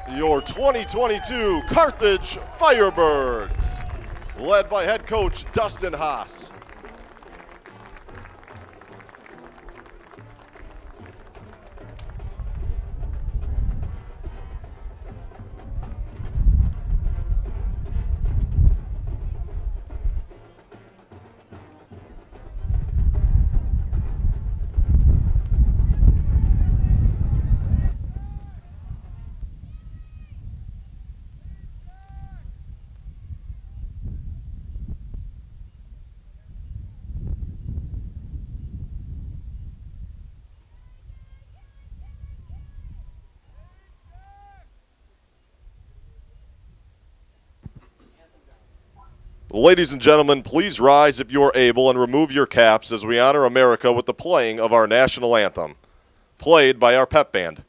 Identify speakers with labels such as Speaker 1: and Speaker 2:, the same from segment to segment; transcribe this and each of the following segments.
Speaker 1: your 2022 Carthage Firebirds, led by head coach Dustin Haas. Ladies and gentlemen, please rise if you are able and remove your caps as we honor America with the playing of our national anthem, played by our pep band.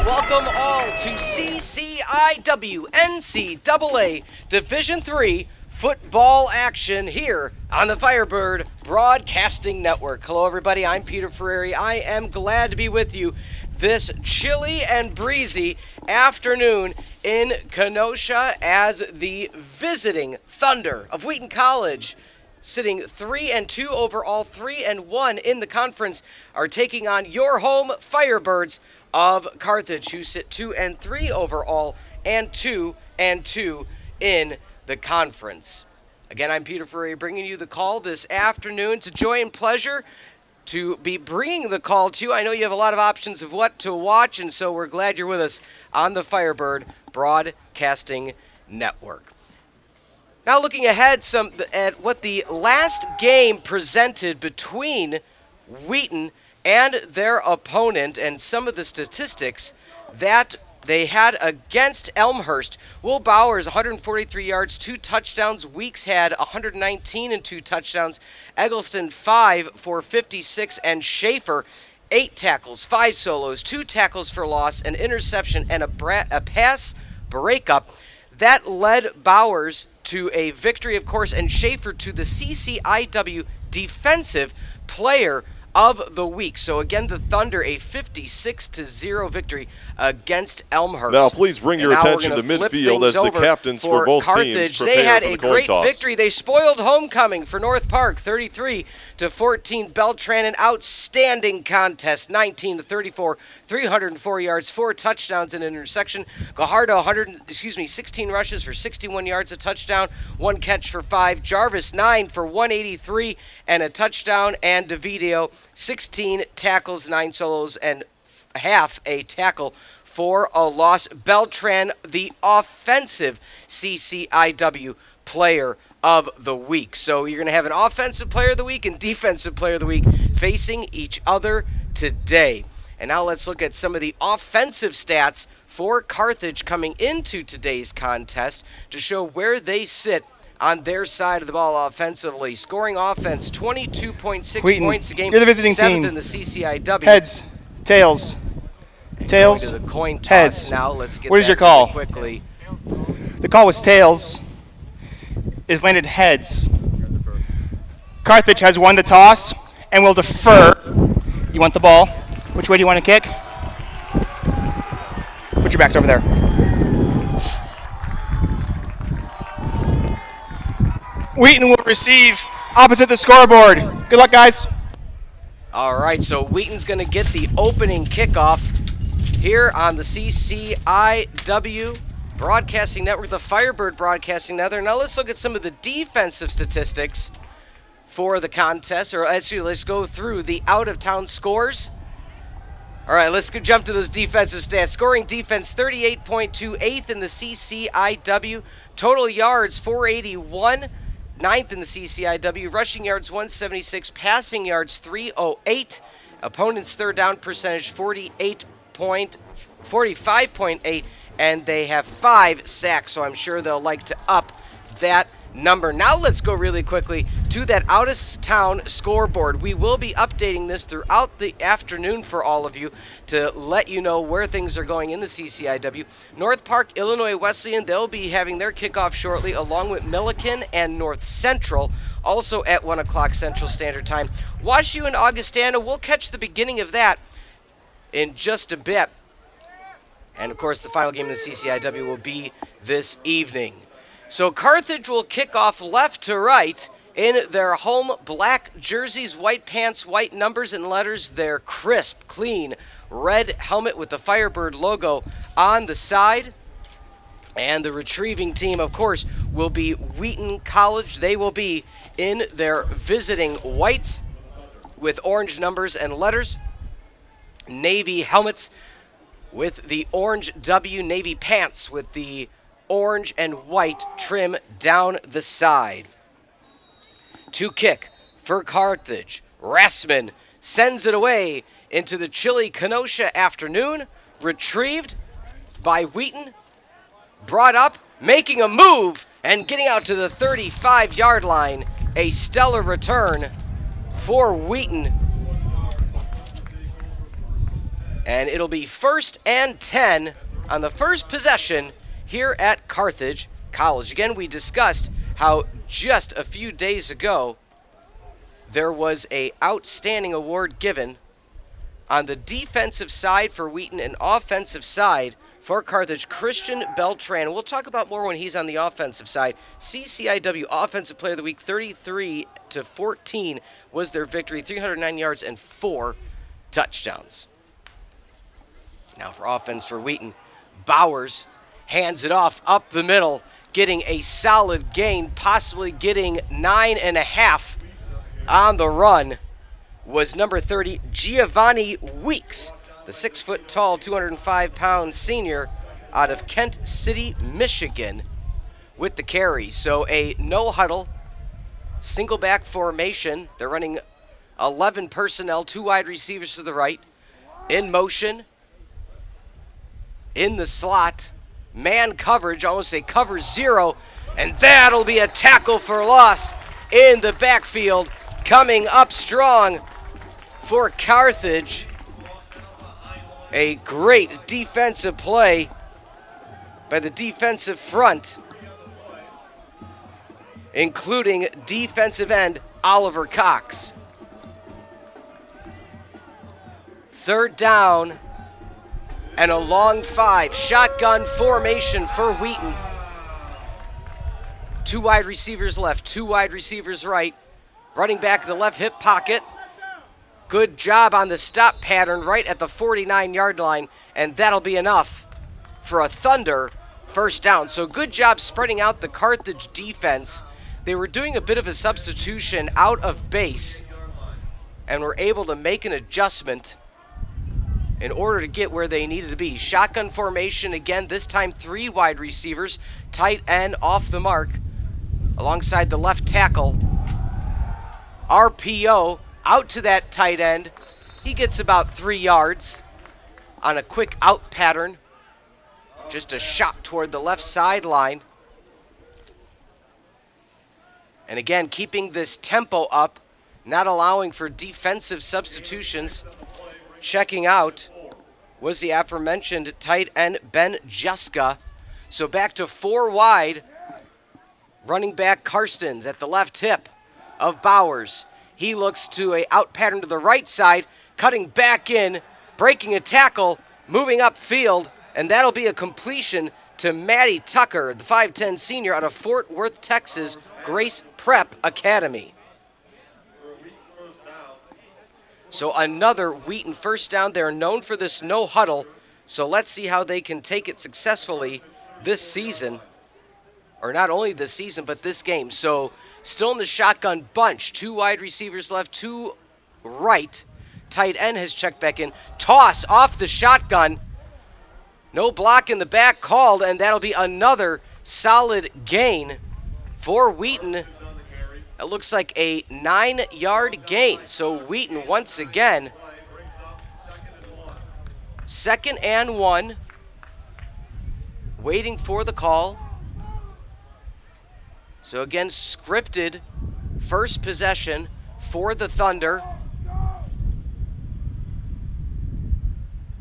Speaker 2: Welcome all to CCIW NCAA Division III football action here on the Firebird Broadcasting Network. Hello everybody, I'm Peter Ferreri. I am glad to be with you this chilly and breezy afternoon in Kenosha as the visiting Thunder of Wheaton College, sitting 3-2 overall, 3-1 in the conference, are taking on your home Firebirds of Carthage, who sit 2-3 overall and 2-2 in the conference. Again, I'm Peter Ferreri bringing you the call this afternoon. It's a joy and pleasure to be bringing the call to you. I know you have a lot of options of what to watch, and so we're glad you're with us on the Firebird Broadcasting Network. Now looking ahead at what the last game presented between Wheaton and their opponent and some of the statistics that they had against Elmhurst. Will Bowers, 143 yards, 2 touchdowns. Weeks had 119 and 2 touchdowns. Eggleston, 5 for 56. And Schaefer, 8 tackles, 5 solos, 2 tackles for loss, an interception, and a pass breakup. That led Bowers to a victory, of course, and Schaefer to the CCIW Defensive Player of the Week. So again, the Thunder, a 56-0 victory against Elmhurst.
Speaker 1: Now please bring your attention to midfield as the captains for both teams prepare
Speaker 2: they had
Speaker 1: for the
Speaker 2: a
Speaker 1: coin
Speaker 2: great
Speaker 1: toss.
Speaker 2: victory. They spoiled homecoming for North Park, 33-14. Beltran, an outstanding contest, 19-34, 304 yards, 4 touchdowns and an interception. Gajardo, 16 rushes for 61 yards, a touchdown, 1 catch for 5. Jarvis, 9 for 183 and a touchdown. And DeVito, 16 tackles, 9 solos, and half a tackle for a loss. Beltran, the offensive CCIW Player of the Week. So you're going to have an offensive Player of the Week and defensive Player of the Week facing each other today. And now let's look at some of the offensive stats for Carthage coming into today's contest to show where they sit on their side of the ball offensively. Scoring offense, 22.6
Speaker 3: Wheaton,
Speaker 2: points a game.
Speaker 3: you're the visiting
Speaker 2: 7th
Speaker 3: team.
Speaker 2: in the CCIW.
Speaker 3: Heads, tails,
Speaker 2: Tails. To the coin toss
Speaker 3: heads.
Speaker 2: now. Let's get
Speaker 3: What is
Speaker 2: that
Speaker 3: your call?
Speaker 2: quickly.
Speaker 3: The call was tails. Is landed heads. Carthage has won the toss and will defer. You want the ball? Which way do you want to kick? Put your backs over there. Wheaton will receive opposite the scoreboard. Good luck, guys.
Speaker 2: All right, so Wheaton's going to get the opening kickoff here on the CCIW Broadcasting Network, the Firebird Broadcasting Network. Now let's look at some of the defensive statistics for the contest, or actually let's go through the out-of-town scores. All right, let's jump to those defensive stats. Scoring defense, 38.2, 8th in the CCIW. Total yards, 481, 9th in the CCIW. Rushing yards, 176. Passing yards, 308. Opponent's third down percentage, 45.8. And they have 5 sacks, so I'm sure they'll like to up that number. Now let's go really quickly to that out-of-town scoreboard. We will be updating this throughout the afternoon for all of you to let you know where things are going in the CCIW. North Park, Illinois Wesleyan, they'll be having their kickoff shortly, along with Milliken and North Central, also at 1 o'clock Central Standard Time. WashU and Augustana, we'll catch the beginning of that in just a bit. And, of course, the final game of the CCIW will be this evening. So Carthage will kick off left to right in their home black jerseys, white pants, white numbers and letters, their crisp, clean red helmet with the Firebird logo on the side. And the retrieving team, of course, will be Wheaton College. They will be in their visiting whites with orange numbers and letters, navy helmets with the orange W, navy pants with the orange and white trim down the side. To kick for Carthage, Rassman sends it away into the chilly Kenosha afternoon, retrieved by Wheaton, brought up, making a move, and getting out to the 35-yard line. A stellar return for Wheaton. And it'll be 1st and 10 on the first possession here at Carthage College. Again, we discussed how just a few days ago there was an outstanding award given on the defensive side for Wheaton and offensive side for Carthage, Christian Beltran. We'll talk about more when he's on the offensive side. CCIW Offensive Player of the Week, 33-14 was their victory, 309 yards and 4 touchdowns. Now for offense for Wheaton, Bowers hands it off up the middle, getting a solid gain, possibly getting 9.5 on the run, was number 30, Giovanni Weeks, the 6-foot-tall, 205-pound senior out of Kent City, Michigan, with the carry. So a no-huddle, single-back formation. They're running 11 personnel, 2 wide receivers to the right, in motion, in the slot, man coverage, almost a cover 0, and that'll be a tackle for loss in the backfield. Coming up strong for Carthage. A great defensive play by the defensive front, including defensive end Oliver Cox. 3rd down and a long 5. Shotgun formation for Wheaton. 2 wide receivers left, 2 wide receivers right. Running back in the left hip pocket. Good job on the stop pattern right at the 49-yard line, and that'll be enough for a Thunder 1st down. So good job spreading out the Carthage defense. They were doing a bit of a substitution out of base and were able to make an adjustment in order to get where they needed to be. Shotgun formation again, this time 3 wide receivers, tight end off the mark alongside the left tackle. RPO out to that tight end. He gets about 3 yards on a quick out pattern. Just a shot toward the left sideline. And again, keeping this tempo up, not allowing for defensive substitutions. Checking out was the aforementioned tight end Ben Jeska. So back to 4 wide. Running back Karstens at the left hip of Bowers. He looks to a out pattern to the right side, cutting back in, breaking a tackle, moving upfield, and that'll be a completion to Matty Tucker, the 5'10 senior out of Fort Worth, Texas, Grace Prep Academy. So another Wheaton first down. They're known for this no huddle. So let's see how they can take it successfully this season. Or not only this season, but this game. So still in the shotgun bunch. 2 wide receivers left, 2 right. Tight end has checked back in. Toss off the shotgun. No block in the back called, and that'll be another solid gain for Wheaton. It looks like a 9-yard gain. So Wheaton once again, 2nd and 1, waiting for the call. So again, scripted first possession for the Thunder.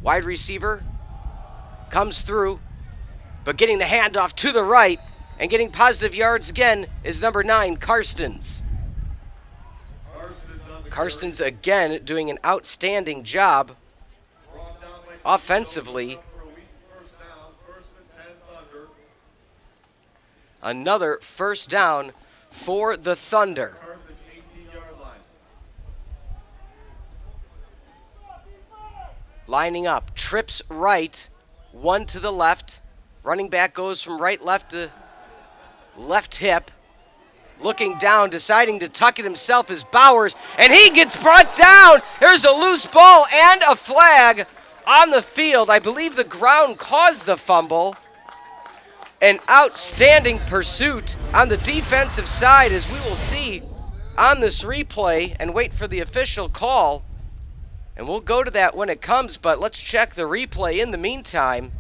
Speaker 2: Wide receiver comes through, but getting the handoff to the right and getting positive yards again is number 9, Karstens. Karstens again doing an outstanding job offensively. Another first down for the Thunder. Lining up, trips right, 1 to the left. Running back goes from right left to left hip. Looking down, deciding to tuck it himself is Bowers, and he gets brought down. There's a loose ball and a flag on the field. I believe the ground caused the fumble. An outstanding pursuit on the defensive side, as we will see on this replay and wait for the official call. And we'll go to that when it comes, but let's check the replay in the meantime.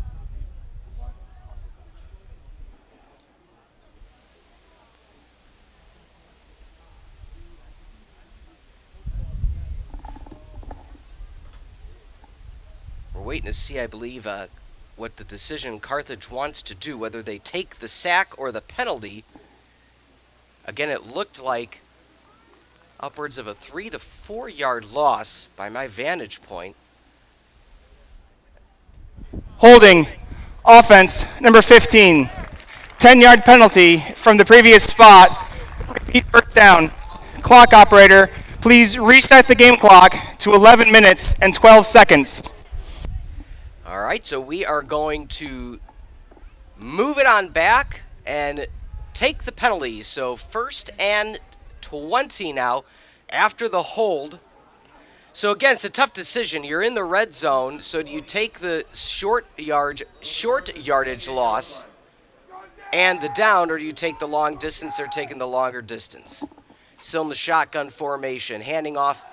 Speaker 2: We're waiting to see, I believe, what the decision Carthage wants to do, whether they take the sack or the penalty. Again, it looked like upwards of a 3 to 4 yard loss by my vantage point.
Speaker 3: Holding, offense, number 15. 10-yard penalty from the previous spot. Repeat first down. Clock operator, please reset the game clock to 11 minutes and 12 seconds.
Speaker 2: All right, so we are going to move it on back and take the penalties. So 1st and 20 now after the hold. So again, it's a tough decision. You're in the red zone, so do you take the short yardage loss and the down, or do you take the long distance? They're taking the longer distance. Still in the shotgun formation, handing off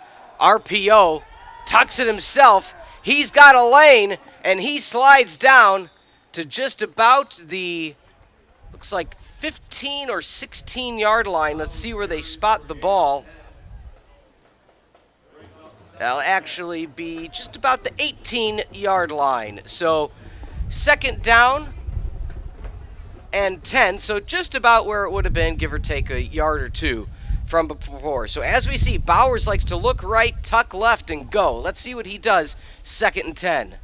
Speaker 2: RPO, tucks it himself. He's got a lane, and he slides down to just about the, looks like 15 or 16 yard line. Let's see where they spot the ball. That'll actually be just about the 18-yard line. So 2nd down and 10, so just about where it would have been, give or take a yard or 2 from before. So as we see, Bowers likes to look right, tuck left, and go. Let's see what he does, 2nd and 10.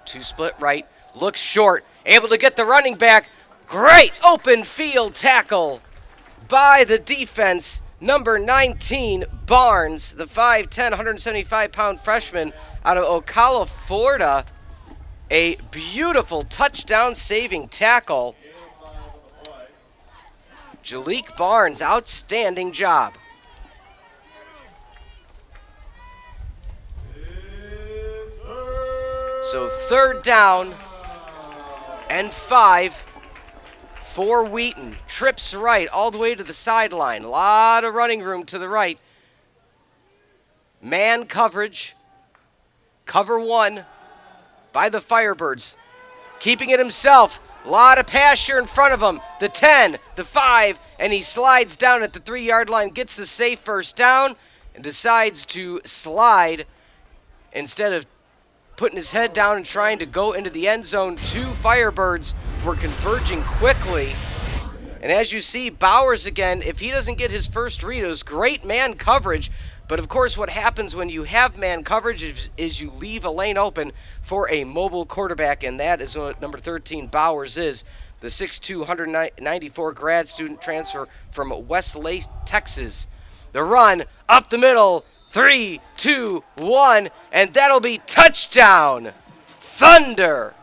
Speaker 2: 2 split right, looks short, able to get the running back. Great open field tackle by the defense. Number 19, Barnes, the 5'10", 175-pound freshman out of Ocala, Florida. A beautiful touchdown-saving tackle. Jalik Barnes, outstanding job. So 3rd down and 5 for Wheaton. Trips right all the way to the sideline. A lot of running room to the right. Man coverage. Cover 1 by the Firebirds. Keeping it himself. A lot of pasture in front of him. The 10, the 5, and he slides down at the 3-yard line, gets the safe first down, and decides to slide instead of putting his head down and trying to go into the end zone. 2 Firebirds were converging quickly. And as you see, Bowers again, if he doesn't get his first read, it was great man coverage. But of course, what happens when you have man coverage is you leave a lane open for a mobile quarterback, and that is what number 13 Bowers is. the 6'2", 194 grad student transfer from Westlake, Texas. The run up the middle, 3, 2, 1, and that'll be touchdown, Thunder.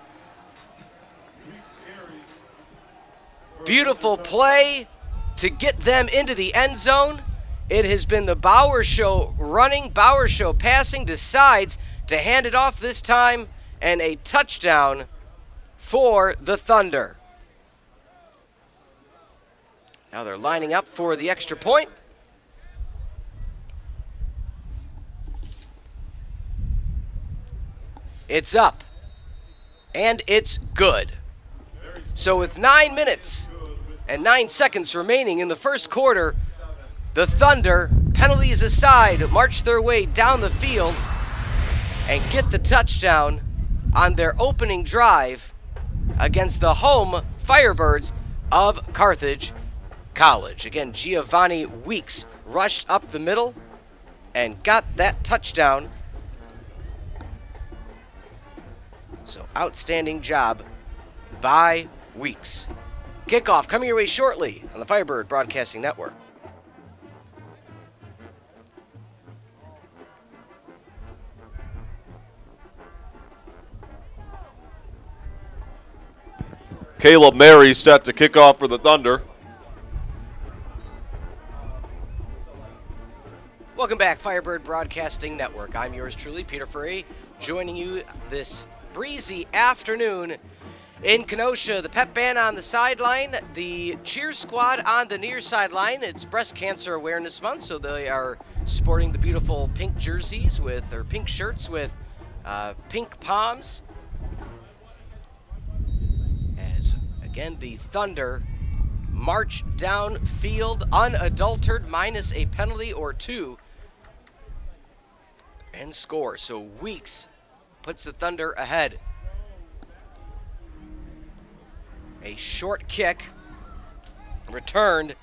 Speaker 2: Beautiful play to get them into the end zone. It has been the Bauer Show running, Bauer Show passing, decides to hand it off this time, and a touchdown for the Thunder. Now they're lining up for the extra point. It's up, and it's good. So with 9 minutes and 9 seconds remaining in the first quarter, the Thunder, penalties aside, march their way down the field and get the touchdown on their opening drive against the home Firebirds of Carthage College. Again, Giovanni Weeks rushed up the middle and got that touchdown. So outstanding job by Weeks. Kickoff coming your way shortly on the Firebird Broadcasting Network.
Speaker 1: Caleb Mary set to kick off for the Thunder.
Speaker 2: Welcome back, Firebird Broadcasting Network. I'm yours truly, Peter Ferreri, joining you this breezy afternoon in Kenosha. The pep band on the sideline, the cheer squad on the near sideline. It's Breast Cancer Awareness Month, so they are sporting the beautiful pink jerseys or pink shirts with pink palms. As, again, the Thunder march downfield unadulterated, minus a penalty or two, and score. So Weeks puts the Thunder ahead. A short kick returned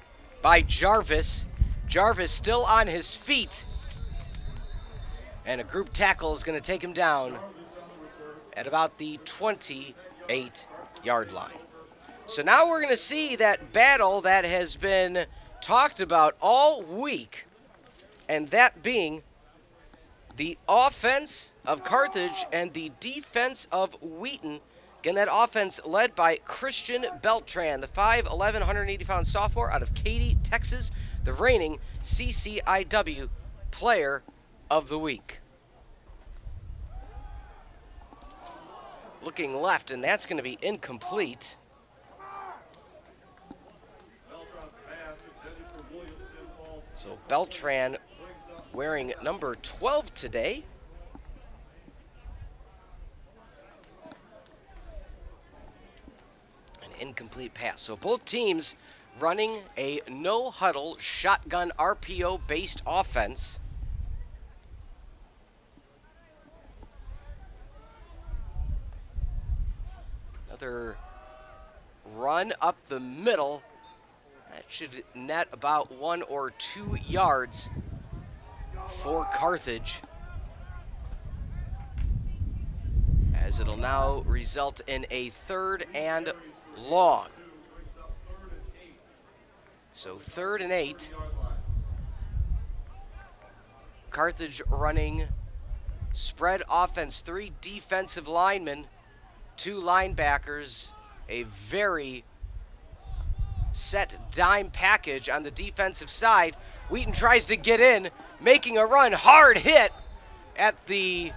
Speaker 2: by Jarvis. Jarvis still on his feet. And a group tackle is going to take him down at about the 28-yard line. So now we're going to see that battle that has been talked about all week, and that being the offense of Carthage and the defense of Wheaton. Again, that offense led by Christian Beltran, the 5'11", 180-pound sophomore out of Katy, Texas, the reigning CCIW Player of the Week. Looking left, and that's going to be incomplete. So Beltran wearing number 12 today. Incomplete pass. So both teams running a no-huddle shotgun RPO-based offense. Another run up the middle. That should net about 1 or 2 yards for Carthage, as it'll now result in a 3rd and long. So 3rd and 8. Carthage running spread offense, 3 defensive linemen, 2 linebackers, a very set dime package on the defensive side. Wheaton tries to get in, making a run, hard hit at the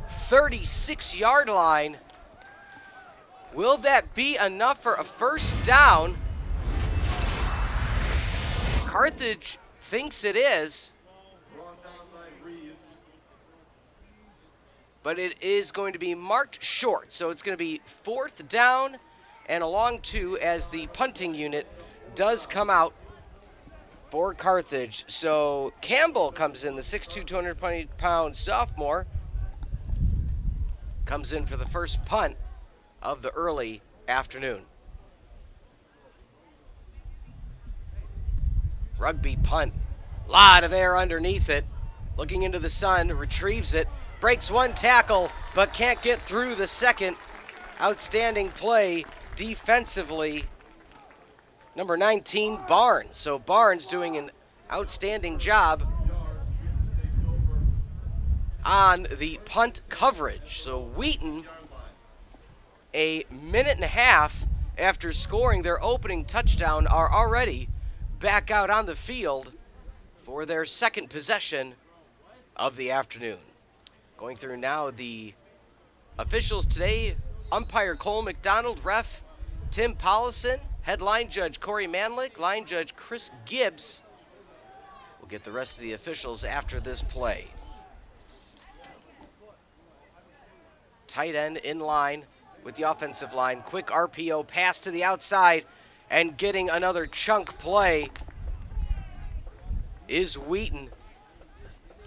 Speaker 2: 36-yard line. Will that be enough for a first down? Carthage thinks it is, but it is going to be marked short. So it's going to be 4th down and a long 2 as the punting unit does come out for Carthage. So Campbell comes in, the 6'2", 220-pound sophomore, comes in for the first punt of the early afternoon. Rugby punt, lot of air underneath it. Looking into the sun, retrieves it, breaks 1 tackle, but can't get through the second. Outstanding play defensively, number 19, Barnes. So Barnes doing an outstanding job on the punt coverage. So Wheaton, a minute and a half after scoring their opening touchdown, are already back out on the field for their second possession of the afternoon. Going through now the officials today: umpire Cole McDonald, ref Tim Paulison, head line judge Corey Manlick, line judge Chris Gibbs. We'll get the rest of the officials after this play. Tight end in line with the offensive line. Quick RPO pass to the outside, and getting another chunk play is Wheaton.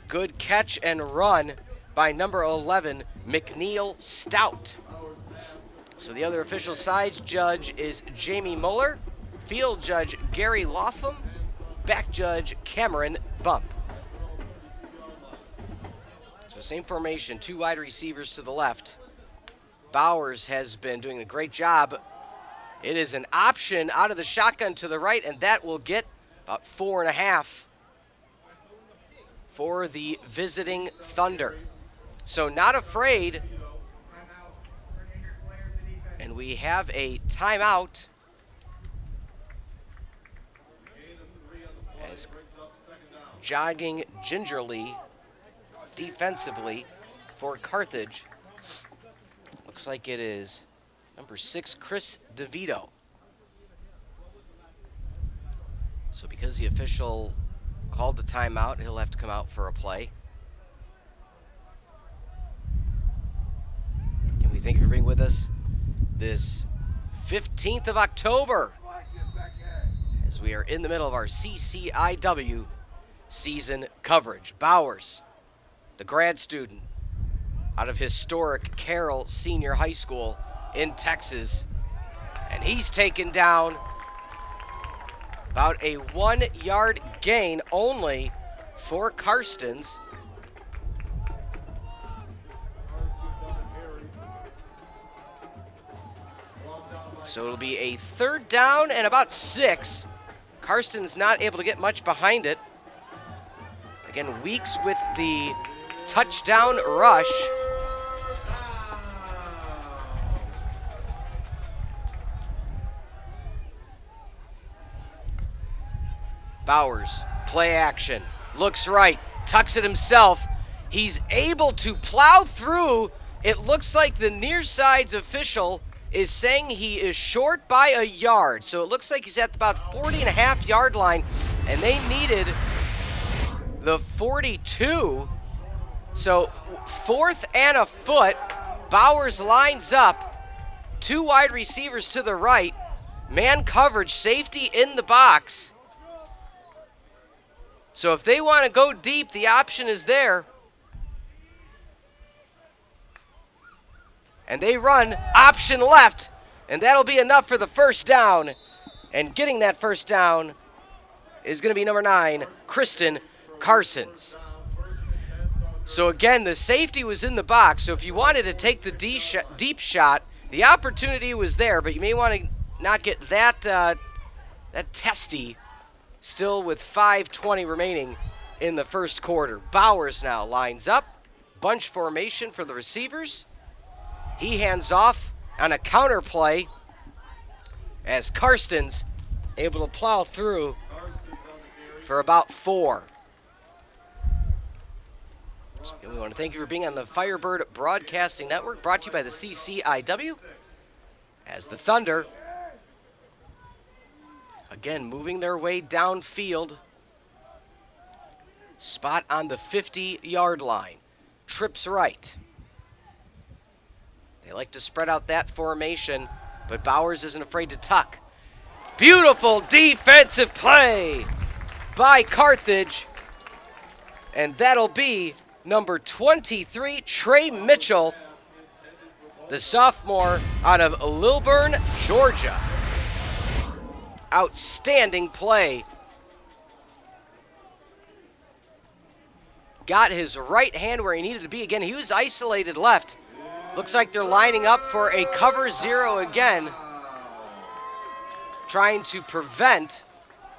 Speaker 2: Good catch and run by number 11, McNeil Stout. So the other official side judge is Jamie Muller, field judge Gary Lotham, back judge Cameron Bump. So same formation, 2 wide receivers to the left. Bowers has been doing a great job. It is an option out of the shotgun to the right, and that will get about 4.5 for the visiting Thunder. So not afraid. And we have a timeout as jogging gingerly defensively for Carthage. Looks like it is number 6, Chris DeVito. So because the official called the timeout, he'll have to come out for a play. And we thank you for being with us this 15th of October as we are in the middle of our CCIW season coverage. Bowers, the grad student out of historic Carroll Senior High School in Texas, and he's taken down. About a 1-yard gain only for Karstens. So it'll be a 3rd down and about 6. Karstens not able to get much behind it. Again, Weeks with the touchdown rush. Bowers, play action, looks right, tucks it himself. He's able to plow through. It looks like the near side's official is saying he is short by a yard. So it looks like he's at about 40.5-yard line, and they needed the 42. So 4th and a foot. Bowers lines up, 2 wide receivers to the right, man coverage, safety in the box. So if they want to go deep, the option is there. And they run option left, and that'll be enough for the 1st down. And getting that 1st down is going to be number 9, Kristen Carsons. So again, the safety was in the box, so if you wanted to take the deep shot, the opportunity was there, but you may want to not get that testy. Still with 5:20 remaining in the 1st quarter. Bowers now lines up. Bunch formation for the receivers. He hands off on a counter play as Karstens able to plow through for about 4. And we want to thank you for being on the Firebird Broadcasting Network, brought to you by the CCIW, as the Thunder again moving their way downfield. Spot on the 50-yard line. Trips right. They like to spread out that formation, but Bowers isn't afraid to tuck. Beautiful defensive play by Carthage. And that'll be number 23, Trey Mitchell, the sophomore out of Lilburn, Georgia. Outstanding play. Got his right hand where he needed to be. Again, he was isolated left. Looks like they're lining up for a cover 0 again. trying to prevent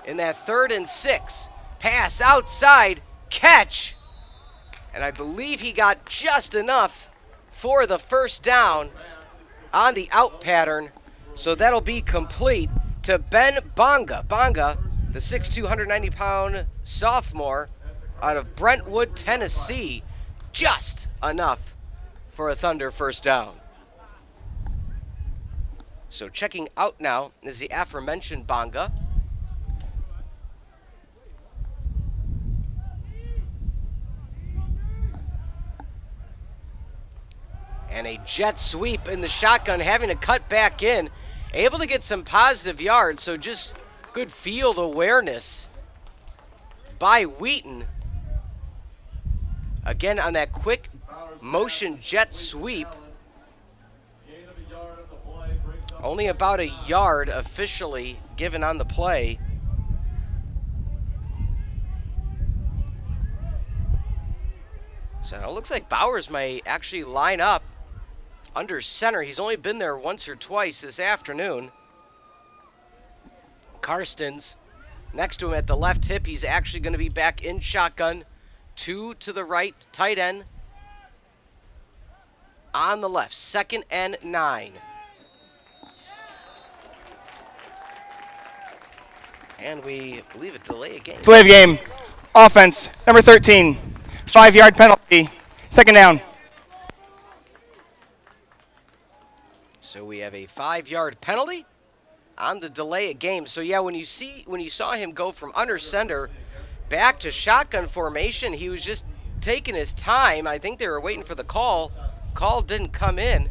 Speaker 2: in that 3rd and 6. Pass outside, catch. And I believe he got just enough for the first down on the out pattern. So that'll be complete to Ben Bonga. Bonga, the 6'2", 190-pound sophomore out of Brentwood, Tennessee. Just enough for a Thunder first down. So checking out now is the aforementioned Bonga. And a jet sweep in the shotgun, having to cut back in. Able to get some positive yards, so just good field awareness by Wheaton. Again, on that quick motion jet sweep. Only about a yard officially given on the play. So it looks like Bowers may actually line up under center. He's only been there once or twice this afternoon. Karstens next to him at the left hip. He's actually going to be back in shotgun. 2 to the right, tight end on the left. 2nd and 9. And we believe it delay a game.
Speaker 3: Delay of game. Offense, number 13. 5-yard penalty. 2nd down.
Speaker 2: So we have a 5-yard penalty on the delay of game. So yeah, when you saw him go from under center back to shotgun formation, he was just taking his time. I think they were waiting for the call. Call didn't come in.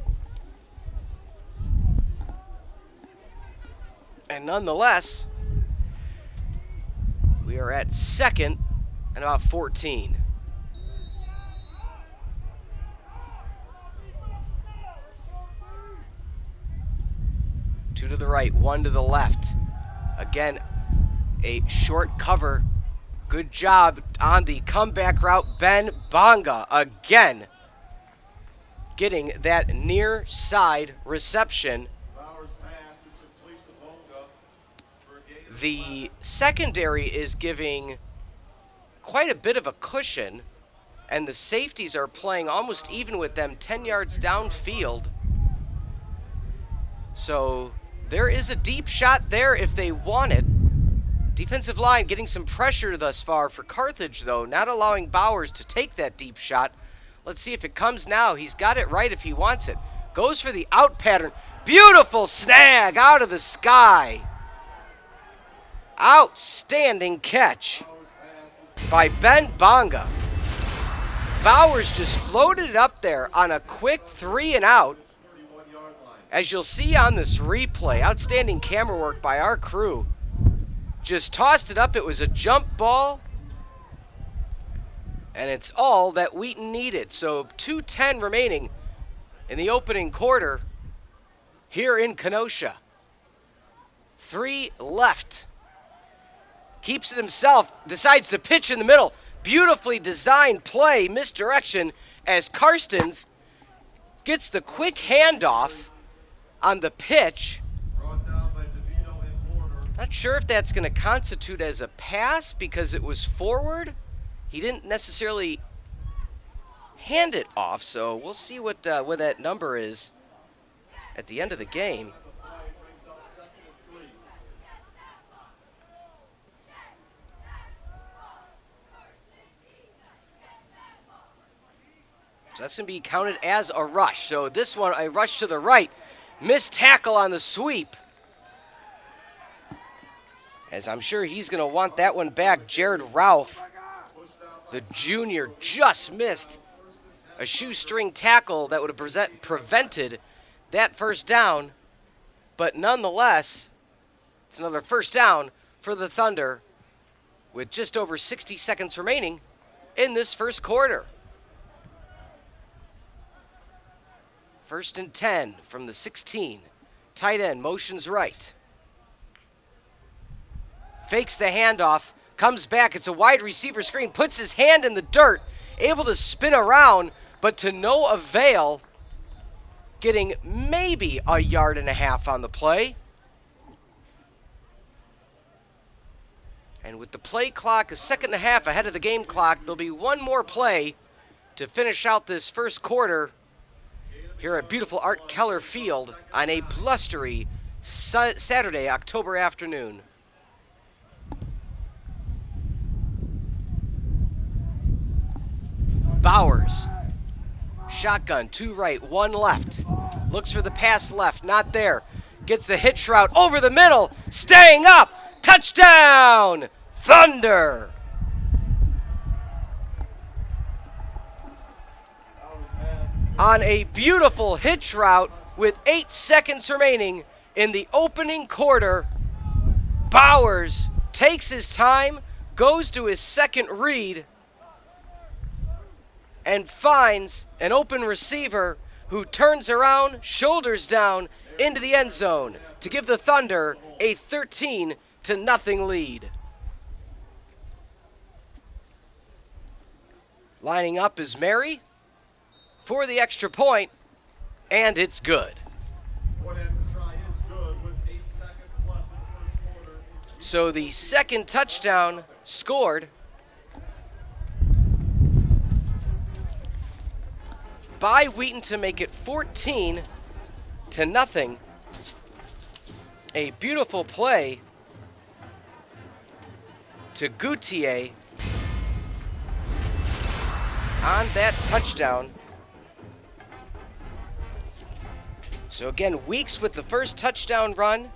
Speaker 2: And nonetheless, we are at 2nd and about 14. Two to the right, 1 to the left. Again, a short cover. Good job on the comeback route. Ben Bonga again getting that near side reception. The secondary is giving quite a bit of a cushion, and the safeties are playing almost even with them 10 yards downfield. So there is a deep shot there if they want it. Defensive line getting some pressure thus far for Carthage, though, not allowing Bowers to take that deep shot. Let's see if it comes now. He's got it right if he wants it. Goes for the out pattern. Beautiful snag out of the sky. Outstanding catch by Ben Bonga. Bowers just floated it up there on a quick 3 and out. As you'll see on this replay, outstanding camera work by our crew. Just tossed it up. It was a jump ball. And it's all that Wheaton needed. So 2:10 remaining in the opening quarter here in Kenosha. 3 left. Keeps it himself. Decides to pitch in the middle. Beautifully designed play. Misdirection as Karstens gets the quick handoff on the pitch. Not sure if that's going to constitute as a pass because it was forward. He didn't necessarily hand it off, so we'll see what that number is at the end of the game. So that's going to be counted as a rush. So this one, a rush to the right. Missed tackle on the sweep. As I'm sure he's going to want that one back. Jared Ralph, the junior, just missed a shoestring tackle that would have prevented that first down. But nonetheless, it's another first down for the Thunder with just over 60 seconds remaining in this first quarter. 1st and 10 from the 16. Tight end motions right. Fakes the handoff. Comes back. It's a wide receiver screen. Puts his hand in the dirt. Able to spin around, but to no avail. Getting maybe a yard and a half on the play. And with the play clock a second and a half ahead of the game clock, there'll be one more play to finish out this first quarter here at beautiful Art Keller Field on a blustery Saturday, October afternoon. Bowers, shotgun, 2 right, 1 left. Looks for the pass left, not there. Gets the hitch route over the middle, staying up. Touchdown, Thunder! On a beautiful hitch route with 8 seconds remaining in the opening quarter, Bowers takes his time, goes to his second read, and finds an open receiver who turns around, shoulders down, into the end zone to give the Thunder a 13-0 lead. Lining up is Mary for the extra point, and it's good. So the second touchdown scored by Wheaton to make it 14-0. A beautiful play to Gautier on that touchdown. So again, Weeks with the first touchdown run,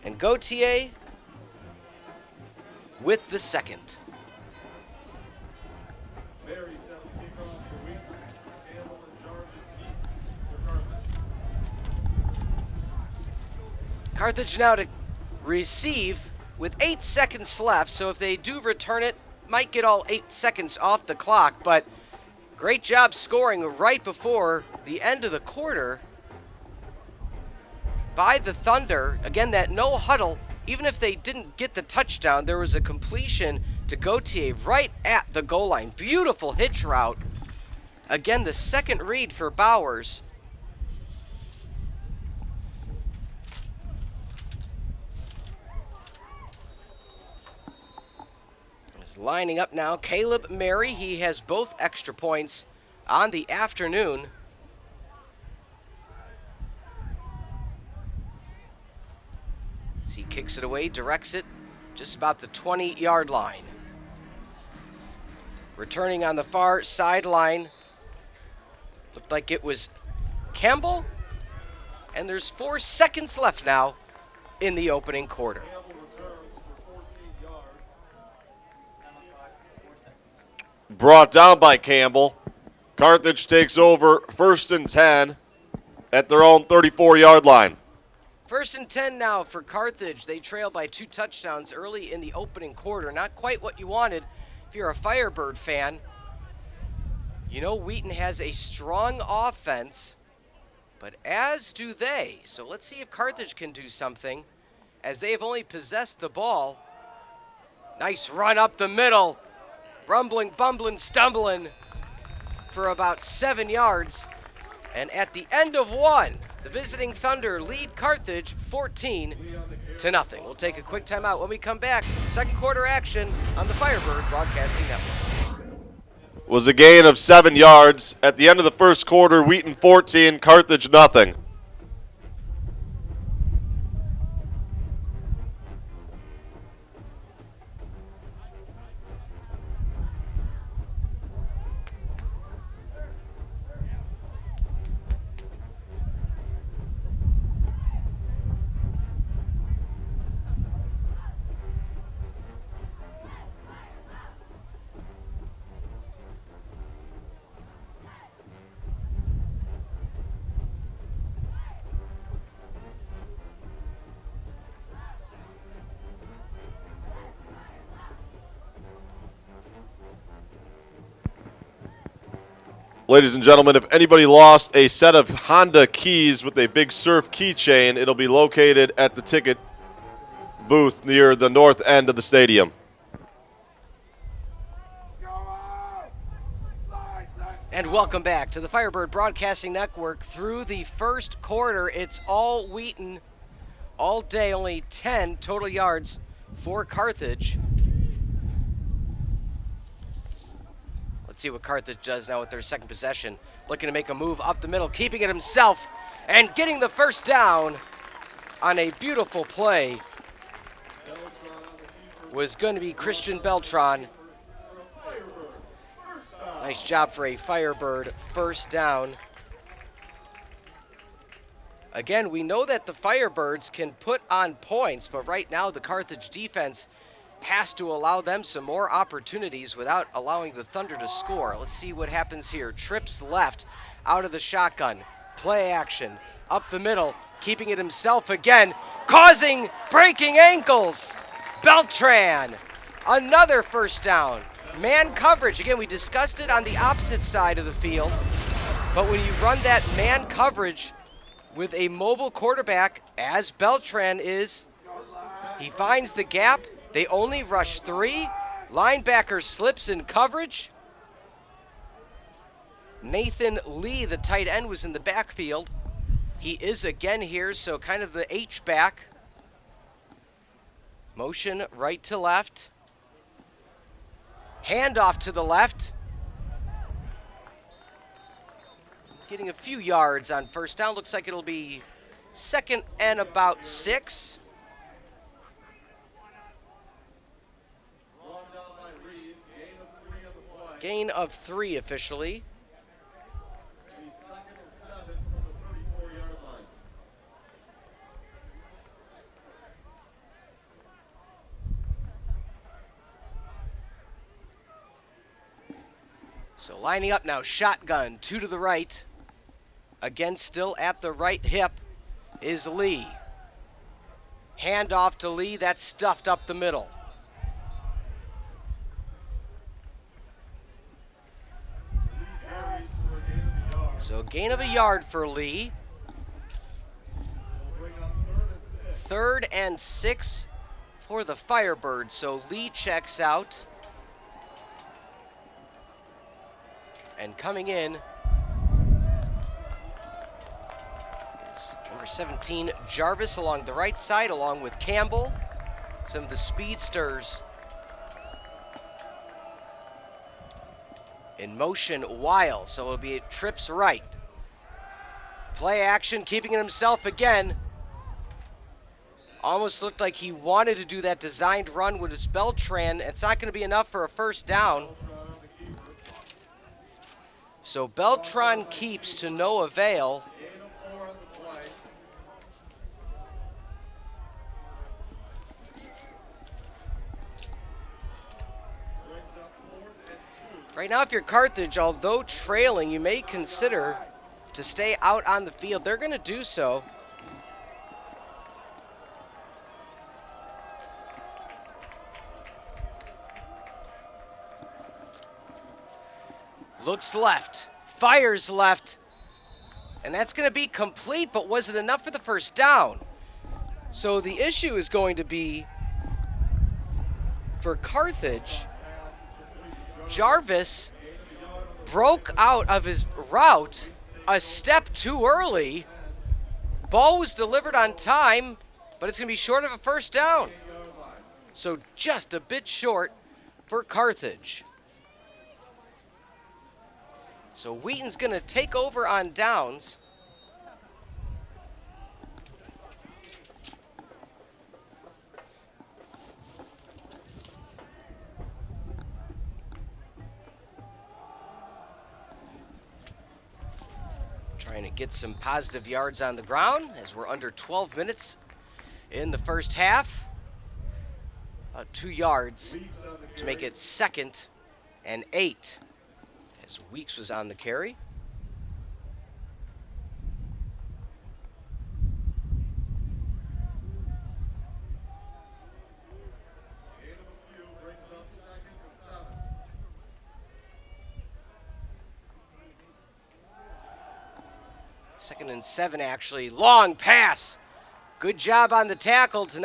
Speaker 2: and Gautier with the second. Carthage now to receive with 8 seconds left, so if they do return it, might get all 8 seconds off the clock, but great job scoring right before the end of the quarter by the Thunder. Again, that no huddle, even if they didn't get the touchdown, there was a completion to Gautier right at the goal line. Beautiful hitch route. Again, the second read for Bowers. Lining up now, Caleb Mary. He has both extra points on the afternoon. As he kicks it away, directs it just about the 20-yard line. Returning on the far sideline, looked like it was Campbell, and there's 4 seconds left now in the opening quarter.
Speaker 1: Brought down by Campbell. Carthage takes over 1st and 10 at their own 34-yard line.
Speaker 2: 1st and 10 now for Carthage. They trail by 2 touchdowns early in the opening quarter. Not quite what you wanted if you're a Firebird fan. You know Wheaton has a strong offense, but as do they. So let's see if Carthage can do something, as they have only possessed the ball. Nice run up the middle. Rumbling, bumbling, stumbling for about 7 yards. And at the end of 1, the visiting Thunder lead Carthage 14-0. We'll take a quick timeout. When we come back, second quarter action on the Firebird Broadcasting Network.
Speaker 1: Was a gain of 7 yards. At the end of the first quarter, Wheaton 14, Carthage nothing. Ladies and gentlemen, if anybody lost a set of Honda keys with a big surf keychain, it'll be located at the ticket booth near the north end of the stadium.
Speaker 2: And welcome back to the Firebird Broadcasting Network. Through the first quarter, it's all Wheaton all day, only 10 total yards for Carthage. Let's see what Carthage does now with their second possession. Looking to make a move up the middle, keeping it himself, and getting the first down on a beautiful play was going to be Christian Beltran. Nice job for a Firebird first down. Again, we know that the Firebirds can put on points, but right now the Carthage defense has to allow them some more opportunities without allowing the Thunder to score. Let's see what happens here. Trips left, out of the shotgun. Play action, up the middle, keeping it himself again, causing breaking ankles. Beltran, another first down. Man coverage, again, we discussed it on the opposite side of the field, but when you run that man coverage with a mobile quarterback, as Beltran is, he finds the gap. They only rush 3. Linebacker slips in coverage. Nathan Lee, the tight end, was in the backfield. He is again here, so kind of the H-back. Motion right to left. Handoff to the left. Getting a few yards on first down. Looks like it'll be second and about 6. Gain of 3 officially. So lining up now, shotgun, 2 to the right. Again, still at the right hip is Lee. Handoff to Lee, that's stuffed up the middle. So gain of a yard for Lee. 3rd and 6 for the Firebirds. So Lee checks out. And coming in is number 17, Jarvis, along the right side, along with Campbell. Some of the speedsters in motion, Wiles, so it'll be trips right. Play action, keeping it himself again. Almost looked like he wanted to do that designed run with his Beltran. It's not going to be enough for a first down. So Beltran keeps to no avail. Right now, if you're Carthage, although trailing, you may consider to stay out on the field. They're going to do so. Looks left, fires left, and that's going to be complete, but was it enough for the first down? So the issue is going to be for Carthage. Jarvis broke out of his route a step too early. Ball was delivered on time, but it's going to be short of a first down. So just a bit short for Carthage. So Wheaton's going to take over on downs. Trying to get some positive yards on the ground as we're under 12 minutes in the first half. 2 yards to make it 2nd and 8. As Weeks was on the carry. Second and 7, actually. Long pass. Good job on the tackle to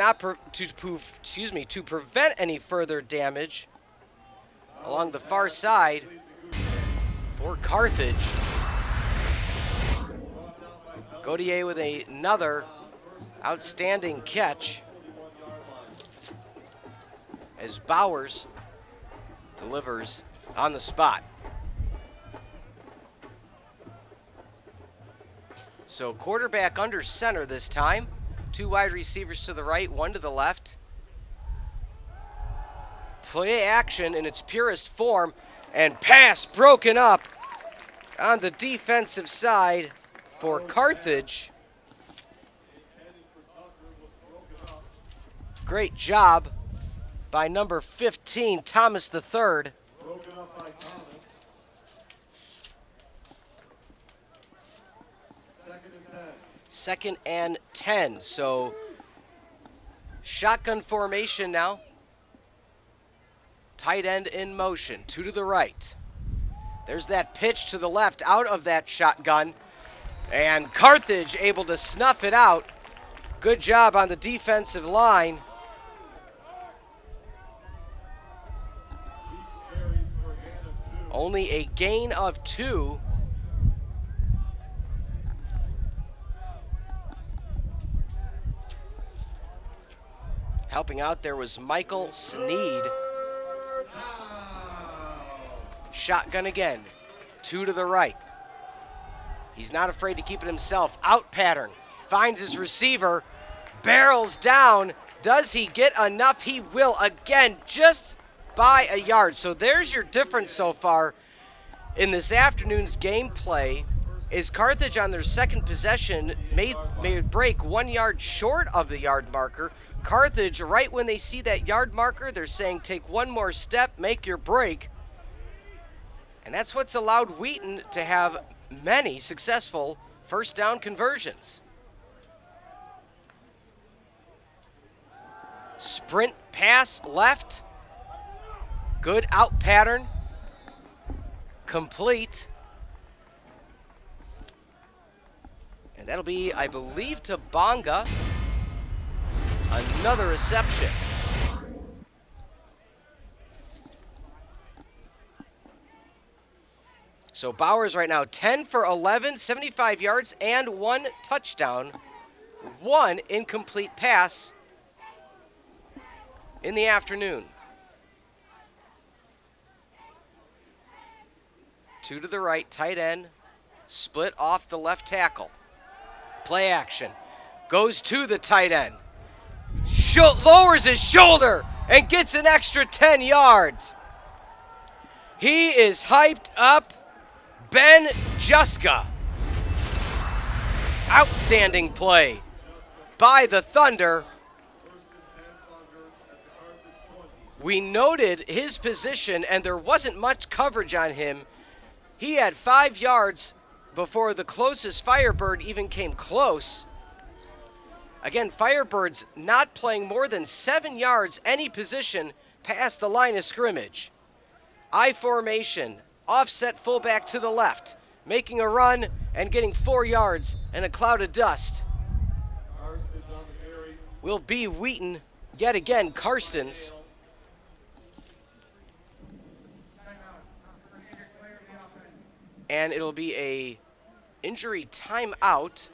Speaker 2: to prevent any further damage along the far side. For Carthage. Gautier with another outstanding catch. as Bowers delivers on the spot. So quarterback under center this time. 2 wide receivers to the right, 1 to the left. Play action in its purest form, and pass broken up on the defensive side for Carthage. Great job by number 15, Thomas the third.
Speaker 1: Broken up by Thomas.
Speaker 2: Second and 10. So shotgun formation now. Tight end in motion, 2 to the right. There's that pitch to the left out of that shotgun. And Carthage able to snuff it out. Good job on the defensive line. Only a gain of 2. Helping out there was Michael Sneed. Shotgun again, 2 to the right. He's not afraid to keep it himself. Out pattern, finds his receiver, barrels down. Does he get enough? He will again, just by a yard. So there's your difference so far in this afternoon's gameplay. Is Carthage on their second possession made break 1 yard short of the yard marker. Carthage, right when they see that yard marker, they're saying take 1 more step, make your break. And that's what's allowed Wheaton to have many successful first down conversions. Sprint pass left. Good out pattern. Complete. And that'll be, I believe, to Bonga. Another reception. So Bowers right now 10 for 11, 75 yards, and 1 touchdown. 1 incomplete pass in the afternoon. 2 to the right, tight end, split off the left tackle. Play action, goes to the tight end. Lowers his shoulder and gets an extra 10 yards. He is hyped up. Ben Juska. Outstanding play by the Thunder. We noted his position, and there wasn't much coverage on him. He had 5 yards before the closest Firebird even came close. Again, Firebirds not playing more than 7 yards any position past the line of scrimmage. I formation, offset fullback to the left, making a run and getting 4 yards and a cloud of dust. Will be Wheaton yet again, Karstens. And it'll be a injury timeout.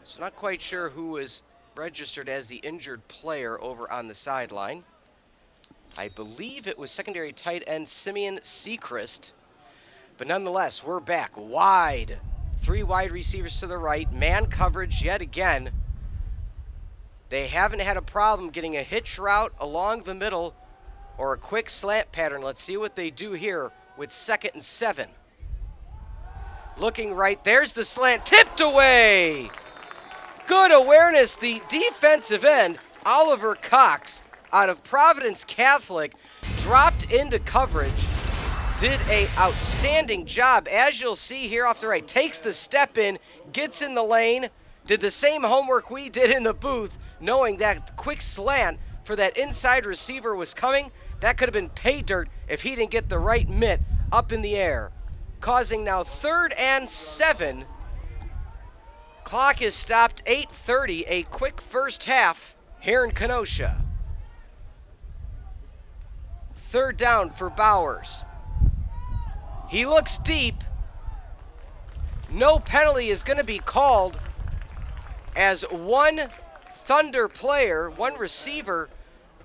Speaker 2: So not quite sure who was registered as the injured player over on the sideline. I believe it was secondary tight end Simeon Sechrist. But nonetheless, we're back wide. 3 wide receivers to the right. Man coverage yet again. They haven't had a problem getting a hitch route along the middle or a quick slant pattern. Let's see what they do here with 2nd and 7. Looking right, there's the slant, tipped away. Good awareness, the defensive end, Oliver Cox, out of Providence Catholic, dropped into coverage, did an outstanding job. As you'll see here off the right, takes the step in, gets in the lane, did the same homework we did in the booth, knowing that quick slant for that inside receiver was coming. That could have been pay dirt if he didn't get the right mitt up in the air. Causing now 3rd and 7. Clock is stopped, 8:30, a quick first half here in Kenosha. 3rd down for Bowers. He looks deep. No penalty is going to be called as one Thunder player, one receiver,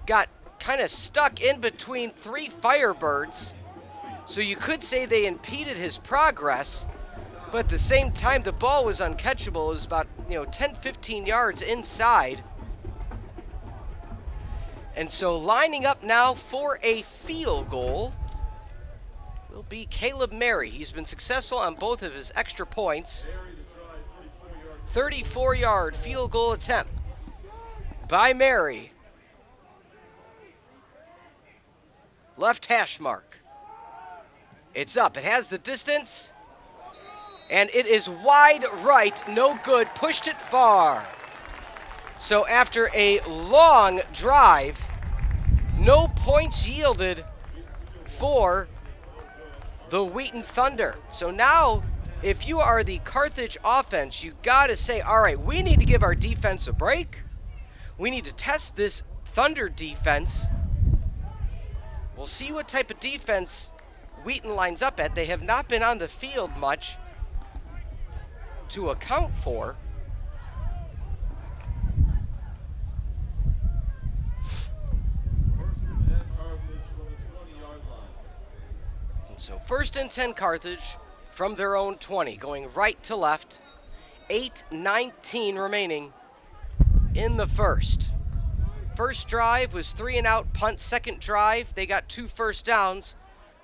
Speaker 2: got kind of stuck in between 3 Firebirds. So you could say they impeded his progress, but at the same time, the ball was uncatchable. It was about 10, 15 yards inside. And so lining up now for a field goal will be Caleb Mary. He's been successful on both of his extra points. 34-yard field goal attempt by Mary. Left hash mark. It's up. It has the distance. And it is wide right. No good. Pushed it far. So after a long drive, no points yielded for the Wheaton Thunder. So now, if you are the Carthage offense, you got to say, all right, we need to give our defense a break. We need to test this Thunder defense. We'll see what type of defense Wheaton lines up at. They have not been on the field much to account for. And so 1st and 10 Carthage from their own 20, going right to left. 8:19 remaining in the first. First drive was 3 and out, punt. Second drive, they got 2 first downs,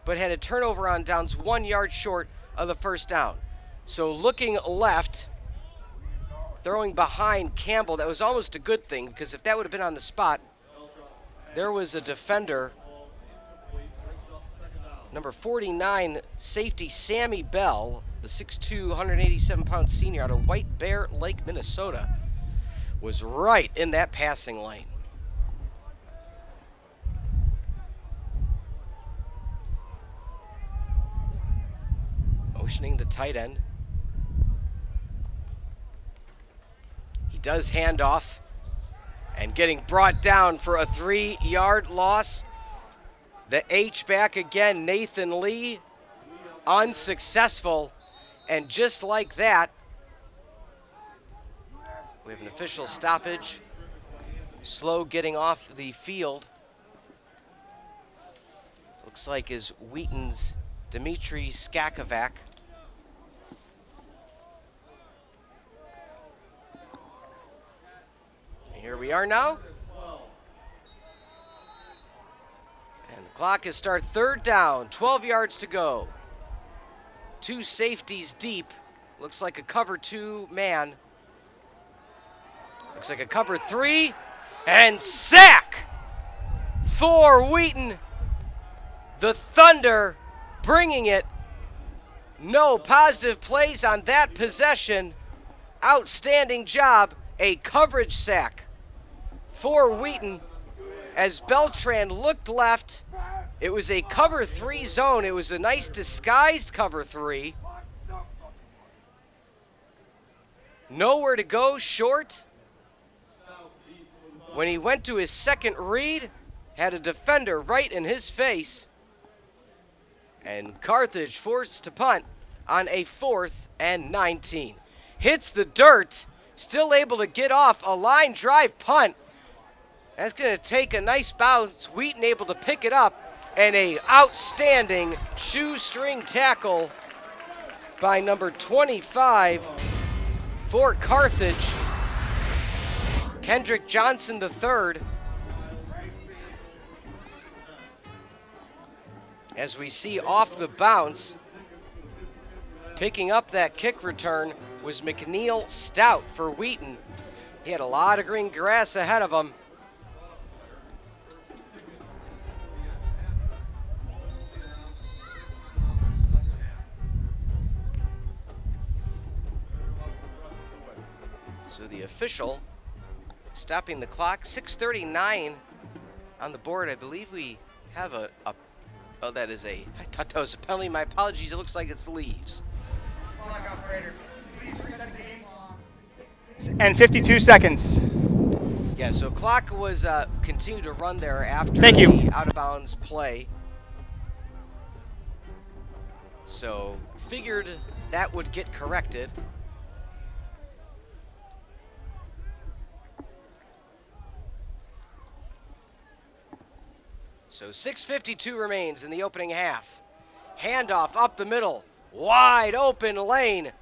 Speaker 2: but had a turnover on downs 1 yard short of the first down. So looking left, throwing behind Campbell, that was almost a good thing, because if that would have been on the spot, there was a defender, number 49, safety Sammy Bell, the 6'2", 187-pound senior out of White Bear Lake, Minnesota, was right in that passing lane. Motioning the tight end. He does hand off and getting brought down for a 3-yard loss. The H-back again, Nathan Lee, unsuccessful. And just like that, we have an official stoppage. Slow getting off the field. Looks like is Wheaton's Dmitry Skakovac. Here we are now. And the clock is start. 3rd down, 12 yards to go. 2 safeties deep. Looks like a cover 2 man. Looks like a cover 3. And sack for Wheaton. The Thunder bringing it. No positive plays on that possession. Outstanding job. A coverage sack for Wheaton as Beltran looked left. It was a cover 3 zone. It was a nice disguised cover 3. Nowhere to go short. When he went to his second read, had a defender right in his face. And Carthage forced to punt on a 4th and 19. Hits the dirt, still able to get off a line drive punt. That's going to take a nice bounce. Wheaton able to pick it up, and a outstanding shoestring tackle by number 25 for Carthage, Kendrick Johnson III. As we see off the bounce, picking up that kick return was McNeil Stout for Wheaton. He had a lot of green grass ahead of him. So the official stopping the clock, 6:39 on the board. I believe we have oh, that is I thought that was a penalty. My apologies. It looks like it's leaves.
Speaker 3: And 52 seconds.
Speaker 2: Yeah, so clock was continued to run there after
Speaker 3: Thank you.
Speaker 2: the out-of-bounds play. So figured that would get corrected. So 6:52 remains in the opening half. Handoff up the middle. Wide open lane.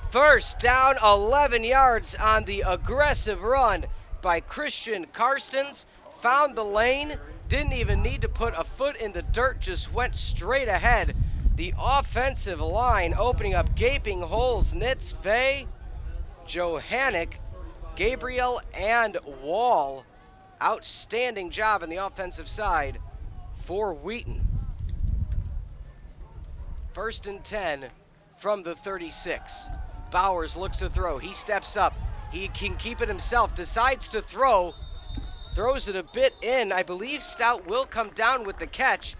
Speaker 2: First down, 11 yards on the aggressive run by Christian Karstens. Found the lane, didn't even need to put a foot in the dirt, just went straight ahead. The offensive line opening up gaping holes. Nitz, Fay, Johannick, Gabriel, and Wall. Outstanding job on the offensive side for Wheaton. 1st and 10 from the 36. Bowers looks to throw. He steps up. He can keep it himself. Decides to throw. Throws it a bit in. I believe Stout will come down with the catch.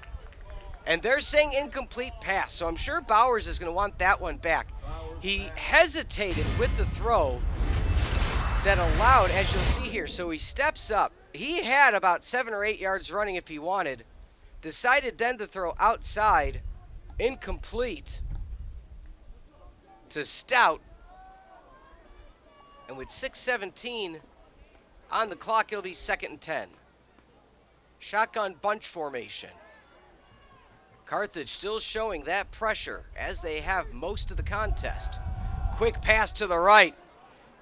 Speaker 2: And they're saying incomplete pass. So I'm sure Bowers is going to want that one back. He hesitated with the throw that allowed, as you'll see here. So he steps up. He had about 7 or 8 yards running if he wanted. Decided then to throw outside. Incomplete to Stout. And with 6:17 on the clock, it'll be 2nd and 10. Shotgun bunch formation. Carthage still showing that pressure as they have most of the contest. Quick pass to the right.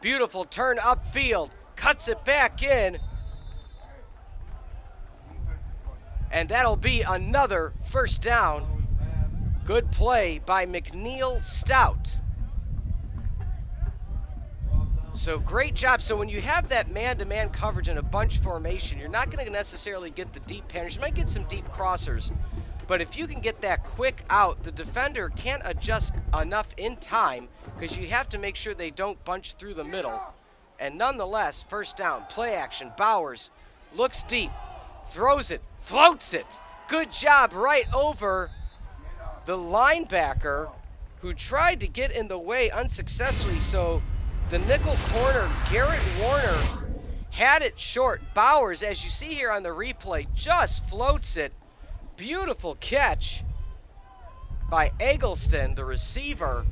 Speaker 2: Beautiful turn upfield. Cuts it back in. And that'll be another first down. Good play by McNeil Stout. So great job. So when you have that man-to-man coverage in a bunch formation, you're not going to necessarily get the deep panners. You might get some deep crossers. But if you can get that quick out, the defender can't adjust enough in time because you have to make sure they don't bunch through the middle. And nonetheless, first down, play action. Bowers looks deep, throws it, floats it. Good job right over the linebacker who tried to get in the way unsuccessfully. So the nickel corner, Garrett Warner, had it short. Bowers, as you see here on the replay, just floats it. Beautiful catch by Eggleston, the receiver,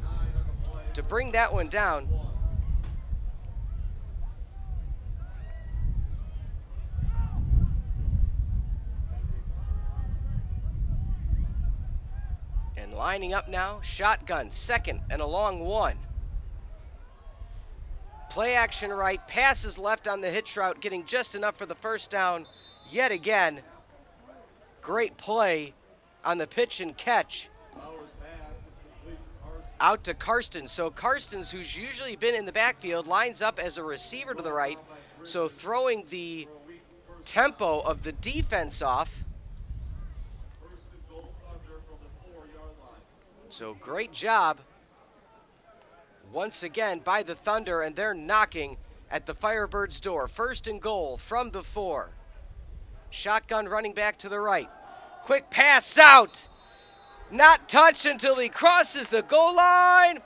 Speaker 2: to bring that one down. And lining up now, shotgun, 2nd and a long 1. Play action right, passes left on the hitch route, getting just enough for the first down yet again. Great play on the pitch and catch. Out to Karstens. So Karstens, who's usually been in the backfield, lines up as a receiver to the right. So throwing the tempo of the defense off. So great job once again by the Thunder, and they're knocking at the Firebirds' door. 1st and goal from the 4. Shotgun running back to the right. Quick pass out. Not touched until he crosses the goal line.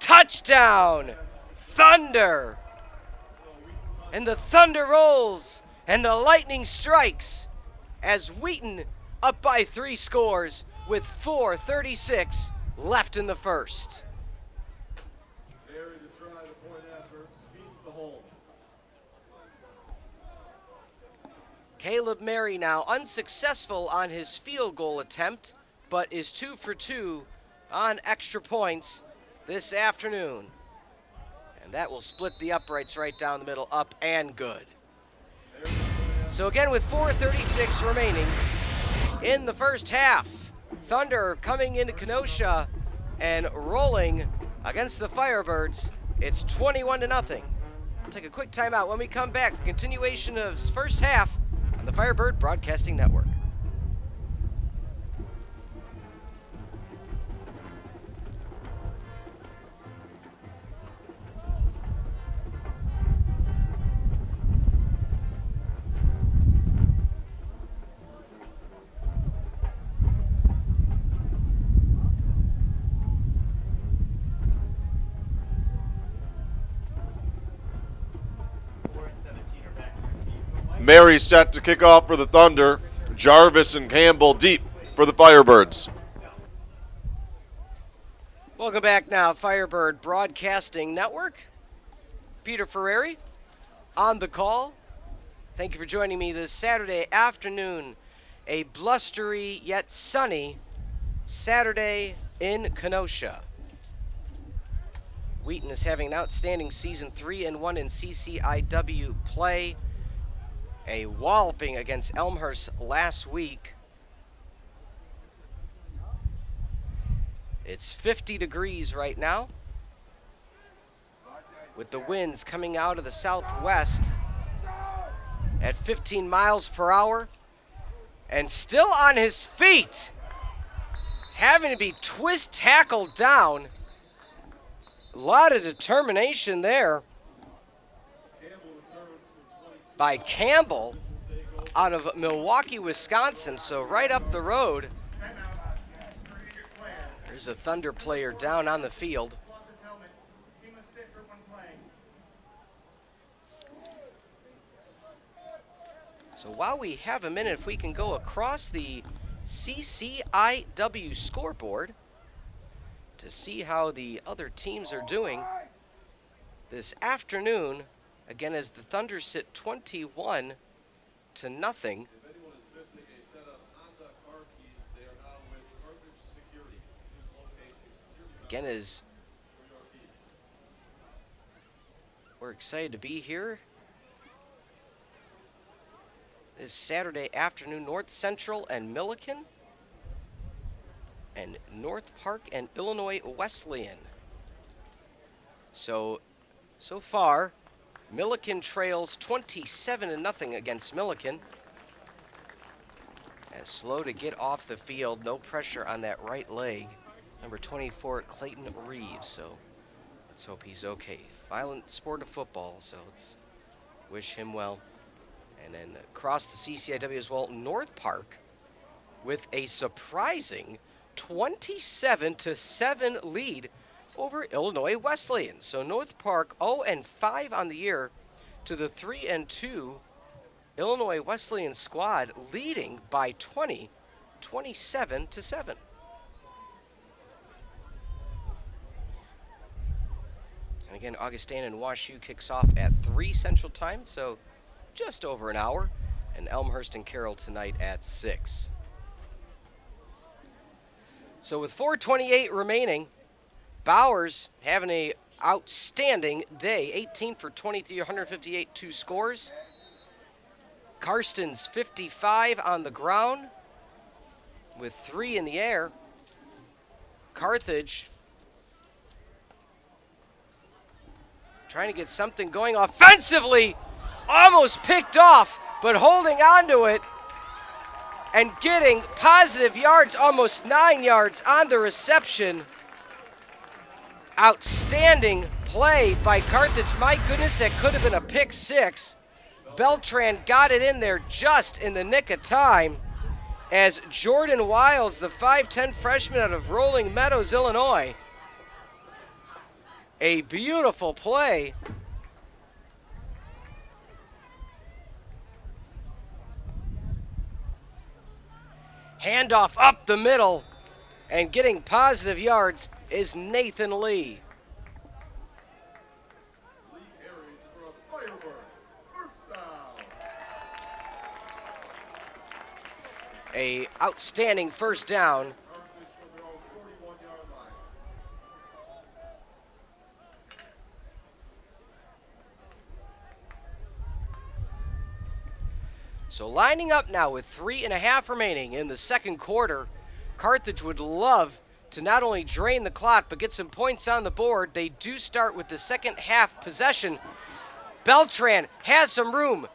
Speaker 2: Touchdown, Thunder. And the Thunder rolls, and the lightning strikes as Wheaton up by 3 scores with 4:36 left in the first. Caleb Mary now unsuccessful on his field goal attempt, but is 2 for 2 on extra points this afternoon. And that will split the uprights right down the middle, up and good. So again, with 4:36 remaining in the first half, Thunder coming into Kenosha and rolling against the Firebirds. It's 21-0. We'll take a quick timeout. When we come back, the continuation of first half on the Firebird Broadcasting Network.
Speaker 1: Mary set to kick off for the Thunder. Jarvis and Campbell deep for the Firebirds.
Speaker 2: Welcome back now, Firebird Broadcasting Network. Peter Ferreri on the call. Thank you for joining me this Saturday afternoon a blustery yet sunny Saturday in Kenosha. Wheaton is having an outstanding season, 3-1 in CCIW play. A walloping against Elmhurst last week. It's 50 degrees right now, with the winds coming out of the southwest at 15 miles per hour. And still on his feet, having to be twist tackled down. A lot of determination there by Campbell out of Milwaukee, Wisconsin. So right up the road. There's a Thunder player down on the field. So while we have a minute, if we can go across the CCIW scoreboard to see how the other teams are doing this afternoon, again, as the Thunder sit 21-0.
Speaker 1: If anyone is missing a set of Honda car keys, they are now with Carthage Security. Please locate a security
Speaker 2: Again,
Speaker 1: member
Speaker 2: as
Speaker 1: for your keys.
Speaker 2: we're excited to be here this Saturday afternoon, North Central and Milliken, and North Park and Illinois Wesleyan. So far, Milliken trails 27-0 against Milliken. As slow to get off the field, no pressure on that right leg. Number 24, Clayton Reeves. So let's hope he's okay. Violent sport of football, so let's wish him well. And then across the CCIW as well, North Park with a surprising 27-7 lead over Illinois Wesleyan. So North Park 0-5 on the year to the 3-2 Illinois Wesleyan squad, leading by 20, 27-7. And again, Augustana and WashU kicks off at 3 Central Time, so just over an hour, and Elmhurst and Carroll tonight at 6. So with 4:28 remaining, Bowers having an outstanding day. 18 for 23, 158, 2 scores. Karsten's 55 on the ground with 3 in the air. Carthage trying to get something going offensively. Almost picked off, but holding on to it and getting positive yards, almost 9 yards on the reception. Outstanding play by Carthage. My goodness, that could have been a pick 6. Beltran got it in there just in the nick of time as Jordan Wiles, the 5'10 freshman out of Rolling Meadows, Illinois. A beautiful play. Handoff up the middle, and getting positive yards is Nathan Lee.
Speaker 1: Lee carries for a Firebird. First down.
Speaker 2: A outstanding first down.
Speaker 1: Carthage from their own 41-yard line.
Speaker 2: So lining up now with 3.5 remaining in the second quarter. Carthage would love to not only drain the clock, but get some points on the board. They do start with the second half possession. Beltran has some room.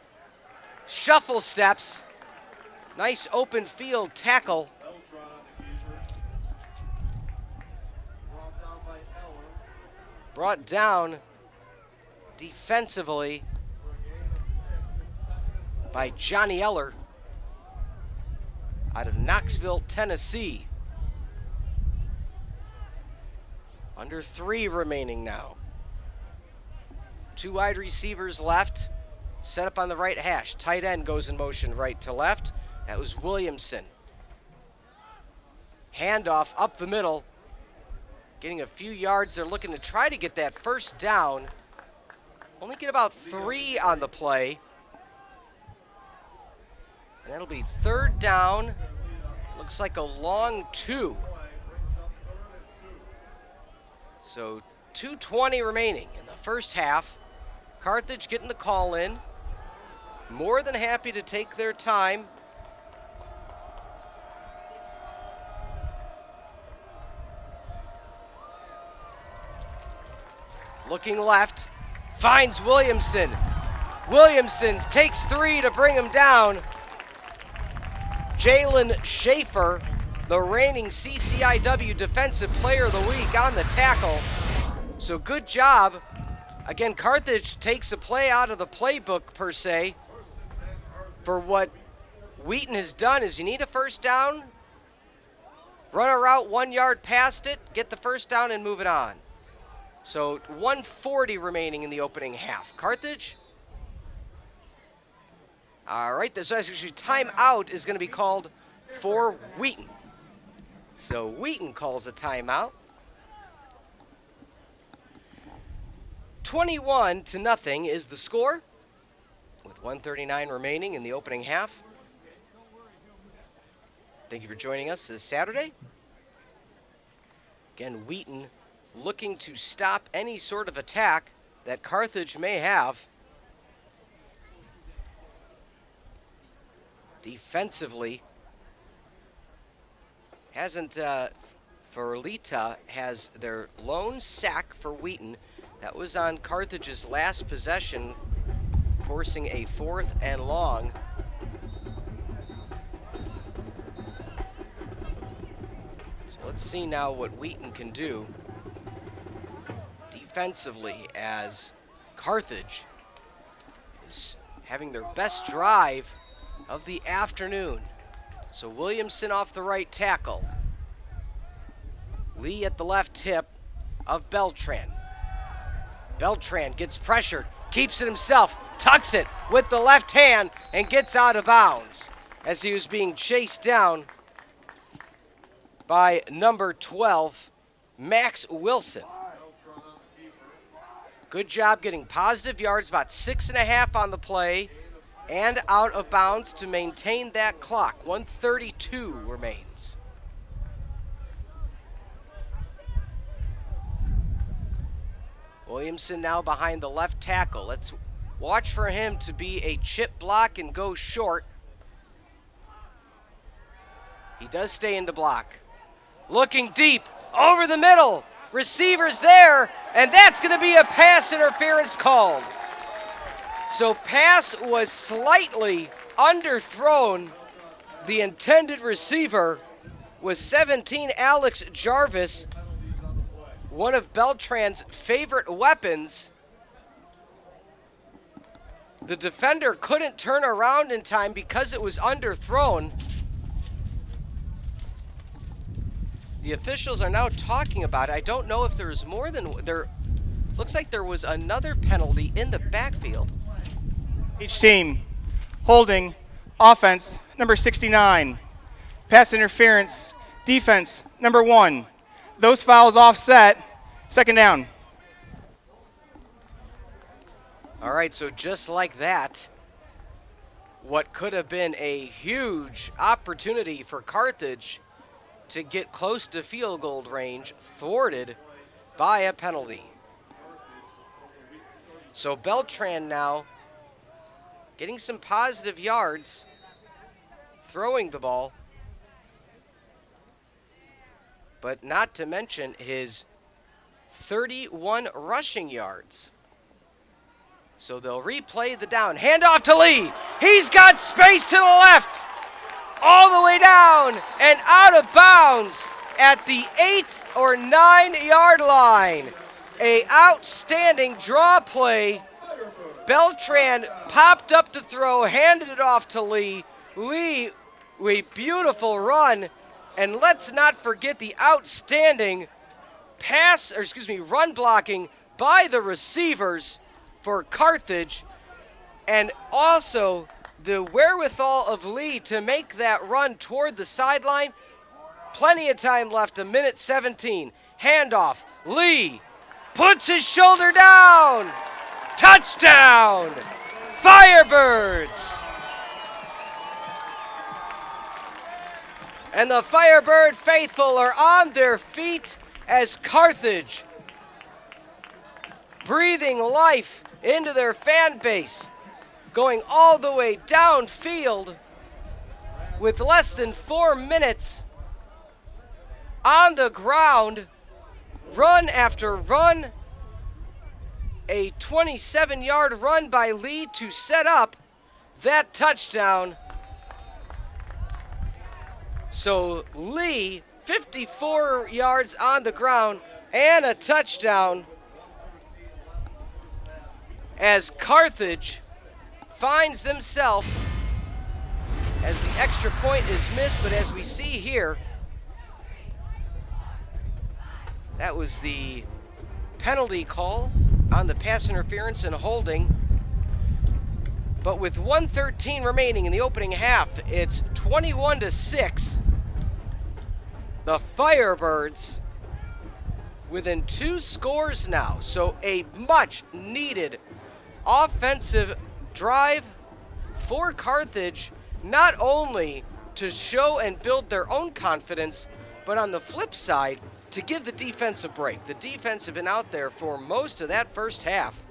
Speaker 2: Shuffle steps. Nice open field tackle.
Speaker 1: Beltran, the keeper. Brought down by Eller
Speaker 2: Brought down defensively
Speaker 1: for a gain of 6.
Speaker 2: by Johnny Eller out of Knoxville, Tennessee. Under 3 remaining now. 2 wide receivers left. Set up on the right hash. Tight end goes in motion right to left. That was Williamson. Handoff up the middle. Getting a few yards. They're looking to try to get that first down. Only get about 3 on the play. That'll be 3rd down. Looks like a long 2. So 2:20 remaining in the first half. Carthage getting the call in. More than happy to take their time. Looking left, finds Williamson. Williamson takes 3 to bring him down. Jalen Schaefer, the reigning CCIW Defensive Player of the Week, on the tackle. So good job. Again, Carthage takes a play out of the playbook, per se. For what Wheaton has done is you need a first down, run a route 1 yard past it, get the first down, and move it on. So 1:40 remaining in the opening half. Carthage. All right, this actually timeout is going to be called for Wheaton. So Wheaton calls a timeout. 21-0 is the score, with 1:39 remaining in the opening half. Thank you for joining us this Saturday. Again, Wheaton looking to stop any sort of attack that Carthage may have. Defensively, Ferreri has their lone sack for Wheaton. That was on Carthage's last possession, forcing a 4th and long. So let's see now what Wheaton can do defensively, as Carthage is having their best drive of the afternoon. So Williamson off the right tackle. Lee at the left hip of Beltran. Beltran gets pressured, keeps it himself, tucks it with the left hand, and gets out of bounds as he was being chased down by number 12, Max Wilson. Good job getting positive yards, about 6.5 on the play, and out of bounds to maintain that clock. 1:32 remains. Williamson now behind the left tackle. Let's watch for him to be a chip block and go short. He does stay in the block. Looking deep, over the middle. Receiver's there, and that's going to be a pass interference called. So pass was slightly underthrown. The intended receiver was 17, Alex Jarvis, one of Beltran's favorite weapons. The defender couldn't turn around in time because it was underthrown. The officials are now talking about it. I don't know if there's more than there. Looks like there was another penalty in the backfield.
Speaker 3: Each team holding offense number 69, pass interference defense number 1. Those fouls offset, 2nd down.
Speaker 2: All right, so just like that, what could have been a huge opportunity for Carthage to get close to field goal range, thwarted by a penalty. So Beltran now getting some positive yards, throwing the ball, but not to mention his 31 rushing yards. So they'll replay the down. Hand off to Lee. He's got space to the left. All the way down and out of bounds at the 8 or 9 yard line. A outstanding draw play. Beltran popped up to throw, handed it off to Lee. Lee, a beautiful run. And let's not forget the outstanding run blocking by the receivers for Carthage, and also the wherewithal of Lee to make that run toward the sideline. Plenty of time left, 1:17. Handoff. Lee puts his shoulder down. Touchdown, Firebirds. And the Firebird faithful are on their feet as Carthage, breathing life into their fan base, going all the way downfield with less than 4 minutes on the ground, run after run, a 27-yard run by Lee to set up that touchdown. So Lee, 54 yards on the ground and a touchdown as Carthage finds themselves, as the extra point is missed, but as we see here, that was the penalty call on the pass interference and holding. But with 1:13 remaining in the opening half, it's 21-6. The Firebirds within 2 scores now. So a much needed offensive drive for Carthage, not only to show and build their own confidence, but on the flip side, to give the defense a break. The defense have been out there for most of that first half.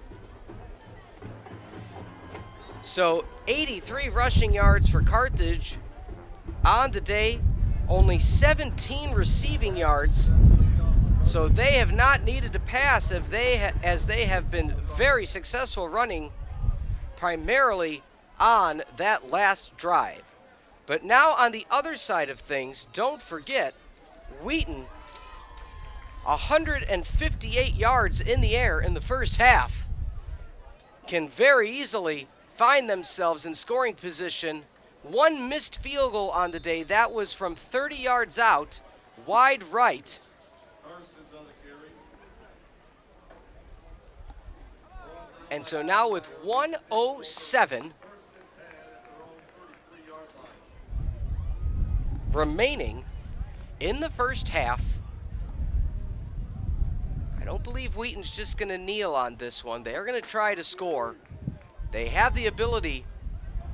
Speaker 2: So 83 rushing yards for Carthage on the day, only 17 receiving yards. So they have not needed to pass as they have been very successful running primarily on that last drive. But now on the other side of things, don't forget, Wheaton, 158 yards in the air in the first half, can very easily find themselves in scoring position. One missed field goal on the day. That was from 30 yards out, wide right. And so now with 1:07 remaining in the first half, I don't believe Wheaton's just going to kneel on this one. They are going to try to score. They have the ability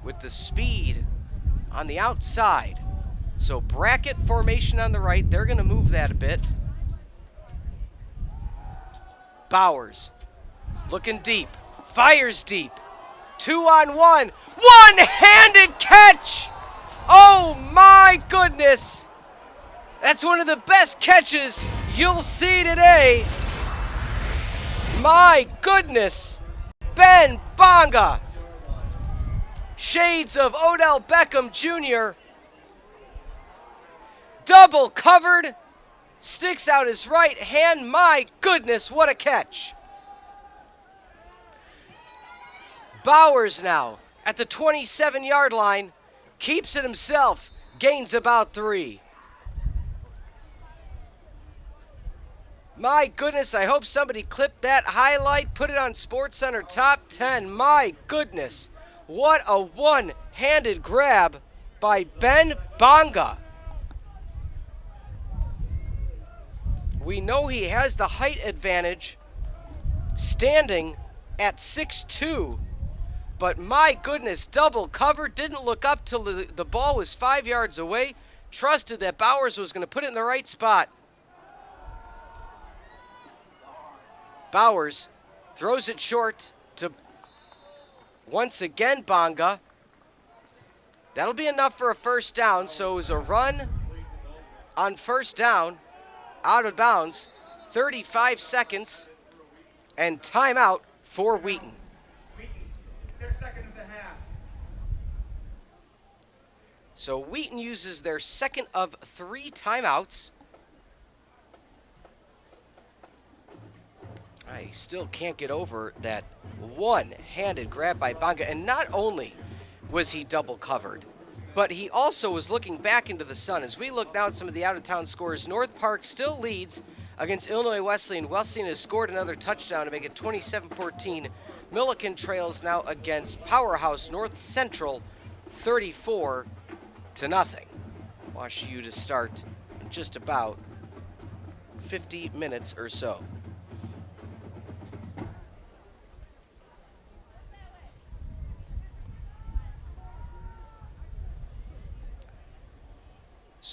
Speaker 2: with the speed on the outside. So bracket formation on the right, they're going to move that a bit. Bowers looking deep, fires deep, 2-on-1, one-handed catch. Oh my goodness. That's one of the best catches you'll see today. My goodness. Ben Bonga. Shades of Odell Beckham Jr. Double covered. Sticks out his right hand. My goodness, what a catch. Bowers now at the 27-yard line. Keeps it himself. Gains about 3. My goodness, I hope somebody clipped that highlight, put it on SportsCenter Top 10. My goodness, what a one-handed grab by Ben Bonga. We know he has the height advantage, standing at 6'2", but my goodness, double cover, didn't look up till the ball was 5 yards away, trusted that Bowers was going to put it in the right spot. Bowers throws it short to, once again, Bonga. That'll be enough for a first down, so it was a run on first down, out of bounds, 35 seconds, and timeout for Wheaton.
Speaker 3: Their second of the half.
Speaker 2: So Wheaton uses their second of 3 timeouts. I still can't get over that one-handed grab by Bonga. And not only was he double covered, but he also was looking back into the sun. As we look now at some of the out-of-town scores, North Park still leads against Illinois Wesleyan. Wesleyan has scored another touchdown to make it 27-14. Milliken trails now against Powerhouse North Central 34-0. Wash U to start in just about 50 minutes or so.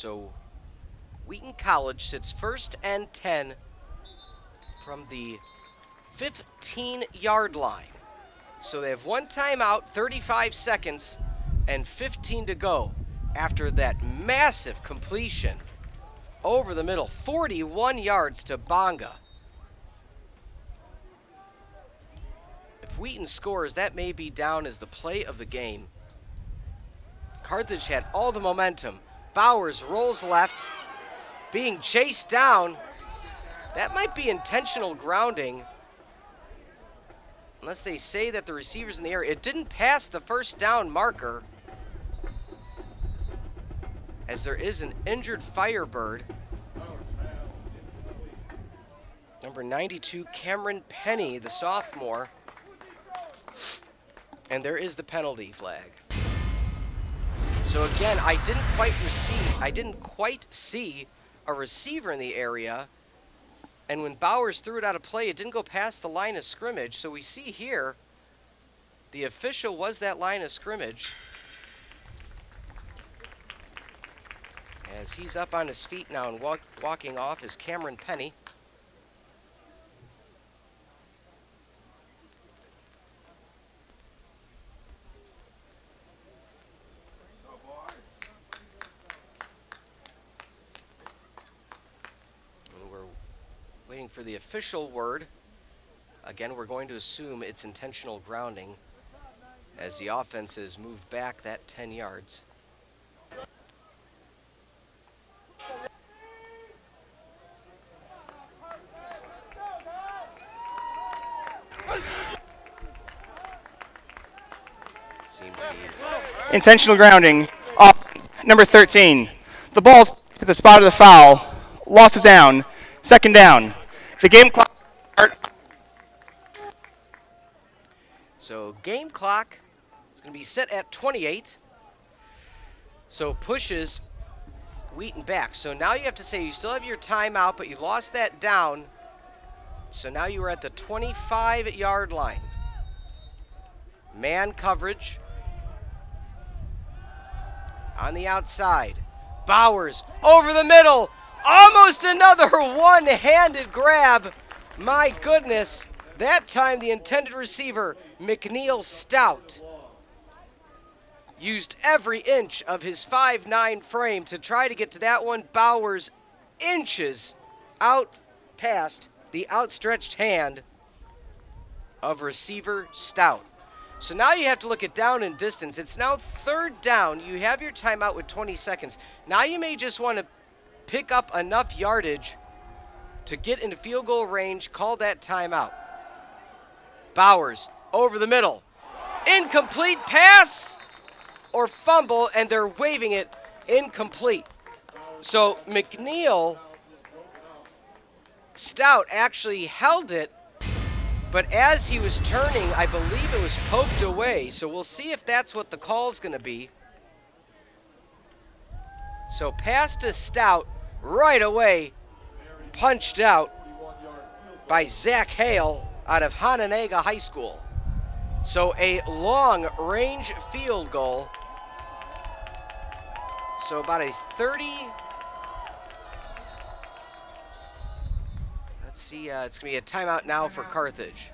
Speaker 2: So Wheaton College sits first and 10 from the 15-yard line. So they have one timeout, 35 seconds, and 15 to go after that massive completion over the middle, 41 yards to Bonga. If Wheaton scores, that may be down as the play of the game. Carthage had all the momentum. Bowers rolls left, being chased down. That might be intentional grounding, unless they say that the receiver's in the air. It didn't pass the first down marker, as there is an injured Firebird. Number 92, Cameron Penny, the sophomore. And there is the penalty flag. So again, I didn't quite see a receiver in the area. And when Bowers threw it out of play, it didn't go past the line of scrimmage. So we see here, the official was that line of scrimmage. As he's up on his feet now and walking off is Cameron Penny. Waiting for the official word. Again, we're going to assume it's intentional grounding as the offense has moved back that 10 yards.
Speaker 3: Intentional grounding. Offense, number 13. The ball's to the spot of the foul. Loss of down. Second down. The game clock.
Speaker 2: So game clock is going to be set at 28. So pushes Wheaton back. So now you have to say you still have your timeout, but you lost that down. So now you are at the 25-yard line. Man coverage on the outside. Bowers over the middle. Almost another one-handed grab. My goodness. That time the intended receiver, McNeil Stout, used every inch of his 5'9" frame to try to get to that one. Bowers inches out past the outstretched hand of receiver Stout. So now you have to look at down and distance. It's now third down. You have your timeout with 20 seconds. Now you may just want to pick up enough yardage to get into field goal range. Call that timeout. Bowers over the middle. Incomplete pass or fumble, and they're waving it incomplete. So McNeil Stout actually held it, but as he was turning, I believe it was poked away. So we'll see if that's what the call's going to be. So pass to Stout right away, punched out by Zach Hale out of Hononegah High School. So a long-range field goal. So about a 30... Let's see, it's going to be a timeout now for Carthage.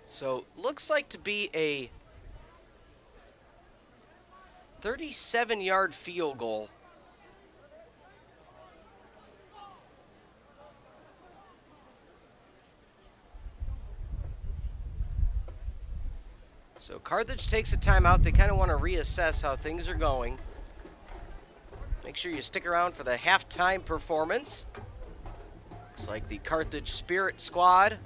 Speaker 2: So looks like to be a 37-yard field goal. So Carthage takes a timeout. They kind of want to reassess how things are going. Make sure you stick around for the halftime performance. Looks like the Carthage Spirit Squad.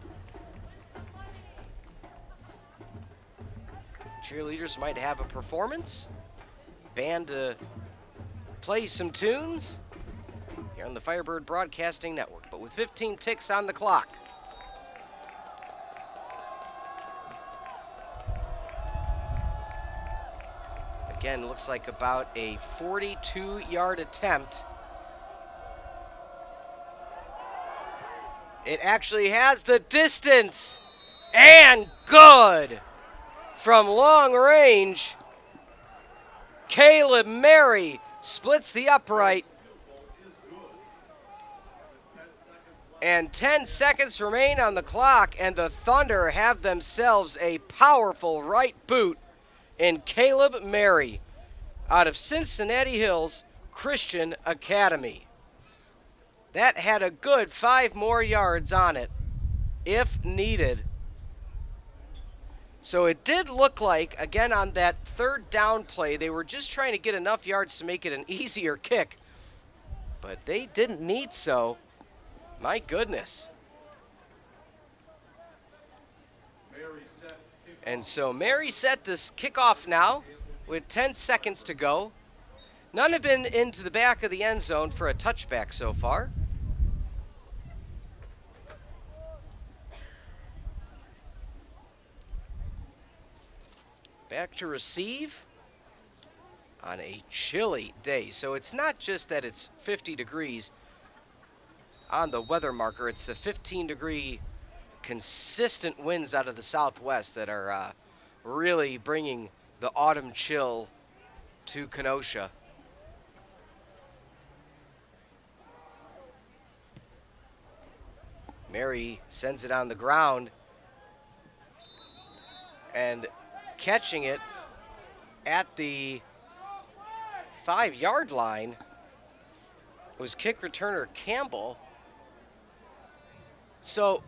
Speaker 2: Cheerleaders might have a performance. Band to play some tunes here on the Firebird Broadcasting Network. But with 15 ticks on the clock. Again, looks like about a 42-yard attempt. It actually has the distance. And good. From long range, Caleb Mary splits the upright. And 10 seconds remain on the clock, and the Thunder have themselves a powerful right boot in Caleb Mary out of Cincinnati Hills Christian Academy. That had a good 5 more yards on it, if needed. So it did look like, again, on that third down play, they were just trying to get enough yards to make it an easier kick. But they didn't need so. My goodness. And so Mary set to kick off now with 10 seconds to go. None have been into the back of the end zone for a touchback so far. Back to receive on a chilly day. So it's not just that it's 50 degrees on the weather marker, it's the 15-degree consistent winds out of the southwest that are really bringing the autumn chill to Kenosha. Mary sends it on the ground and catching it at the 5-yard line was kick returner Campbell. So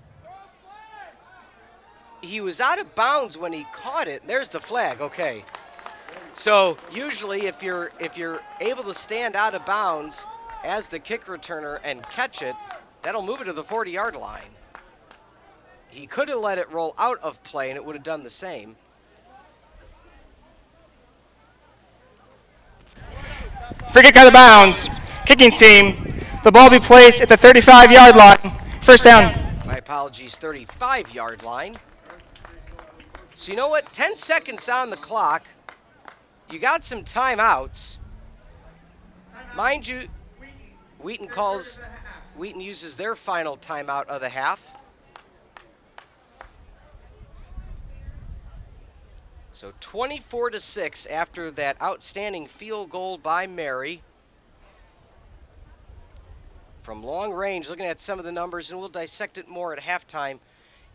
Speaker 2: he was out of bounds when he caught it. There's the flag. Okay. So usually if you're able to stand out of bounds as the kick returner and catch it, that'll move it to the 40-yard line. He could have let it roll out of play and it would have done the same.
Speaker 3: Free kick out of bounds. Kicking team. The ball be placed at the 35-yard line. First down.
Speaker 2: My apologies, 35-yard line. So you know what? 10 seconds on the clock. You got some timeouts. Mind you, Wheaton uses their final timeout of the half. So 24-6 after that outstanding field goal by Mary. From long range, looking at some of the numbers, and we'll dissect it more at halftime.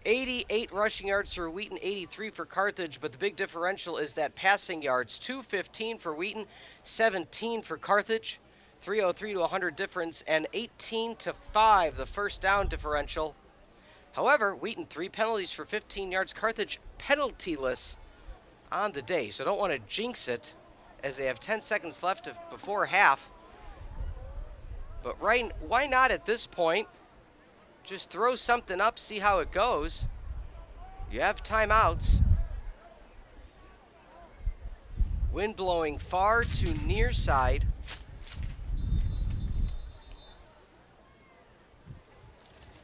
Speaker 2: 88 rushing yards for Wheaton, 83 for Carthage, but the big differential is that passing yards. 215 for Wheaton, 17 for Carthage, 303 to 100 difference, and 18-5 the first down differential. However, Wheaton 3 penalties for 15 yards, Carthage penaltyless on the day. So don't want to jinx it as they have 10 seconds left before half. But why not at this point? Just throw something up, see how it goes. You have timeouts. Wind blowing far to near side.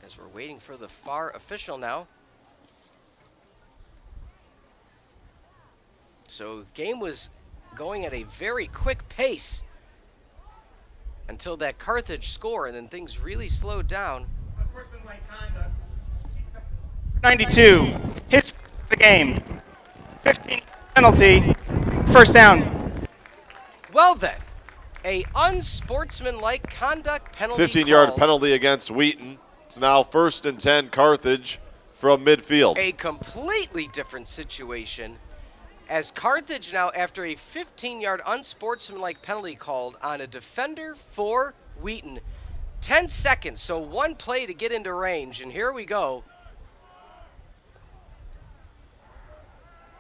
Speaker 2: As we're waiting for the far official now. So game was going at a very quick pace until that Carthage score, and then things really slowed down.
Speaker 3: 92. Hits the game. 15 penalty. First down.
Speaker 2: Well then, a unsportsmanlike conduct penalty
Speaker 1: 15-yard
Speaker 2: called.
Speaker 1: penalty against Wheaton. It's now 1st and 10 Carthage from midfield.
Speaker 2: A completely different situation as Carthage now, after a 15-yard unsportsmanlike penalty called on a defender for Wheaton. 10 seconds, so one play to get into range, and here we go.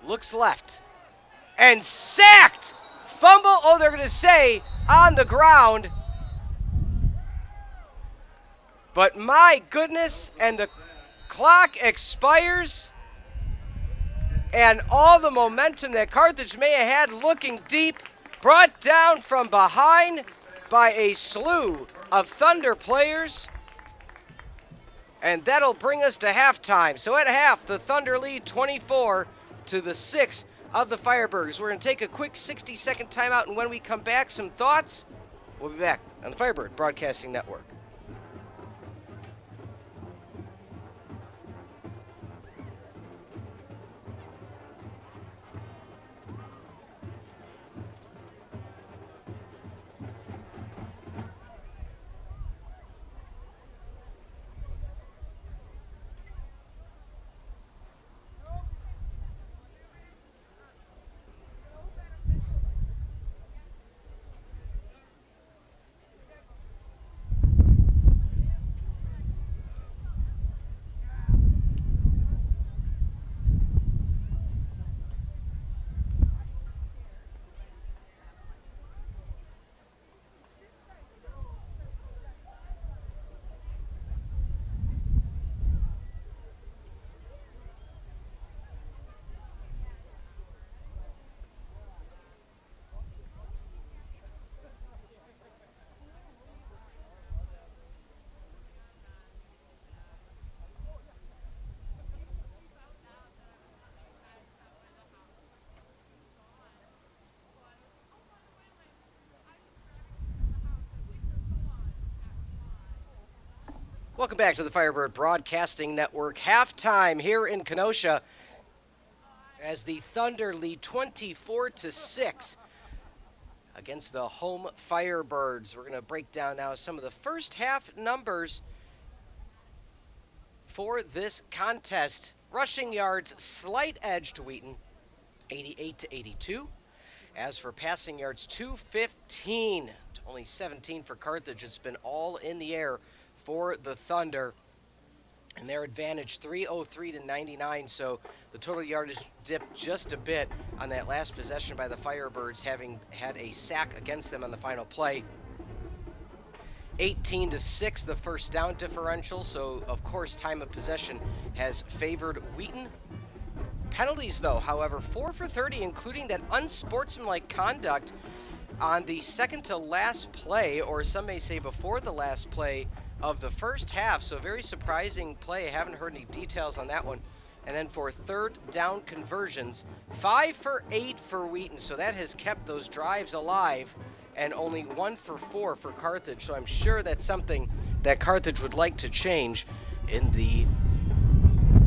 Speaker 2: Looks left. And sacked! Fumble, oh, they're going to say on the ground. But my goodness, and the clock expires. And all the momentum that Carthage may have had looking deep, brought down from behind by a slew of Thunder players. And that'll bring us to halftime. So at half, the Thunder lead 24-6 of the Firebirds. We're going to take a quick 60-second timeout, and when we come back, some thoughts. We'll be back on the Firebird Broadcasting Network. Welcome back to the Firebird Broadcasting Network. Halftime here in Kenosha as the Thunder lead 24-6 against the home Firebirds. We're going to break down now some of the first half numbers for this contest. Rushing yards, slight edge to Wheaton, 88-82. As for passing yards, 215 to only 17 for Carthage. It's been all in the air for the Thunder, and their advantage 303 to 99. So the total yardage dipped just a bit on that last possession by the Firebirds, having had a sack against them on the final play. 18-6 the first down differential, so of course time of possession has favored Wheaton. Penalties though, however, 4 for 30, including that unsportsmanlike conduct on the second to last play, or some may say before the last play of the first half. So very surprising play. I haven't heard any details on that one. And then for third down conversions, 5 for 8 for Wheaton. So that has kept those drives alive, and only 1 for 4 for Carthage. So I'm sure that's something that Carthage would like to change in the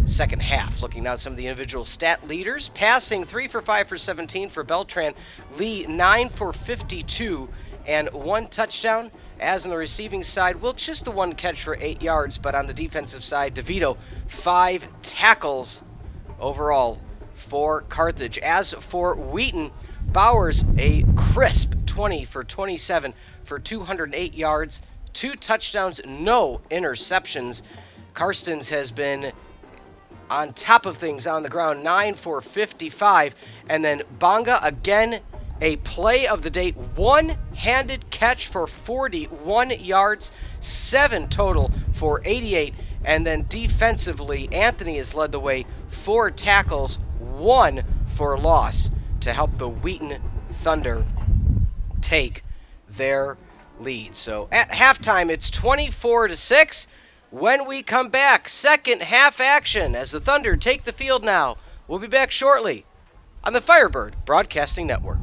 Speaker 2: second half. Looking now at some of the individual stat leaders. Passing 3 for 5 for 17 for Beltran. Lee 9 for 52 and 1 touchdown. As on the receiving side, Wilkes just the 1 catch for 8 yards, but on the defensive side, DeVito 5 tackles overall for Carthage. As for Wheaton, Bowers a crisp 20 for 27 for 208 yards, 2 touchdowns, no interceptions. Karstens has been on top of things on the ground, 9 for 55. And then Bonga, again, a play of the day, one-handed catch for 41 yards, 7 total for 88. And then defensively, Anthony has led the way, 4 tackles, 1 for loss to help the Wheaton Thunder take their lead. So at halftime, it's 24-6. When we come back, second half action as the Thunder take the field now. We'll be back shortly on the Firebird Broadcasting Network.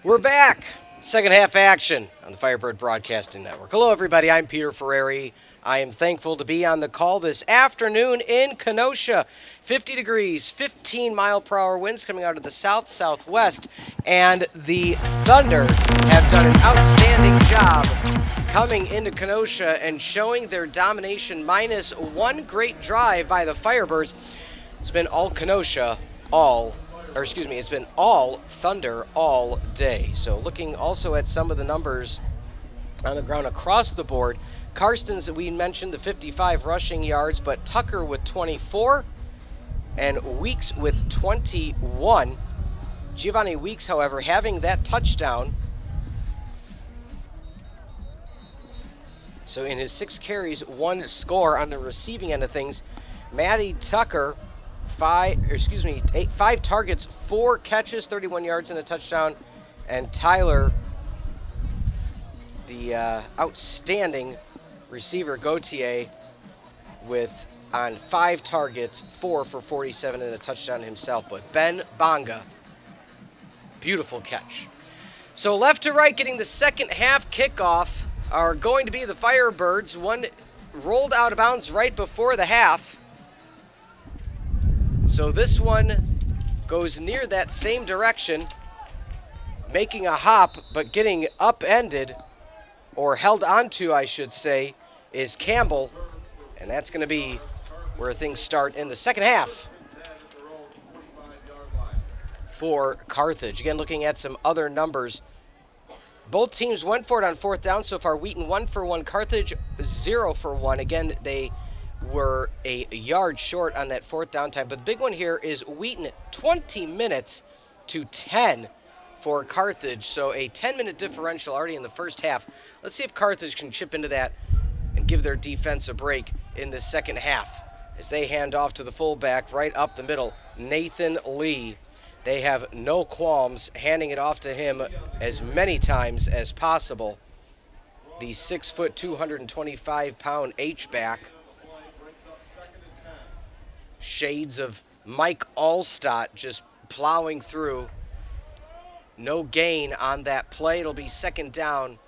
Speaker 2: We're back. Second half action on the Firebird Broadcasting Network. Hello, everybody. I'm Peter Ferreri. I am thankful to be on the call this afternoon in Kenosha. 50 degrees, 15-mile-per-hour winds coming out of the south-southwest, and the Thunder have done an outstanding job coming into Kenosha and showing their domination minus one great drive by the Firebirds. It's been all Kenosha it's been all Thunder all day. So looking also at some of the numbers on the ground across the board, Karstens, we mentioned the 55 rushing yards, but Tucker with 24 and Weeks with 21. Giovanni Weeks, however, having that touchdown. So in his 6 carries, 1 score on the receiving end of things. Matty Tucker, 5 targets, 4 catches, 31 yards and a touchdown. And Tyler, the outstanding receiver Gautier, with on 5 targets, 4 for 47 and a touchdown himself. But Ben Bonga, beautiful catch. So left to right, getting the second half kickoff, are going to be the Firebirds. One rolled out of bounds right before the half. So this one goes near that same direction, making a hop, but getting upended, or held onto, I should say, is Campbell. And that's going to be where things start in the second half for Carthage. Again, looking at some other numbers. Both teams went for it on fourth down so far. Wheaton 1 for 1, Carthage 0 for 1. Again, they were a yard short on that fourth down time. But the big one here is Wheaton 20 minutes to 10 for Carthage. So a 10-minute differential already in the first half. Let's see if Carthage can chip into that and give their defense a break in the second half as they hand off to the fullback right up the middle, Nathan Lee. They have no qualms handing it off to him as many times as possible. The 6-foot, 225-pound H-back. Shades of Mike Allstott just plowing through. No gain on that play. It'll be second down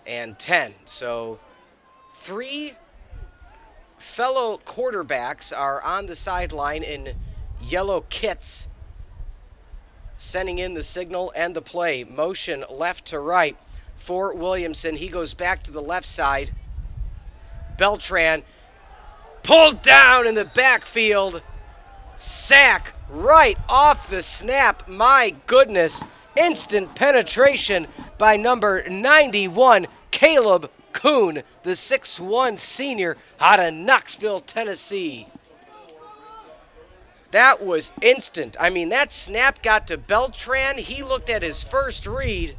Speaker 2: and 10. So 3 fellow quarterbacks are on the sideline in yellow kits, sending in the signal and the play. Motion left to right for Williamson. He goes back to the left side. Beltran pulled down in the backfield. Sack right off the snap. My goodness. Instant penetration by number 91, Caleb Kuhn, the 6'1 senior out of Knoxville, Tennessee. That was instant. I mean, that snap got to Beltran. He looked at his first read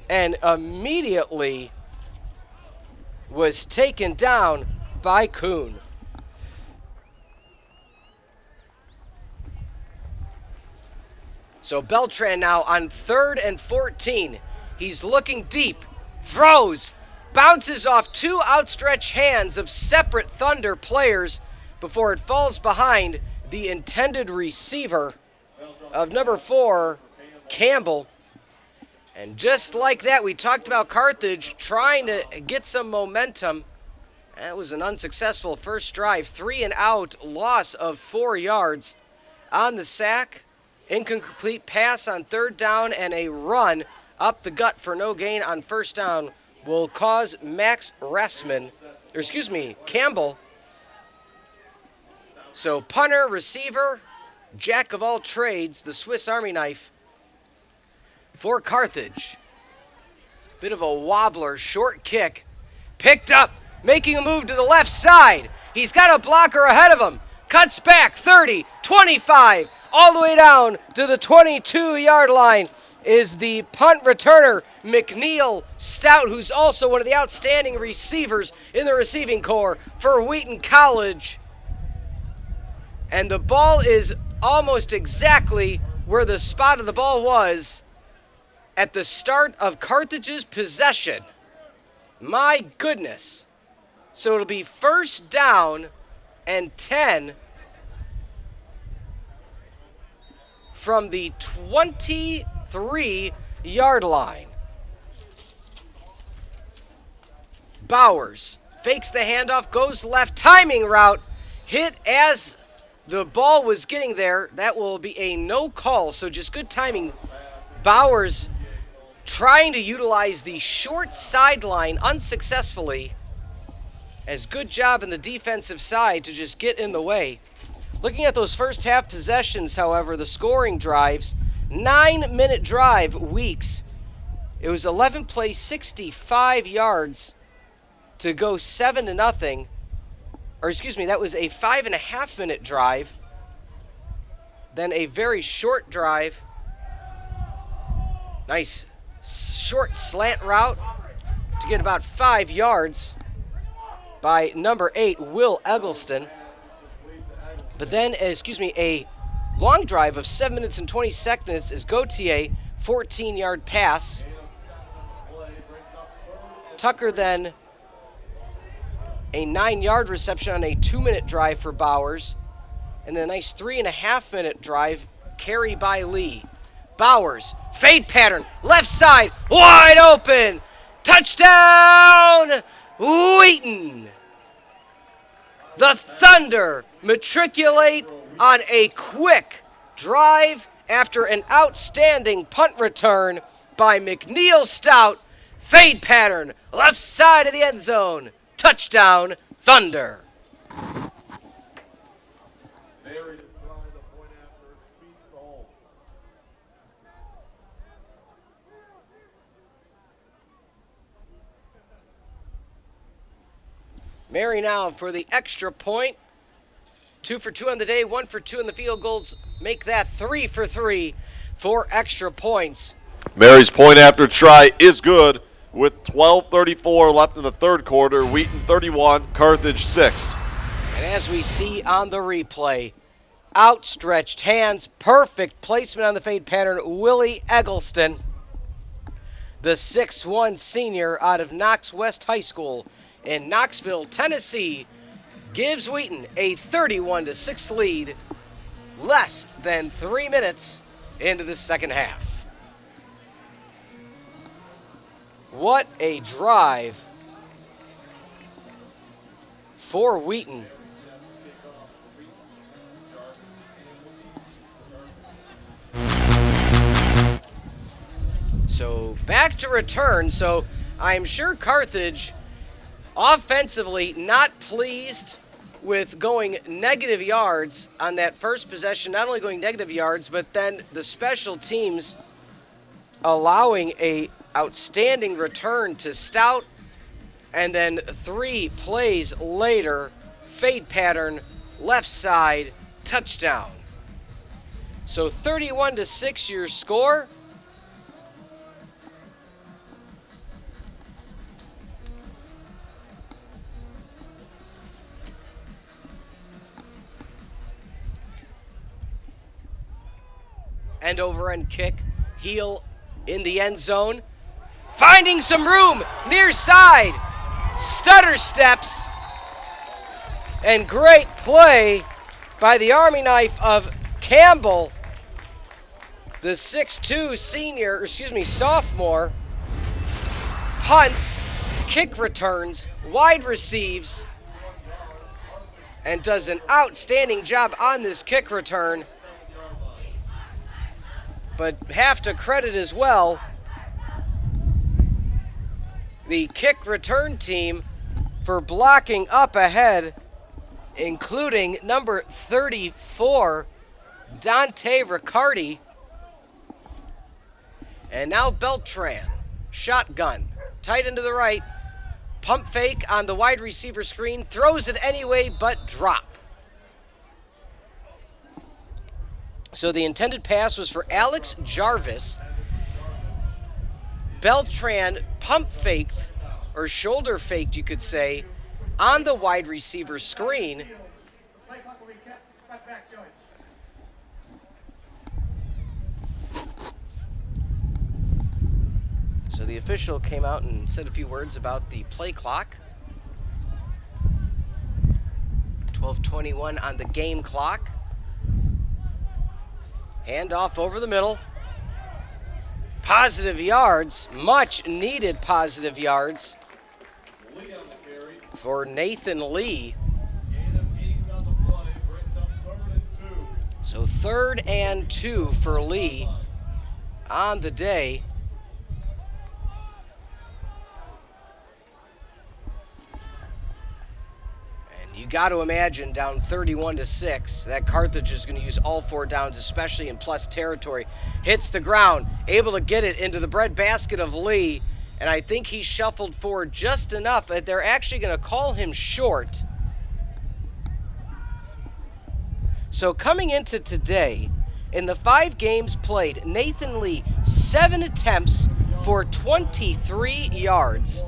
Speaker 2: and immediately was taken down by Kuhn. So Beltran now on 3rd and 14. He's looking deep, throws, bounces off 2 outstretched hands of separate Thunder players before it falls behind the intended receiver of number 4, Campbell. And just like that, we talked about Carthage trying to get some momentum. That was an unsuccessful first drive. 3 and out, loss of 4 yards on the sack. Incomplete pass on 3rd down, and a run up the gut for no gain on 1st down will cause Campbell. So punter, receiver, jack of all trades, the Swiss Army knife for Carthage. Bit of a wobbler, short kick, picked up, making a move to the left side. He's got a blocker ahead of him. Cuts back 30, 25, all the way down to the 22-yard line is the punt returner, McNeil Stout, who's also one of the outstanding receivers in the receiving corps for Wheaton College. And the ball is almost exactly where the spot of the ball was at the start of Carthage's possession. My goodness. So it'll be 1st down and 10 from the 23 7-yard line. Bowers fakes the handoff, goes left, timing route, hit as the ball was getting there. That will be a no call, so just good timing. Bowers trying to utilize the short sideline unsuccessfully. As good job in the defensive side to just get in the way. Looking at those first half possessions, however, the scoring drives, 9-minute drive, Weeks. It was 11 plays, 65 yards to go 7-0. Or excuse me, that was a 5.5-minute drive. Then a very short drive. Nice short slant route to get about 5 yards by number 8, Will Eggleston. But then, a long drive of 7 minutes and 20 seconds is Gautier, 14-yard pass. Tucker then a 9-yard reception on a 2-minute drive for Bowers. And then a nice 3.5-minute drive carry by Lee. Bowers, fade pattern, left side, wide open. Touchdown, Wheaton. The Thunder matriculate on a quick drive after an outstanding punt return by McNeil Stout. Fade pattern, left side of the end zone. Touchdown, Thunder. Mary now for the extra point. 2 for 2 on the day, 1 for 2 in the field goals. Make that 3 for 3 for extra points.
Speaker 1: Mary's point after try is good with 12:34 left in the third quarter. Wheaton 31, Carthage 6.
Speaker 2: And as we see on the replay, outstretched hands, perfect placement on the fade pattern, Willie Eggleston, the 6'1 senior out of Knox West High School in Knoxville, Tennessee, gives Wheaton a 31-6 lead, less than 3 minutes into the second half. What a drive for Wheaton. So back to return. So I'm sure Carthage offensively not pleased with going negative yards on that first possession, not only going negative yards, but then the special teams allowing a outstanding return to Stout, and then 3 plays later, fade pattern, left side, touchdown. So 31-6 your score. End over end kick, heel in the end zone, finding some room near side, stutter steps, and great play by the Army knife of Campbell, the 6'2 sophomore, punts, kick returns, wide receives, and does an outstanding job on this kick return. But have to credit as well the kick return team for blocking up ahead, including number 34, Dante Riccardi. And now Beltran, shotgun, tight into the right, pump fake on the wide receiver screen, throws it anyway but drop. So the intended pass was for Alex Jarvis. Beltran pump faked, or shoulder faked, you could say, on the wide receiver screen. So the official came out and said a few words about the play clock. 12:21 on the game clock. Handoff over the middle. Positive yards, much needed positive yards for Nathan Lee. So 3rd and 2 for Lee on the day. And you got to imagine down 31-6 that Carthage is going to use all 4 downs, especially in plus territory. Hits the ground, able to get it into the breadbasket of Lee, and I think he shuffled forward just enough that they're actually going to call him short. So coming into today, in the 5 games played, Nathan Lee, 7 attempts for 23 yards.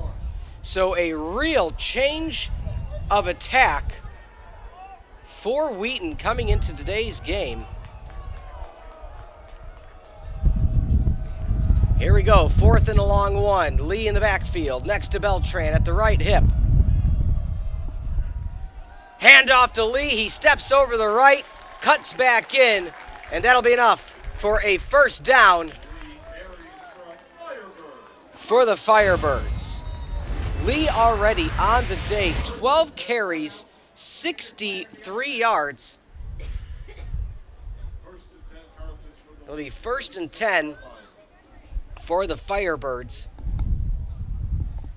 Speaker 2: So a real change of attack for Wheaton coming into today's game. Here we go, 4th and a long 1. Lee in the backfield, next to Beltran at the right hip. Handoff to Lee, he steps over the right, cuts back in, and that'll be enough for a 1st down for the Firebirds. Lee already on the day, 12 carries, 63 yards. It'll be 1st and 10 for the Firebirds.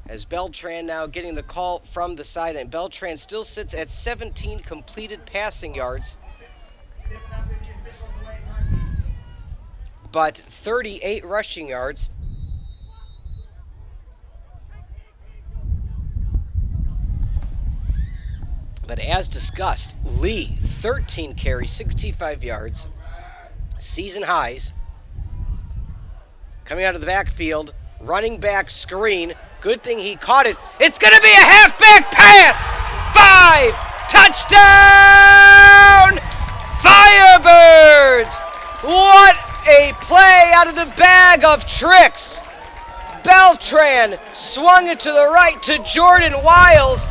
Speaker 2: As Beltran now getting the call from the side, and Beltran still sits at 17 completed passing yards, but 38 rushing yards. But as discussed, Lee, 13 carries, 65 yards, season highs. Coming out of the backfield, running back screen. Good thing he caught it. It's going to be a halfback pass. 5, touchdown, Firebirds. What a play out of the bag of tricks. Beltran swung it to the right to Jordan Wiles.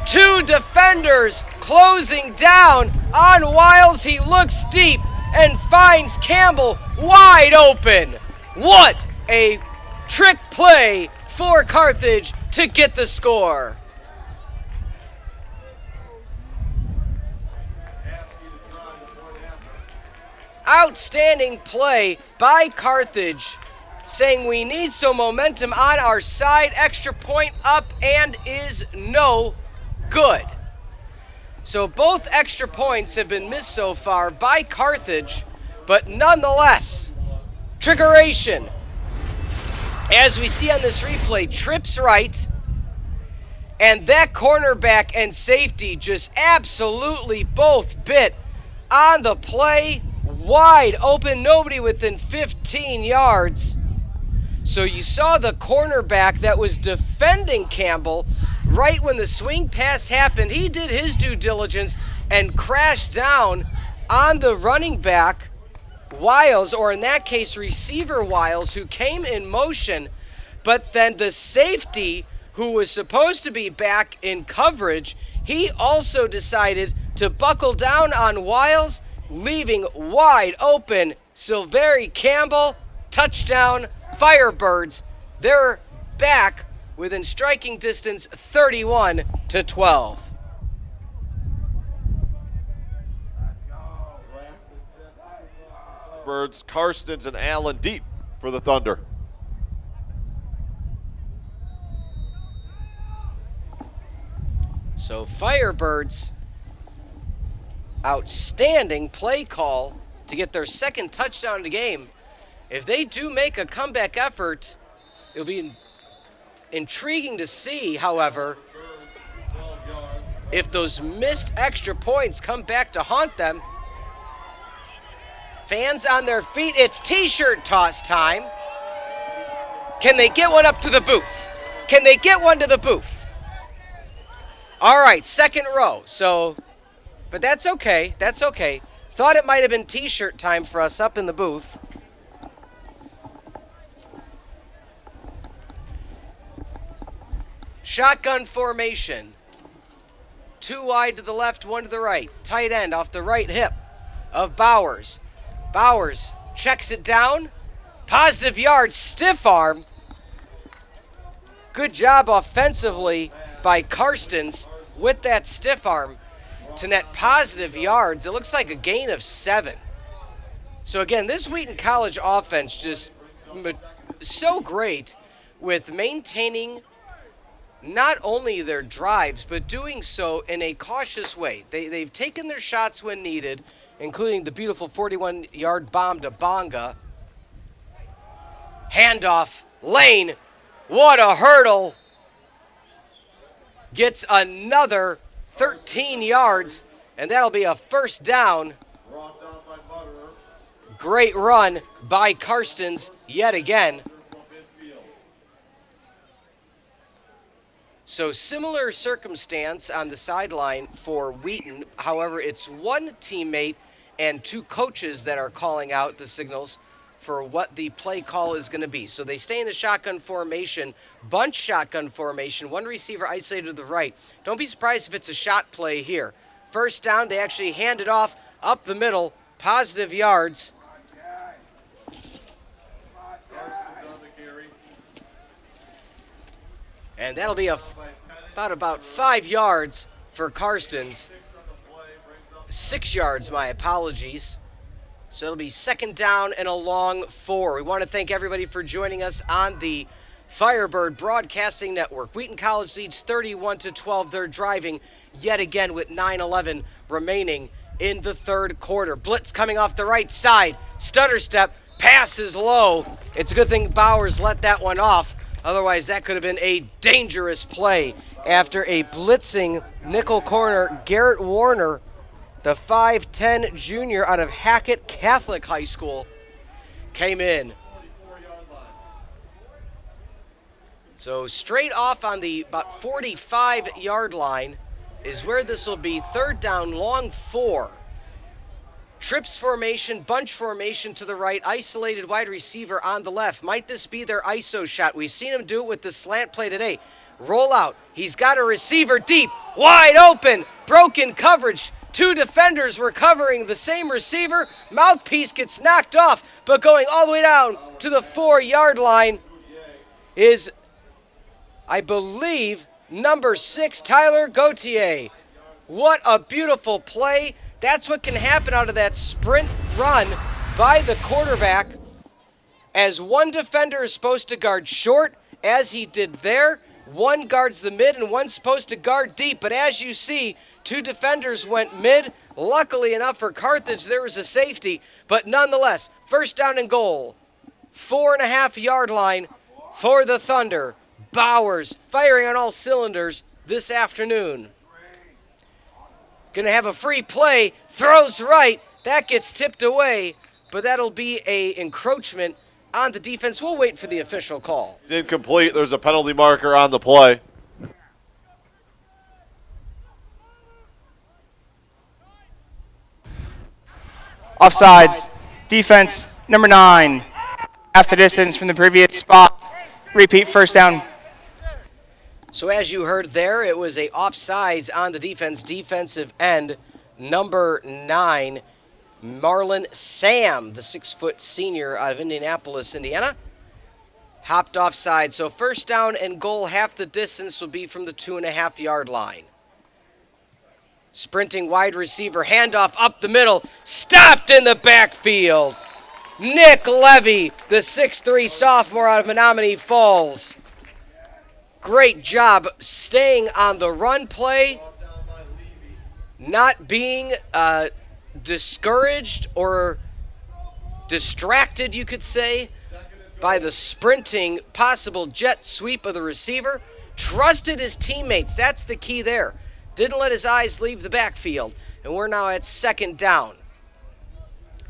Speaker 2: 2 defenders closing down on Wiles. He looks deep and finds Campbell wide open. What a trick play for Carthage to get the score. Outstanding play by Carthage, saying we need some momentum on our side. Extra point up and is no good. So both extra points have been missed so far by Carthage, but nonetheless, trickeration. As we see on this replay, trips right, and that cornerback and safety just absolutely both bit on the play. Wide open, nobody within 15 yards. So you saw the cornerback that was defending Campbell right when the swing pass happened. He did his due diligence and crashed down on the running back, Wiles, or in that case, receiver Wiles, who came in motion. But then the safety, who was supposed to be back in coverage, he also decided to buckle down on Wiles, leaving wide open Silveri Campbell. Touchdown, Firebirds. They're back within striking distance, 31-12.
Speaker 1: Birds, Karstens, and Allen deep for the Thunder.
Speaker 2: So Firebirds, outstanding play call to get their 2nd touchdown of the game. If they do make a comeback effort, it'll be intriguing to see, however, if those missed extra points come back to haunt them. Fans on their feet, it's t-shirt toss time. Can they get one up to the booth? Can they get one to the booth? All right, 2nd row. So, but that's okay. That's okay. Thought it might have been t-shirt time for us up in the booth. Shotgun formation. 2 wide to the left, 1 to the right. Tight end off the right hip of Bowers. Bowers checks it down, Positive yards, stiff arm. Good job offensively by Karstens with that stiff arm to net positive yards. It looks like a gain of 7. So again, this Wheaton College offense just so great with maintaining not only their drives, but doing so in a cautious way. They've taken their shots when needed, including the beautiful 41-yard bomb to Bonga. Handoff, Lane, what a hurdle. Gets another 13 yards, and that'll be a first down. Great run by Karstens yet again. So similar circumstance on the sideline for Wheaton. However, it's one teammate and 2 coaches that are calling out the signals for what the play call is going to be. So they stay in the shotgun formation, bunch shotgun formation, one receiver isolated to the right. Don't be surprised if it's a shot play here. First down, they actually hand it off up the middle, positive yards. And that'll be about 5 yards for Karstens. 6 yards, my apologies. So it'll be second down and a long 4. We want to thank everybody for joining us on the Firebird Broadcasting Network. Wheaton College leads 31-12. They're driving yet again with 9:11 remaining in the third quarter. Blitz coming off the right side. Stutter step. Pass is low. It's a good thing Bowers let that one off. Otherwise, that could have been a dangerous play after a blitzing nickel corner. Garrett Warner, the 5'10 junior out of Hackett Catholic High School, came in. So straight off on the about 45-yard line is where this will be. Third down, long 4. Trips formation, bunch formation to the right, isolated wide receiver on the left. Might this be their ISO shot? We've seen him do it with the slant play today. Roll out. He's got a receiver deep, wide open, broken coverage. 2 defenders were covering the same receiver. Mouthpiece gets knocked off, but going all the way down to the 4-yard line is, I believe, number 6, Tyler Gauthier. What a beautiful play. That's what can happen out of that sprint run by the quarterback, as one defender is supposed to guard short, as he did there. One guards the mid and one's supposed to guard deep. But as you see, 2 defenders went mid. Luckily enough for Carthage, there was a safety. But nonetheless, first down and goal. 4.5-yard line for the Thunder. Bowers firing on all cylinders this afternoon. Going to have a free play, throws right, that gets tipped away, but that'll be a encroachment on the defense. We'll wait for the official call.
Speaker 1: It's incomplete. There's a penalty marker on the play.
Speaker 3: Offsides. Defense, number 9. Half the distance from the previous spot. Repeat, first down.
Speaker 2: So as you heard there, it was a offsides on the defense. Defensive end, number 9, Marlon Sam, the 6-foot senior out of Indianapolis, Indiana, hopped offside. So first down and goal, half the distance will be from the 2.5-yard line. Sprinting wide receiver, handoff up the middle, stopped in the backfield. Nick Levy, the 6'3 sophomore out of Menominee Falls. Great job staying on the run play, not being discouraged or distracted, you could say, by the sprinting possible jet sweep of the receiver. Trusted his teammates. That's the key there. Didn't let his eyes leave the backfield. And we're now at second down.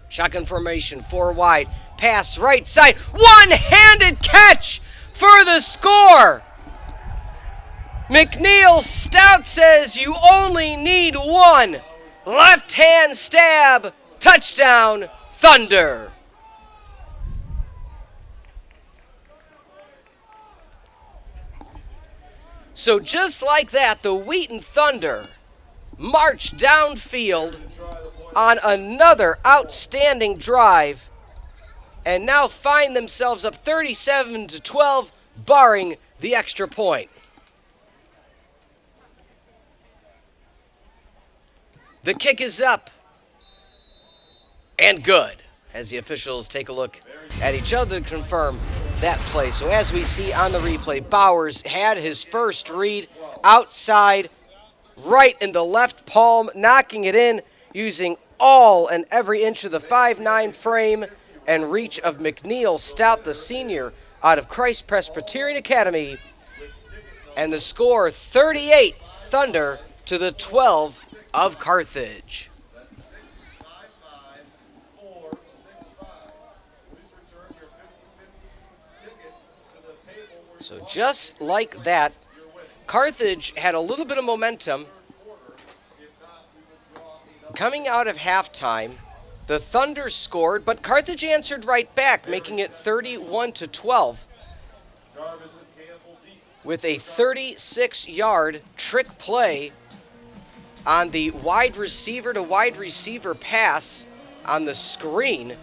Speaker 2: Shotgun formation, 4 wide. Pass right side. One-handed catch for the score. McNeil Stout says you only need 1. Left-hand stab. Touchdown, Thunder. So just like that, the Wheaton Thunder marched downfield on another outstanding drive and now find themselves up 37-12, barring the extra point. The kick is up and good, as the officials take a look at each other to confirm that play. So as we see on the replay, Bowers had his first read outside, right in the left palm, knocking it in using all and every inch of the 5'9" frame and reach of McNeil Stout, the senior out of Christ Presbyterian Academy. And the score, 38 Thunder to the 12 of Carthage. So just like that, Carthage had a little bit of momentum. Coming out of halftime, the Thunder scored, but Carthage answered right back, making it 31-12 with a 36-yard trick play on the wide receiver to wide receiver pass on the screen.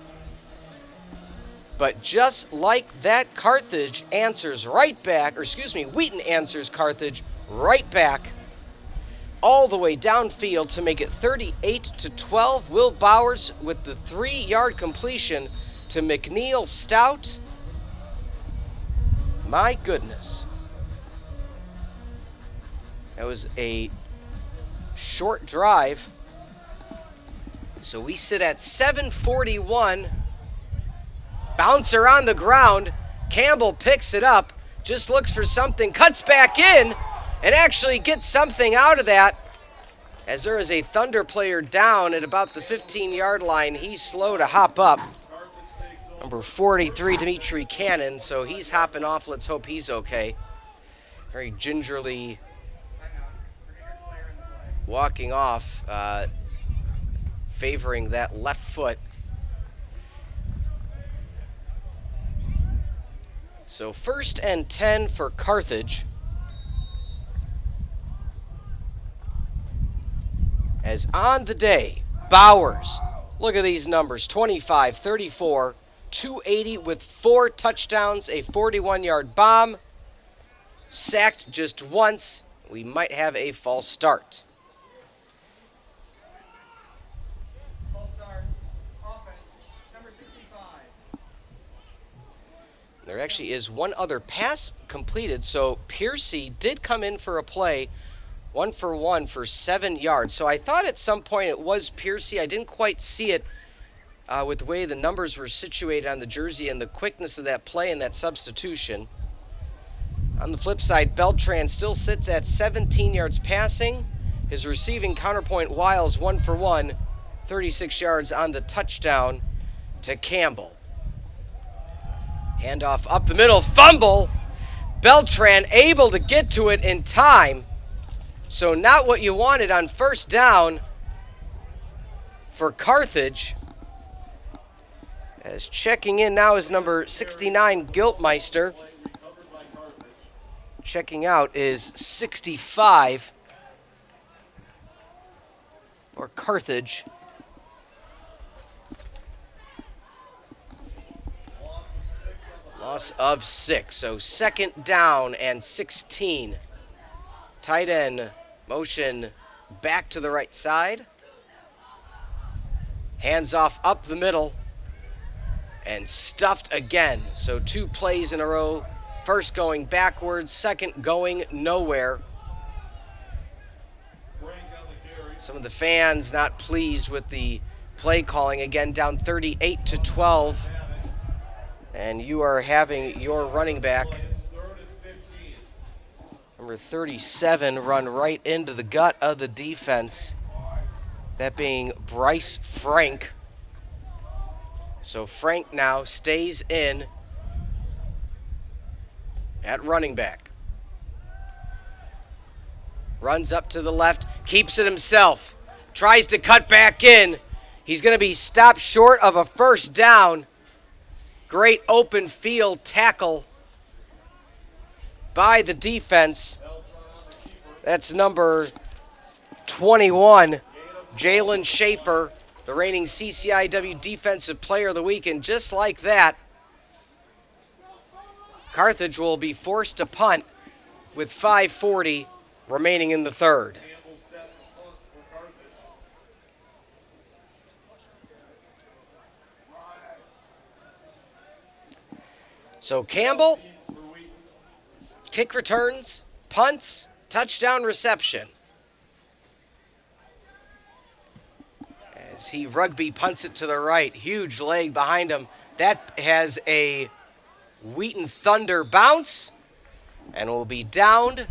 Speaker 2: But just like that, Carthage answers right back, Wheaton answers Carthage right back all the way downfield to make it 38-12. Will Bowers with the 3-yard completion to McNeil Stout. My goodness. That was a short drive. So we sit at 7:41. Bouncer on the ground. Campbell picks it up, just looks for something, cuts back in, and actually gets something out of that. As there is a Thunder player down at about the 15-yard line, he's slow to hop up. Number 43, Dimitri Cannon, so he's hopping off. Let's hope he's okay. Very gingerly walking off, favoring that left foot. So 1st and 10 for Carthage. As on the day, Bowers, look at these numbers, 25, 34, 280 with 4 touchdowns, a 41-yard bomb, sacked just once. We might have a false start. There actually is one other pass completed, so Piercy did come in for a play, 1-for-1 for 7 yards. So I thought at some point it was Piercy. I didn't quite see it with the way the numbers were situated on the jersey and the quickness of that play and that substitution. On the flip side, Beltran still sits at 17 yards passing. His receiving counterpoint, Wiles, 1-for-1, 36 yards on the touchdown to Campbell. Handoff up the middle, fumble. Beltran able to get to it in time. So not what you wanted on first down for Carthage. As checking in now is number 69, Giltmeister. Checking out is 65 for Carthage. Loss of 6, so 2nd down and 16. Tight end motion back to the right side. Hands off up the middle and stuffed again. So 2 plays in a row. First going backwards, second going nowhere. Some of the fans not pleased with the play calling. Again, down 38-12. And you are having your running back, number 37, run right into the gut of the defense. That being Bryce Frank. So Frank now stays in at running back. Runs up to the left, keeps it himself. Tries to cut back in. He's going to be stopped short of a first down. Great open field tackle by the defense. That's number 21, Jalen Schaefer, the reigning CCIW Defensive Player of the Week. And just like that, Carthage will be forced to punt with 5:40 remaining in the third. So Campbell, kick returns, punts, touchdown reception. As he rugby punts it to the right, huge leg behind him. That has a Wheaton Thunder bounce and will be downed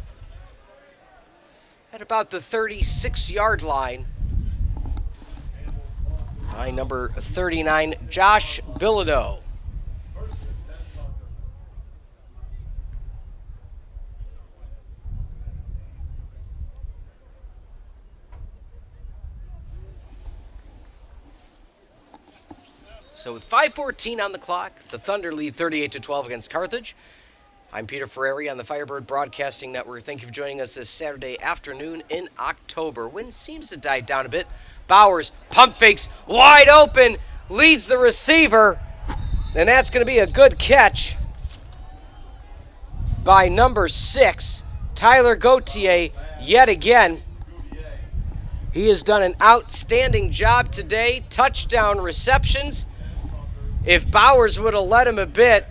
Speaker 2: at about the 36-yard line by number 39, Josh Bilodeau. So with 5:14 on the clock, the Thunder lead 38-12 against Carthage. I'm Peter Ferreri on the Firebird Broadcasting Network. Thank you for joining us this Saturday afternoon in October. Wind seems to die down a bit. Bowers, pump fakes, wide open, leads the receiver, and that's going to be a good catch by number 6, Tyler Gauthier, yet again. He has done an outstanding job today. Touchdown receptions. If Bowers would have let him a bit,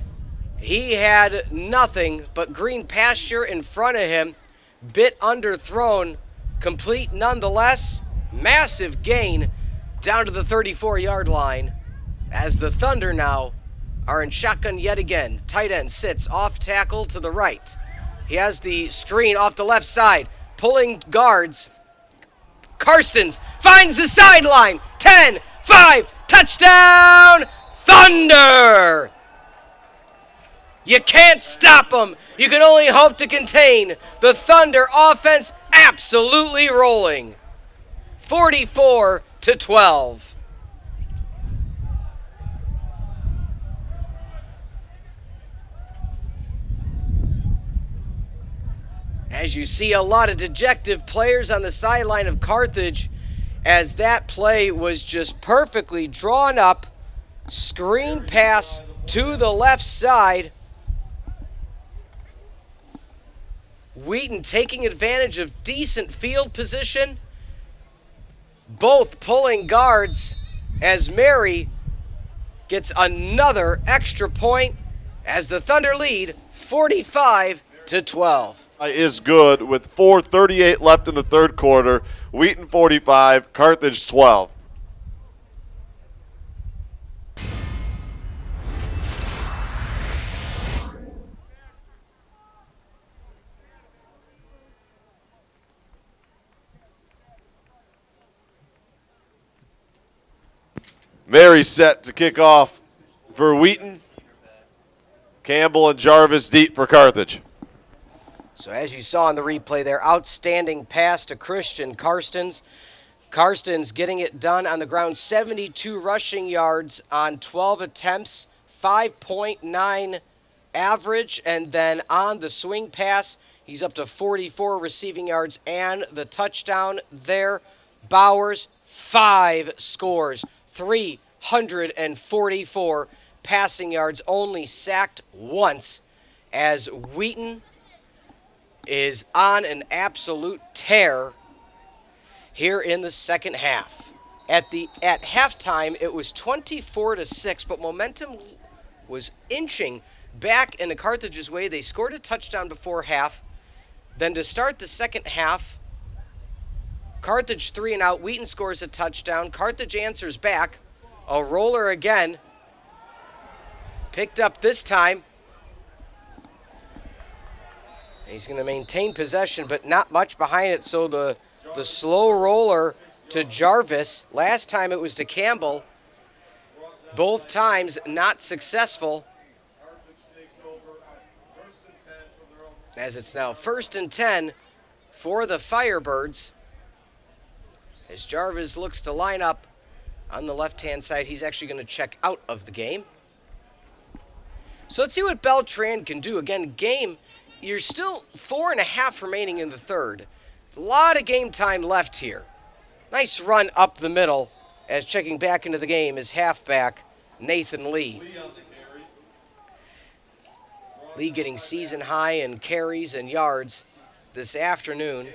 Speaker 2: he had nothing but green pasture in front of him. Bit underthrown, complete nonetheless. Massive gain down to the 34-yard line as the Thunder now are in shotgun yet again. Tight end sits off tackle to the right. He has the screen off the left side, pulling guards. Karstens finds the sideline. 10, 5, touchdown, Thunder! You can't stop them. You can only hope to contain the Thunder offense absolutely rolling. 44-12. As you see a lot of dejected players on the sideline of Carthage, as that play was just perfectly drawn up. Screen pass to the left side. Wheaton taking advantage of decent field position. Both pulling guards as Mary gets another extra point as the Thunder lead 45-12.
Speaker 1: Is good with 4:38 left in the third quarter. Wheaton 45, Carthage 12. Mary set to kick off for Wheaton. Campbell and Jarvis deep for Carthage.
Speaker 2: So as you saw in the replay there, outstanding pass to Christian Karstens. Karstens getting it done on the ground, 72 rushing yards on 12 attempts, 5.9 average, and then on the swing pass, he's up to 44 receiving yards and the touchdown there. Bowers, 5 scores, 344 passing yards, only sacked once, as Wheaton is on an absolute tear here in the second half. At halftime, it was 24-6, but momentum was inching back into Carthage's way. They scored a touchdown before half. Then to start the second half, Carthage 3 and out. Wheaton scores a touchdown. Carthage answers back. A roller again. Picked up this time. He's going to maintain possession, but not much behind it. So the slow roller to Jarvis. Last time it was to Campbell. Both times not successful. As it's now 1st and 10 for the Firebirds. As Jarvis looks to line up on the left-hand side, he's actually going to check out of the game. So let's see what Beltran can do. Again, game, you're still 4.5 remaining in the third. A lot of game time left here. Nice run up the middle as checking back into the game is halfback Nathan Lee. Lee getting season high in carries and yards this afternoon.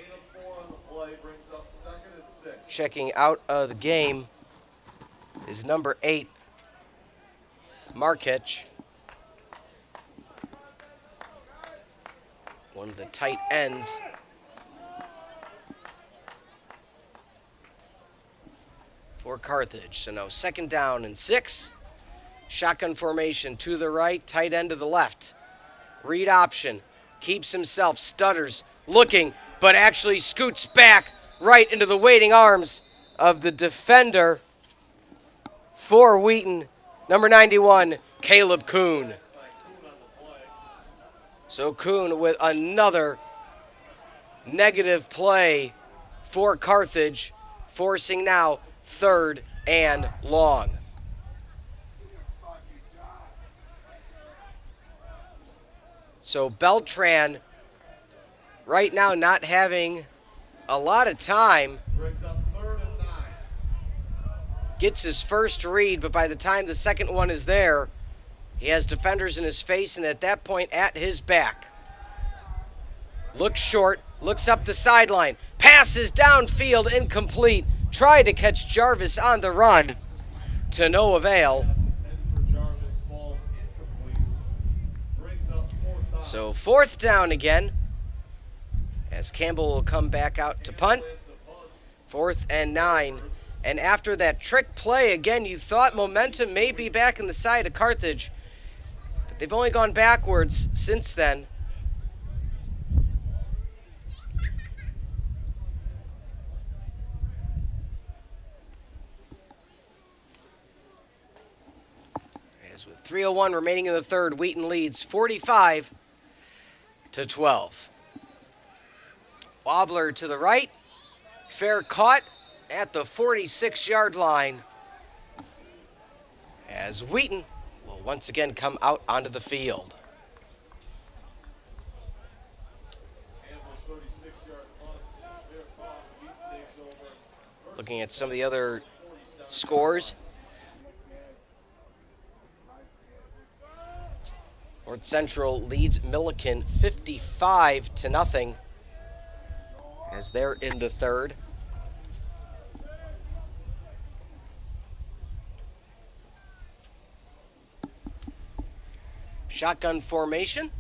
Speaker 2: Checking out of the game is number 8, Markich. One of the tight ends. For Carthage. So now 2nd down and 6. Shotgun formation to the right, tight end to the left. Read option. Keeps himself, stutters, looking, but actually scoots back right into the waiting arms of the defender for Wheaton, number 91, Caleb Kuhn. So Kuhn with another negative play for Carthage, forcing now 3rd and long. So Beltran right now not having a lot of time. Gets his first read, but by the time the second one is there, he has defenders in his face and at that point at his back. Looks short, looks up the sideline, passes downfield, incomplete. Tried to catch Jarvis on the run to no avail. So 4th down again as Campbell will come back out to punt. 4th and 9. And after that trick play, again, you thought momentum may be back in the side of Carthage, but they've only gone backwards since then. As with 3:01 remaining in the third, Wheaton leads 45-12. Wobbler to the right, fair caught at the 46-yard line as Wheaton will once again come out onto the field. Looking at some of the other scores. North Central leads Milliken 55-0 as they're in the third. Shotgun formation.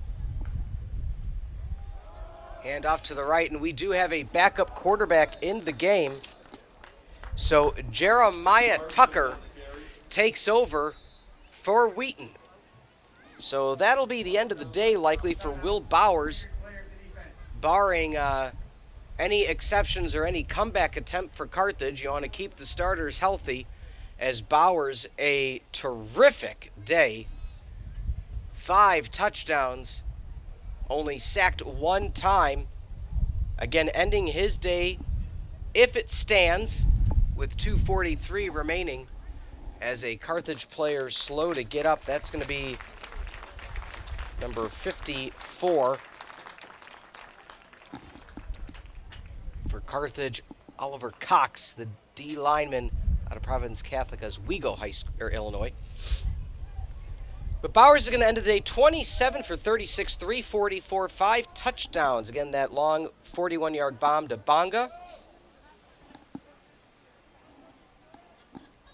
Speaker 2: Hand off to the right, and we do have a backup quarterback in the game. So Jeremiah Tucker takes over for Wheaton. So that'll be the end of the day likely for Will Bowers, barring any exceptions or any comeback attempt for Carthage. You want to keep the starters healthy as Bowers, a terrific day. 5 touchdowns, only sacked 1 time. Again, ending his day, if it stands, with 2:43 remaining as a Carthage player slow to get up. That's going to be number 54 for Carthage, Oliver Cox, the D lineman out of Providence Catholic Oswego High School, or Illinois. But Bowers is going to end the day 27 for 36, 344, 5 touchdowns. Again, that long 41-yard bomb to Bonga.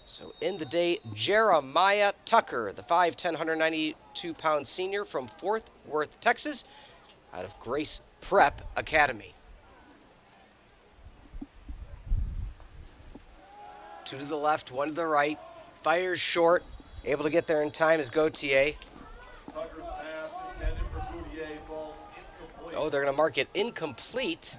Speaker 2: So in the day, Jeremiah Tucker, the 5'10", 192-pound senior from Fort Worth, Texas, out of Grace Prep Academy. 2 to the left, 1 to the right. Fires short. Able to get there in time is Gautier. Oh, they're going to mark it incomplete.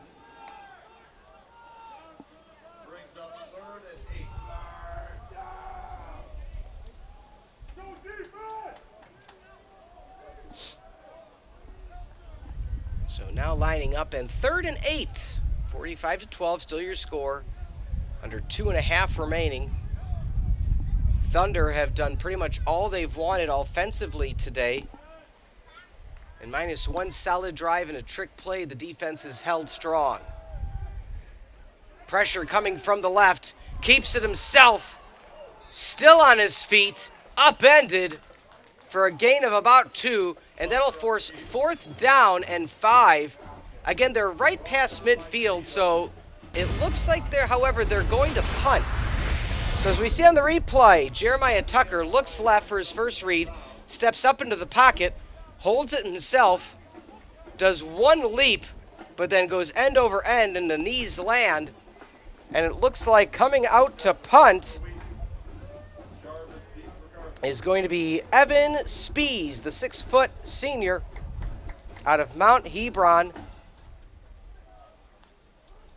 Speaker 2: So now lining up, and 3rd and 8. 45-12, still your score. Under 2.5 remaining. Thunder have done pretty much all they've wanted offensively today. And -1 solid drive and a trick play, the defense is held strong. Pressure coming from the left, keeps it himself, Still on his feet, upended for a gain of about 2, and that'll force 4th down and 5. Again, they're right past midfield, so it looks like however, they're going to punt. So as we see on the replay, Jeremiah Tucker looks left for his first read, steps up into the pocket, holds it himself, does one leap, but then goes end over end and the knees land. And it looks like coming out to punt is going to be Evan Spees, the 6-foot senior out of Mount Hebron,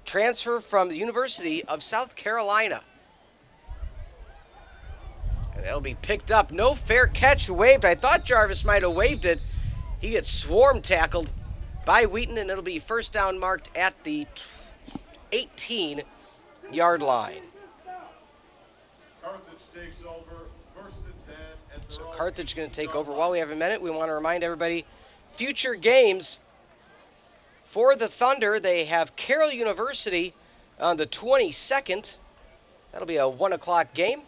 Speaker 2: transfer from the University of South Carolina. And that'll be picked up. No fair catch waved. I thought Jarvis might have waved it. He gets swarm tackled by Wheaton, and it'll be first down marked at the 18-yard line.
Speaker 1: Carthage takes over, first and 10.
Speaker 2: So Carthage going to take over. While we have a minute, we want to remind everybody, future games for the Thunder. They have Carroll University on the 22nd. That'll be a 1 o'clock game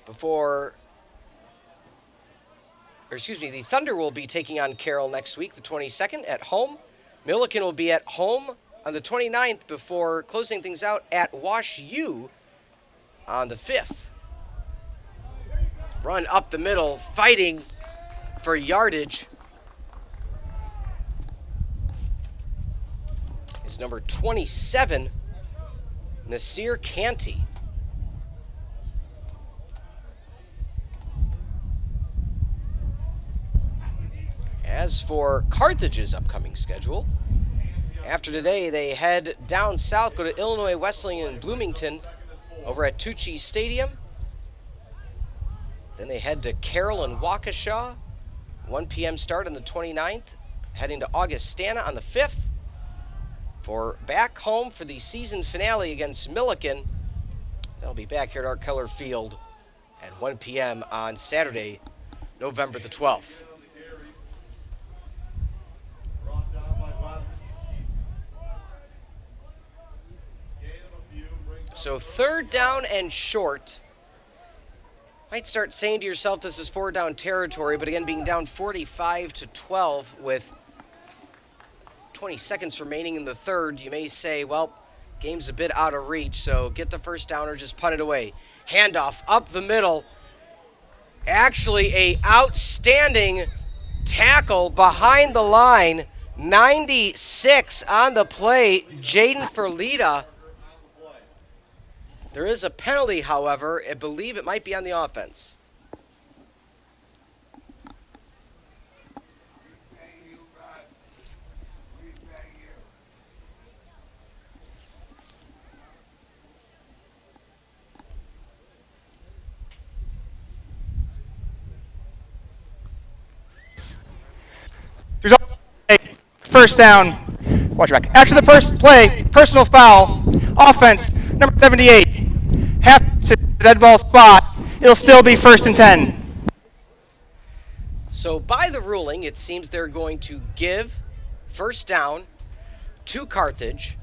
Speaker 2: before, the Thunder will be taking on Carroll next week, the 22nd, at home. Milliken will be at home on the 29th before closing things out at Wash U on the 5th. Run up the middle, fighting for yardage is number 27, Nasir Canty. As for Carthage's upcoming schedule, after today they head down south, go to Illinois Wesleyan and Bloomington over at Tucci Stadium. Then they head to Carroll and Waukesha, 1 p.m. start on the 29th, heading to Augustana on the 5th, for back home for the season finale against Milliken. They'll be back here at our Keller Field at 1 p.m. on Saturday, November the 12th. So 3rd down and short. Might start saying to yourself this is 4 down territory, but again, being down 45-12 with 20 seconds remaining in the 3rd, you may say, well, game's a bit out of reach, so get the first down or just punt it away. Handoff up the middle. Actually, a outstanding tackle behind the line. 96 on the play, Jaden Ferlita. There is a penalty, however. I believe it might be on the offense.
Speaker 3: There's a first down. Watch your back. After the first play, personal foul, offense, number 78. Half to the dead ball spot. It'll still be 1st and 10.
Speaker 2: So by the ruling, it seems they're going to give first down to Carthage.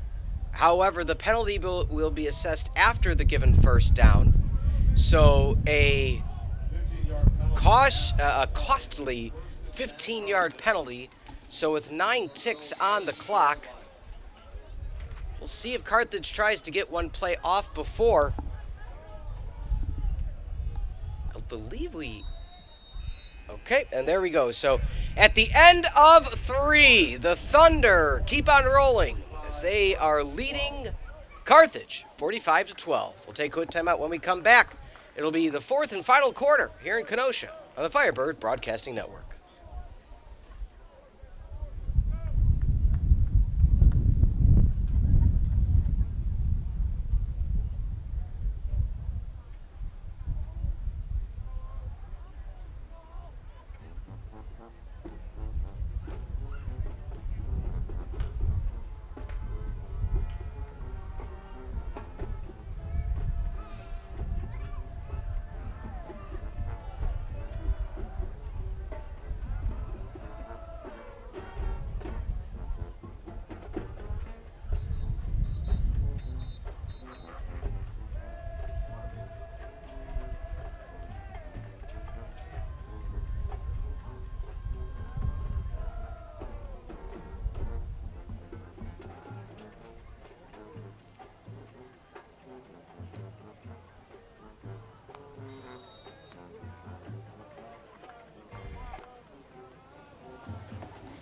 Speaker 2: However, the penalty will be assessed after the given first down. So a costly 15-yard penalty. So with 9 ticks on the clock, we'll see if Carthage tries to get one play off before. I believe okay, and there we go. So at the end of 3, the Thunder keep on rolling as they are leading Carthage 45-12. We'll take a quick timeout. When we come back, it'll be the 4th and final quarter here in Kenosha on the Firebird Broadcasting Network.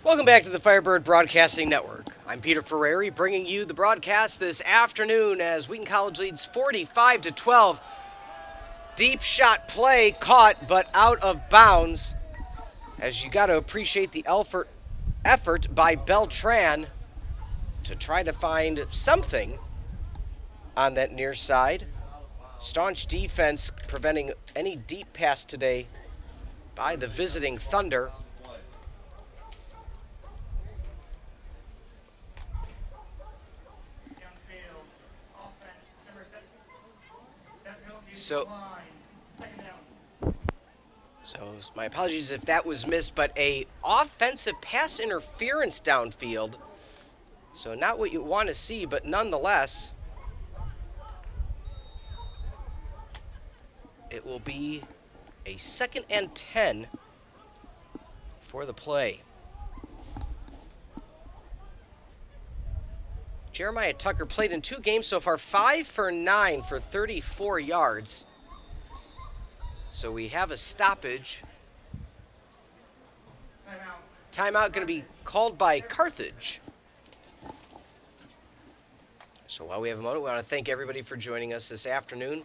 Speaker 2: Welcome back to the Firebird Broadcasting Network. I'm Peter Ferreri, bringing you the broadcast this afternoon as Wheaton College leads 45-12. Deep shot play caught but out of bounds, as you got to appreciate the effort by Beltran to try to find something on that near side. Staunch defense preventing any deep pass today by the visiting Thunder. So my apologies if that was missed, but a offensive pass interference downfield. So not what you want to see, but nonetheless, it will be a 2nd and 10 for the play. Jeremiah Tucker played in 2 games so far, 5 for 9 for 34 yards. So we have a stoppage. Timeout going to be called by Carthage. So while we have a moment, we want to thank everybody for joining us this afternoon.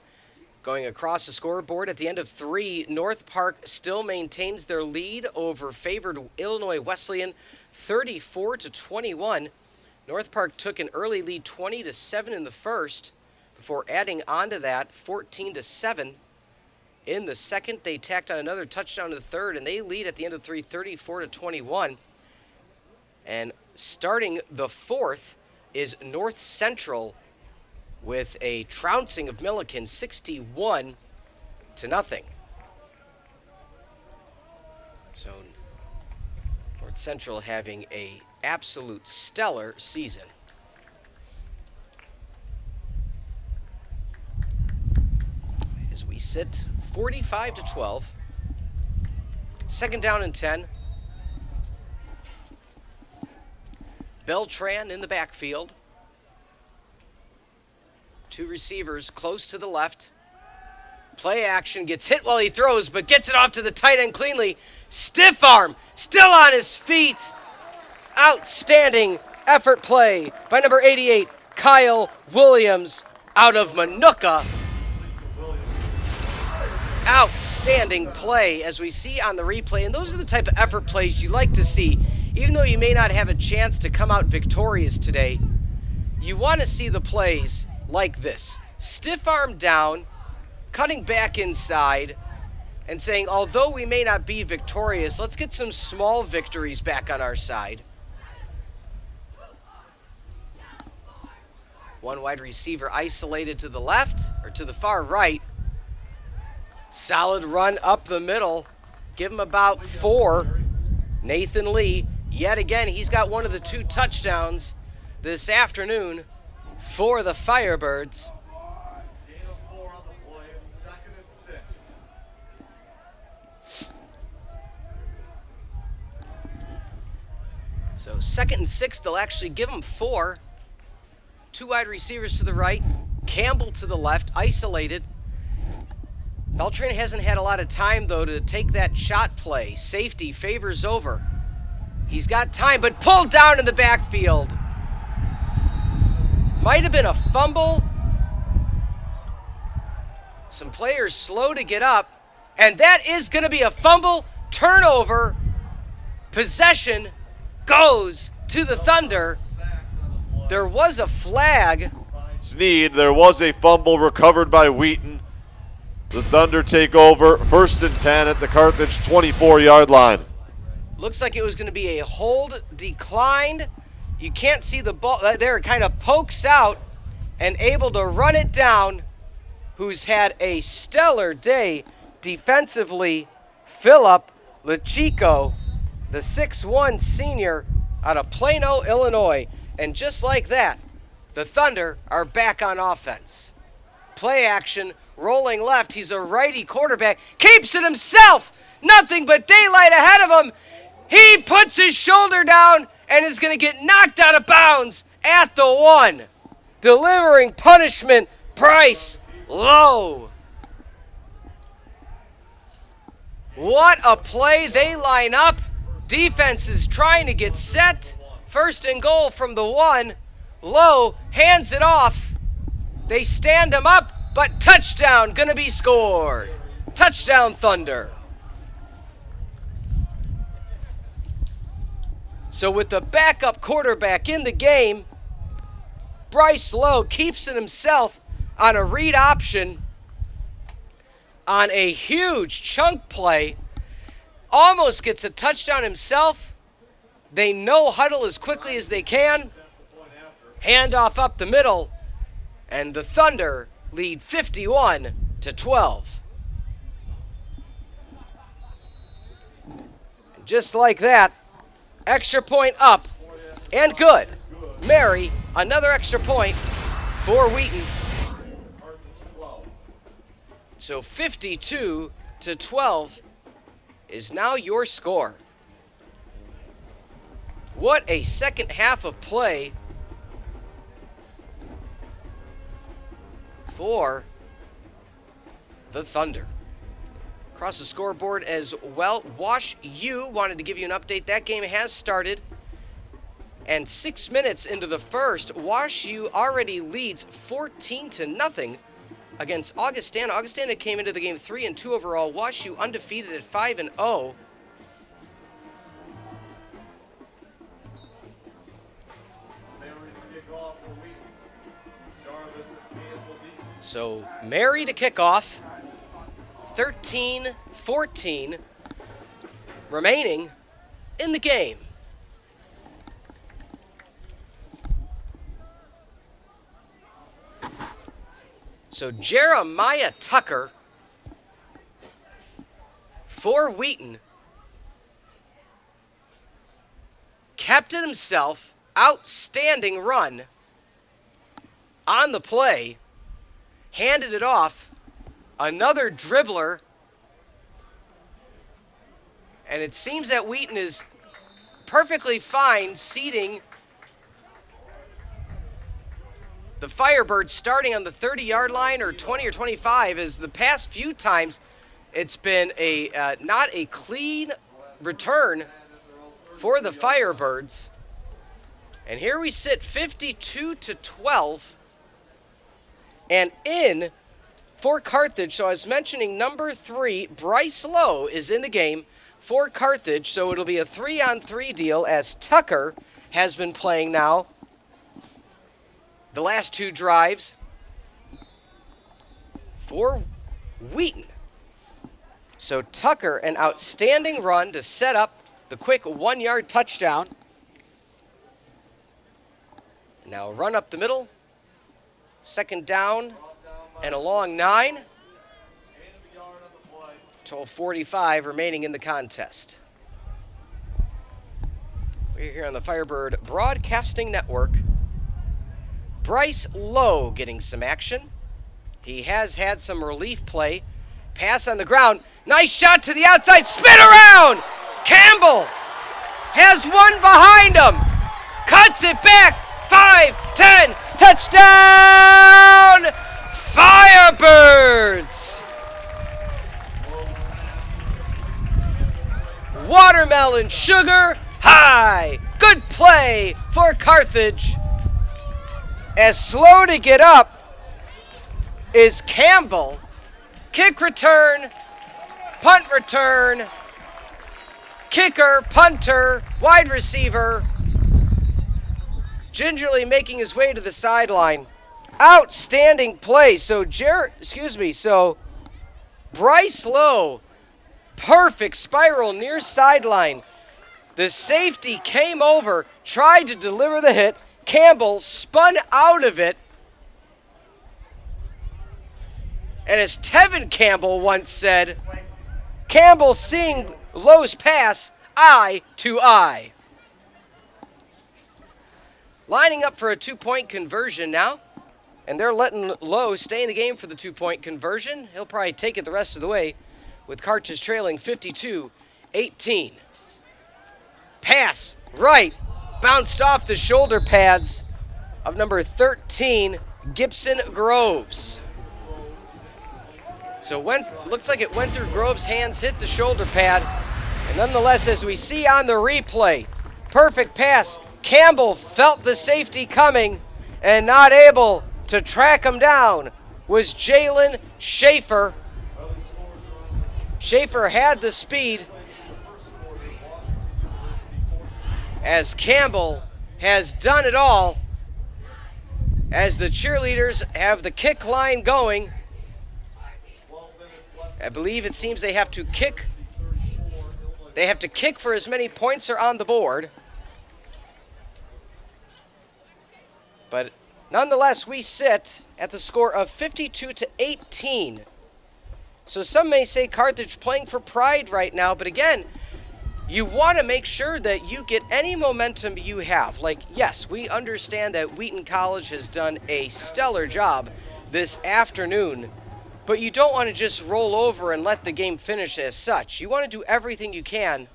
Speaker 2: Going across the scoreboard at the end of 3, North Park still maintains their lead over favored Illinois Wesleyan, 34-21. North Park took an early lead 20-7 in the first before adding on to that 14-7 in the second. They tacked on another touchdown in the third, and they lead at the end of 3 34-21. And starting the fourth is North Central with a trouncing of Milliken 61-0. So North Central having a absolute stellar season. As we sit 45-12, 2nd down and 10. Beltran in the backfield. 2 receivers close to the left. Play action, gets hit while he throws, but gets it off to the tight end cleanly. Stiff arm, still on his feet. Outstanding effort play by number 88, Kyle Williams, out of Manuka. Outstanding play, as we see on the replay, and those are the type of effort plays you like to see. Even though you may not have a chance to come out victorious today, you want to see the plays like this. Stiff arm down, cutting back inside, and saying, although we may not be victorious, let's get some small victories back on our side. 1 wide receiver isolated to the left, or to the far right. Solid run up the middle. Give him about 4. Nathan Lee, yet again, he's got one of the 2 touchdowns this afternoon for the Firebirds. So 2nd and 6, they'll actually give him 4. 2 wide receivers to the right, Campbell to the left, isolated. Beltran hasn't had a lot of time, though, to take that shot play. Safety favors over. He's got time, but pulled down in the backfield. Might have been a fumble. Some players slow to get up, and that is going to be a fumble. Turnover. Possession goes to the Thunder. There was a flag.
Speaker 1: Sneed, there was a fumble recovered by Wheaton. The Thunder take over, 1st and 10 at the Carthage 24-yard line.
Speaker 2: Looks like it was going to be a hold declined. You can't see the ball there. It kind of pokes out and able to run it down. Who's had a stellar day defensively, Philip Lachico, the 6'1 senior out of Plano, Illinois. And just like that, the Thunder are back on offense. Play action, rolling left. He's a righty quarterback. Keeps it himself. Nothing but daylight ahead of him. He puts his shoulder down and is going to get knocked out of bounds at the 1. Delivering punishment, Price Low. What a play. They line up. Defense is trying to get set. First and goal from the 1. Lowe hands it off. They stand him up, but touchdown gonna be scored. Touchdown Thunder. So with the backup quarterback in the game, Bryce Lowe keeps it himself on a read option on a huge chunk play. Almost gets a touchdown himself. They no huddle as quickly as they can. Handoff up the middle, and the Thunder lead 51-12. Just like that, extra point up and good. Mary, another extra point for Wheaton. So 52-12 is now your score. What a second half of play for the Thunder. Across the scoreboard as well, Wash U wanted to give you an update. That game has started. And 6 minutes into the first, Wash U already leads 14-0 against Augustana. Augustana came into the game 3-2 overall. Wash U undefeated at 5-0. So Mary to kickoff. 13-14 remaining in the game. So Jeremiah Tucker for Wheaton kept it himself. Outstanding run on the play. Handed it off. Another dribbler. And it seems that Wheaton is perfectly fine seating the Firebirds starting on the 30-yard line or 20 or 25, as the past few times it's been a not a clean return for the Firebirds. And here we sit 52-12. And in for Carthage, so I was mentioning number 3, Bryce Lowe is in the game for Carthage, so it'll be a 3-on-3 deal as Tucker has been playing now the last 2 drives for Wheaton. So Tucker, an outstanding run to set up the quick 1-yard touchdown. Now run up the middle. Second down and a long 9. 12:45 remaining in the contest. We're here on the Firebird Broadcasting Network. Bryce Lowe getting some action. He has had some relief play. Pass on the ground. Nice shot to the outside. Spin around. Campbell has one behind him. Cuts it back. 5, 10. Touchdown! Firebirds! Watermelon sugar high. Good play for Carthage. As slow to get up is Campbell. Kick return, punt return, kicker, punter, wide receiver, gingerly making his way to the sideline. Outstanding play. So Bryce Lowe, perfect spiral near sideline. The safety came over, tried to deliver the hit. Campbell spun out of it. And as Tevin Campbell once said, Campbell seeing Lowe's pass eye to eye. Lining up for a 2-point conversion now. And they're letting Lowe stay in the game for the 2-point conversion. He'll probably take it the rest of the way with Carthage trailing 52-18. Pass right. Bounced off the shoulder pads of number 13, Gibson Groves. So looks like it went through Groves' hands, hit the shoulder pad, And nonetheless, as we see on the replay, perfect pass. Campbell felt the safety coming and not able to track him down was Jalen Schaefer. Schaefer had the speed as Campbell has done it all as the cheerleaders have the kick line going. I believe it seems they have to kick. They have to kick for as many points are on the board. But nonetheless, we sit at the score of 52-18. So some may say Carthage playing for pride right now, but again, you want to make sure that you get any momentum you have. Like, yes, we understand that Wheaton College has done a stellar job this afternoon, but you don't want to just roll over and let the game finish as such. You want to do everything you can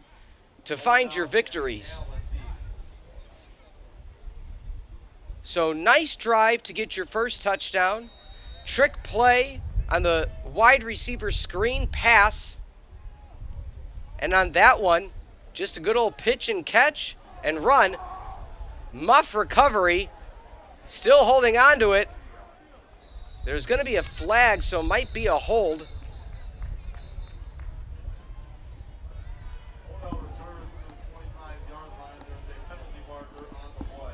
Speaker 2: to find your victories. So nice drive to get your first touchdown. Trick play on the wide receiver screen pass. And on that one, just a good old pitch and catch and run. Muff recovery. Still holding on to it. There's going to be a flag, so might be a hold.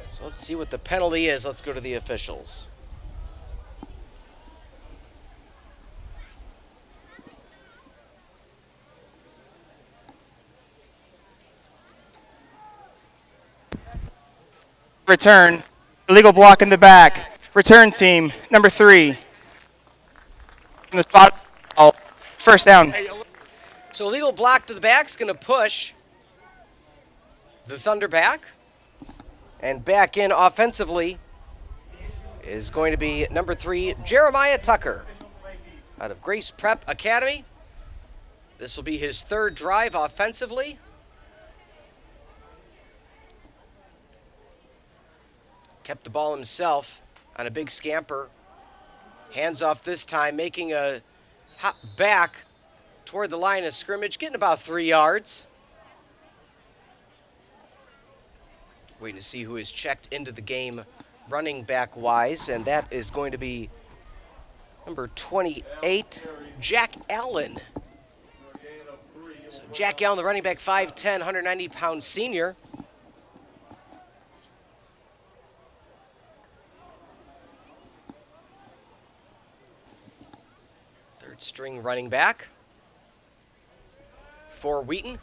Speaker 2: So let's see what the penalty is. Let's go to the officials.
Speaker 3: Return. Illegal block in the back. Return team, number 3. From the spot. Oh, first down.
Speaker 2: So illegal block to the back is going to push the Thunder back. And back in offensively is going to be number 3, Jeremiah Tucker, out of Grace Prep Academy. This will be his 3rd drive offensively. Kept the ball himself on a big scamper. Hands off this time, making a hop back toward the line of scrimmage, getting about 3 yards. Waiting to see who is checked into the game running back wise, and that is going to be number 28, Jack Allen. So Jack Allen, the running back, 5'10", 190-pound senior. Third string running back for Wheaton.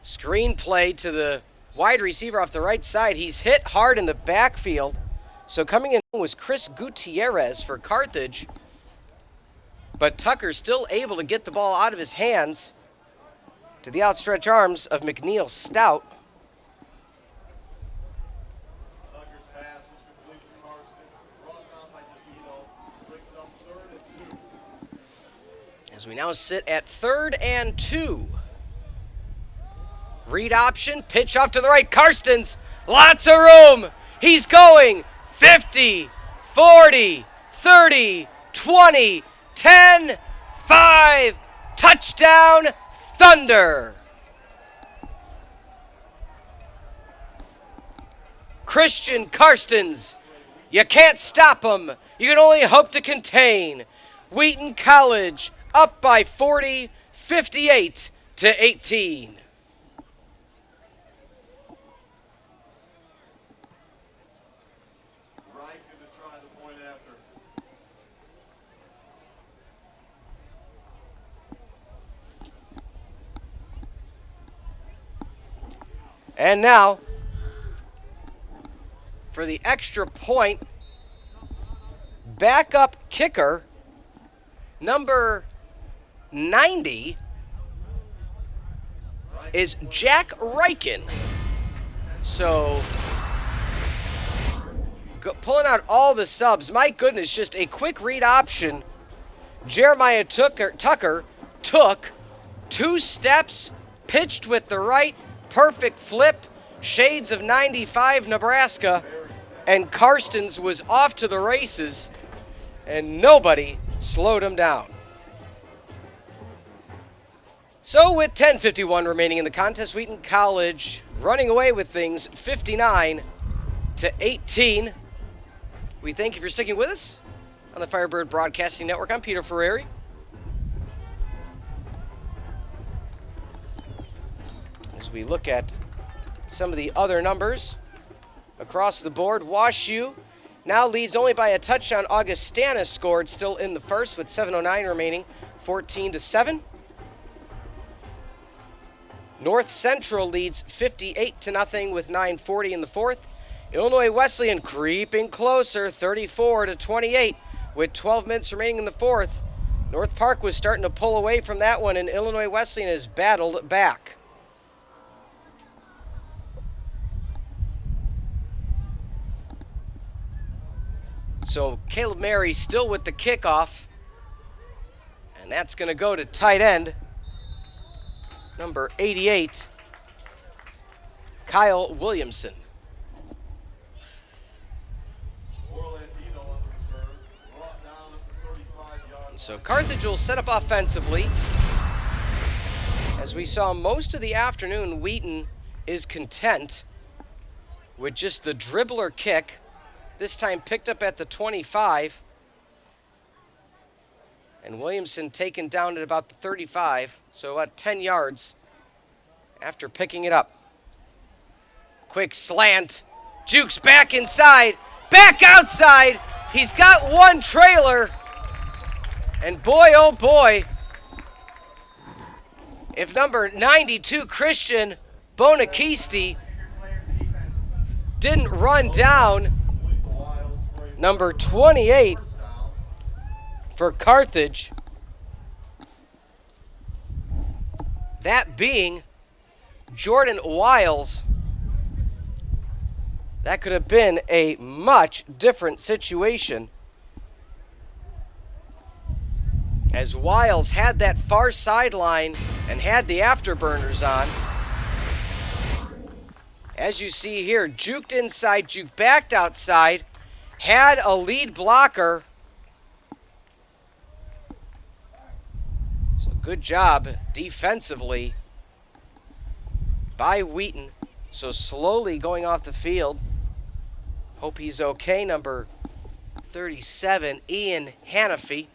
Speaker 2: Screen play to the wide receiver off the right side. He's hit hard in the backfield. So coming in was Chris Gutierrez for Carthage. But Tucker still able to get the ball out of his hands to the outstretched arms of McNeil Stout. As we now sit at 3rd and 2. Read option, pitch off to the right. Karstens, lots of room. He's going 50, 40, 30, 20, 10, 5. Touchdown, Thunder. Christian Karstens, you can't stop him. You can only hope to contain. Wheaton College up by 40, 58-18. And now, for the extra point, backup kicker, number 90, is Jack Reichen. So, pulling out all the subs. My goodness, just a quick read option. Jeremiah Tucker took 2 steps, pitched with the right, perfect flip, shades of 95 Nebraska, and Karstens was off to the races, and nobody slowed him down. So with 10:51 remaining in the contest, Wheaton College running away with things 59-18. We thank you for sticking with us on the Firebird Broadcasting Network. I'm Peter Ferreri. As we look at some of the other numbers across the board, WashU now leads only by a touchdown. Augustana scored still in the first with 7:09 remaining, 14-7. North Central leads 58-0 with 9:40 in the fourth. Illinois Wesleyan creeping closer, 34-28 with 12 minutes remaining in the fourth. North Park was starting to pull away from that one, and Illinois Wesleyan has battled back. So Caleb Mary still with the kickoff, and that's going to go to tight end, number 88, Kyle Williamson. So Carthage will set up offensively. As we saw most of the afternoon, Wheaton is content with just the dribbler kick, this time picked up at the 25. And Williamson taken down at about the 35, so about 10 yards after picking it up. Quick slant, Jukes back inside, back outside. He's got one trailer, and boy, oh boy, if number 92 Christian Bonakisti didn't run down number 28 for Carthage, that being Jordan Wiles, that could have been a much different situation, as Wiles had that far sideline and had the afterburners on. As you see here, juked inside, juked backed outside, had a lead blocker. So good job defensively by Wheaton. So slowly going off the field. Hope he's okay. Number 37, Ian Hannafy.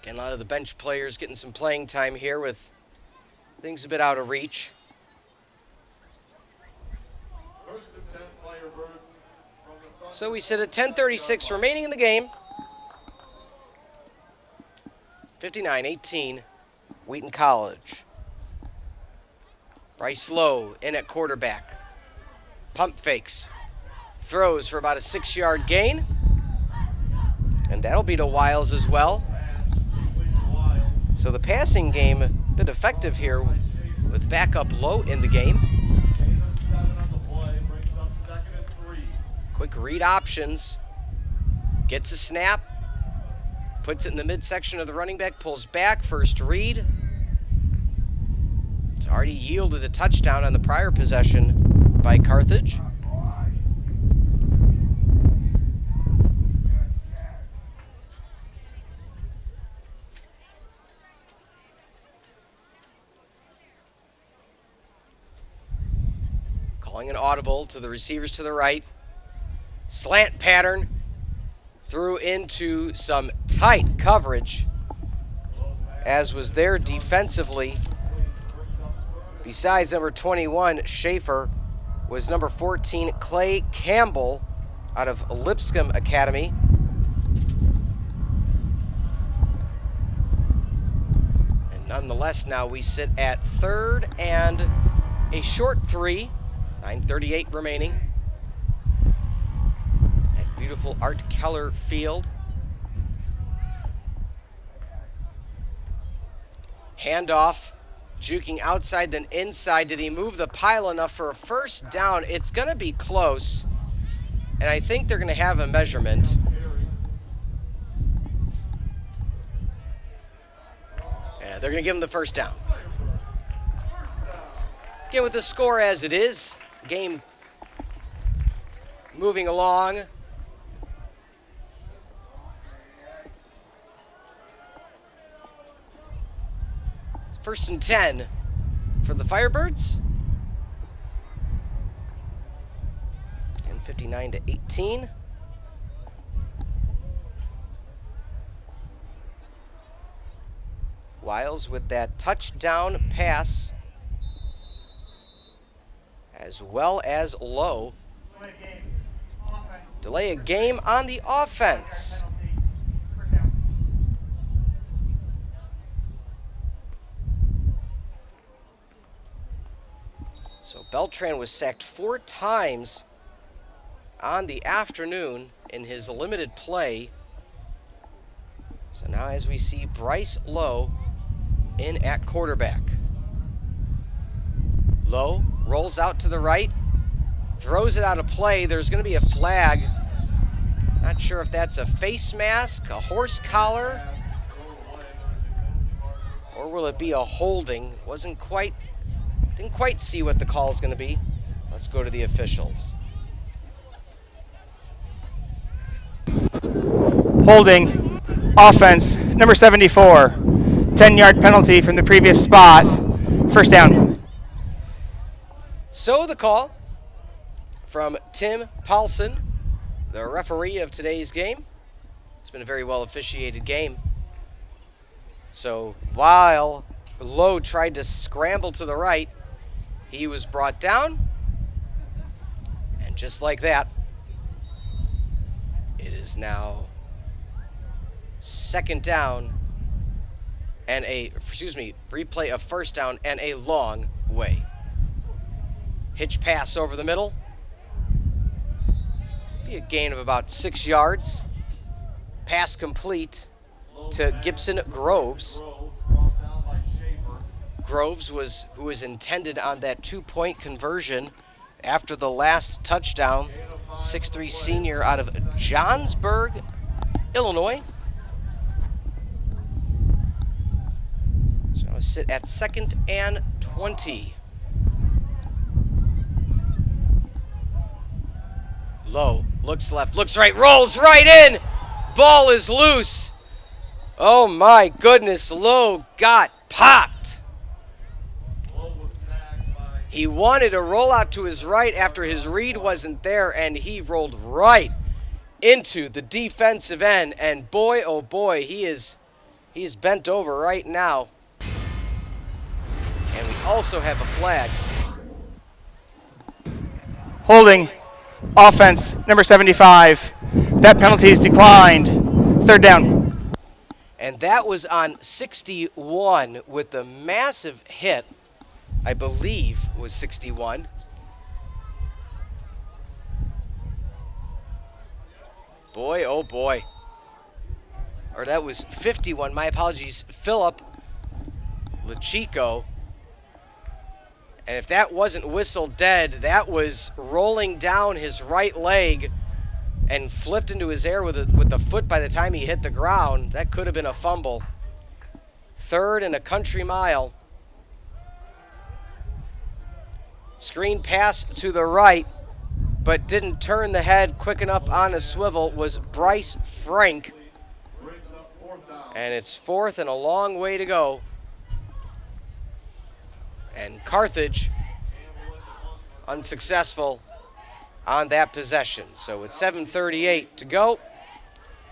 Speaker 2: Again, a lot of the bench players getting some playing time here with things a bit out of reach. So we sit at 10:36 remaining in the game. 59-18, Wheaton College. Bryce Lowe in at quarterback. Pump fakes. Throws for about a 6-yard gain. And that'll be to Wiles as well. So the passing game a bit effective here with backup Lowe in the game. Quick read options. Gets a snap. Puts it in the midsection of the running back. Pulls back. First read. It's already yielded a touchdown on the prior possession by Carthage. Calling an audible to the receivers to the right. Slant pattern. Threw into some tight coverage, as was there defensively. Besides number 21, Schaefer, was number 14, Clay Campbell, out of Lipscomb Academy. And nonetheless, now we sit at third and a short 3, 9:38 remaining. At beautiful Art Keller Field. Handoff. Juking outside, then inside. Did he move the pile enough for a first down? It's going to be close, and I think they're going to have a measurement. Yeah, they're going to give him the first down. Again, with the score as it is, game moving along. First and 10 for the Firebirds. And 59-18. Wiles with that touchdown pass, as well as Lowe. Delay a game on the offense. So Beltran was sacked 4 times on the afternoon in his limited play. So now as we see Bryce Lowe in at quarterback. Lowe rolls out to the right, throws it out of play. There's going to be a flag. Not sure if that's a face mask, a horse collar, or will it be a holding? Didn't quite see what the call is going to be. Let's go to the officials.
Speaker 3: Holding, offense, number 74. 10-yard penalty from the previous spot. First down.
Speaker 2: So the call from Tim Paulson, the referee of today's game. It's been a very well officiated game. So while Lowe tried to scramble to the right, he was brought down. And just like that, it is now second down and replay of first down and a long way. Hitch pass over the middle. Be a gain of about 6 yards. Pass complete to Gibson Groves. Groves was who was intended on that 2-point conversion after the last touchdown. 6'3" senior out of Johnsburg, Illinois. So I sit at second and 20. Lowe looks left, looks right, rolls right in. Ball is loose. Oh my goodness, Lowe got popped. He wanted to roll out to his right after his read wasn't there, and he rolled right into the defensive end. And boy, oh boy, he's bent over right now. And we also have a flag.
Speaker 3: Holding, offense, number 75. That penalty is declined. Third down.
Speaker 2: And that was on 61 with the massive hit, I believe was 61. Boy, oh boy. Or that was 51, my apologies, Philip Lachico. And if that wasn't whistled dead, that was rolling down his right leg and flipped into his air with the foot by the time he hit the ground. That could have been a fumble. Third and a country mile. Screen pass to the right, but didn't turn the head quick enough on a swivel, was Bryce Frank. And it's fourth and a long way to go. And Carthage unsuccessful on that possession. So with 7:38 to go,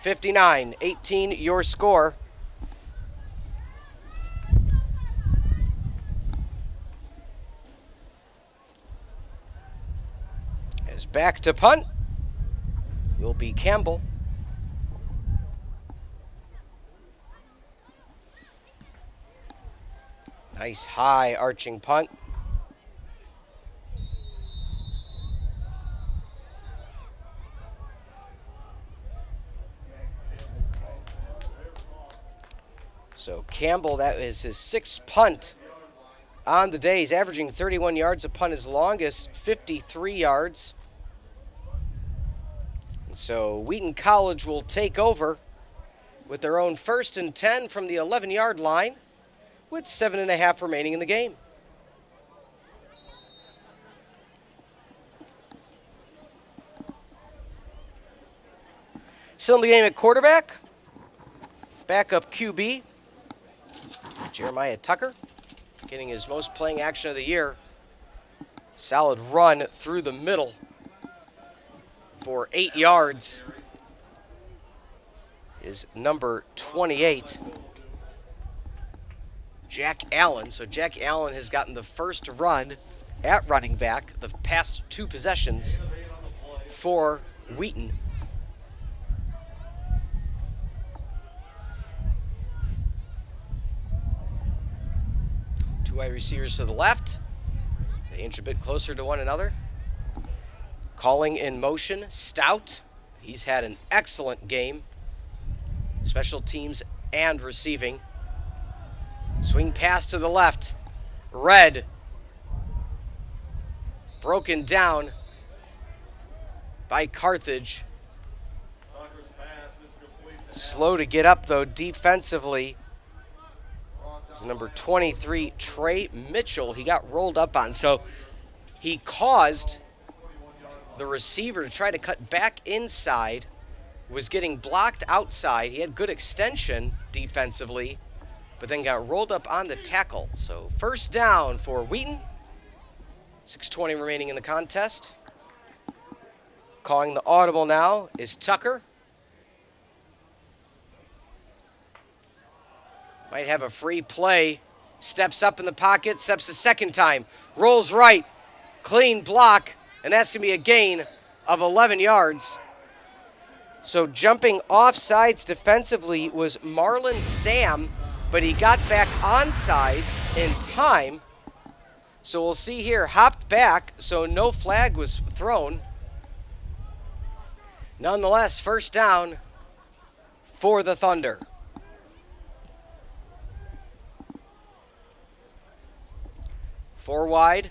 Speaker 2: 59-18 your score. As back to punt will be Campbell. Nice high arching punt. So Campbell, that is his sixth punt on the day. He's averaging 31 yards a punt, his longest 53 yards. And so Wheaton College will take over with their own 1st and 10 from the 11-yard line with 7.5 remaining in the game. Still in the game at quarterback. Backup QB, Jeremiah Tucker. getting his most playing action of the year. Solid run through the middle for 8 yards is number 28, Jack Allen. So Jack Allen has gotten the first run at running back the past 2 possessions for Wheaton. Two wide receivers to the left. They inch a bit closer to one another. Calling in motion, Stout. He's had an excellent game. Special teams and receiving. Swing pass to the left. Red. Broken down by Carthage. Slow to get up, though, defensively. Number 23, Trey Mitchell, he got rolled up on. So he caused the receiver to try to cut back inside, was getting blocked outside. He had good extension defensively, but then got rolled up on the tackle. So first down for Wheaton. 6:20 remaining in the contest. Calling the audible now is Tucker. Might have a free play. Steps up in the pocket, steps a second time. Rolls right. Clean block, and that's going to be a gain of 11 yards. So jumping off sides defensively was Marlon Sam, but he got back on sides in time. So we'll see here, hopped back, so no flag was thrown. Nonetheless, first down for the Thunder. Four wide.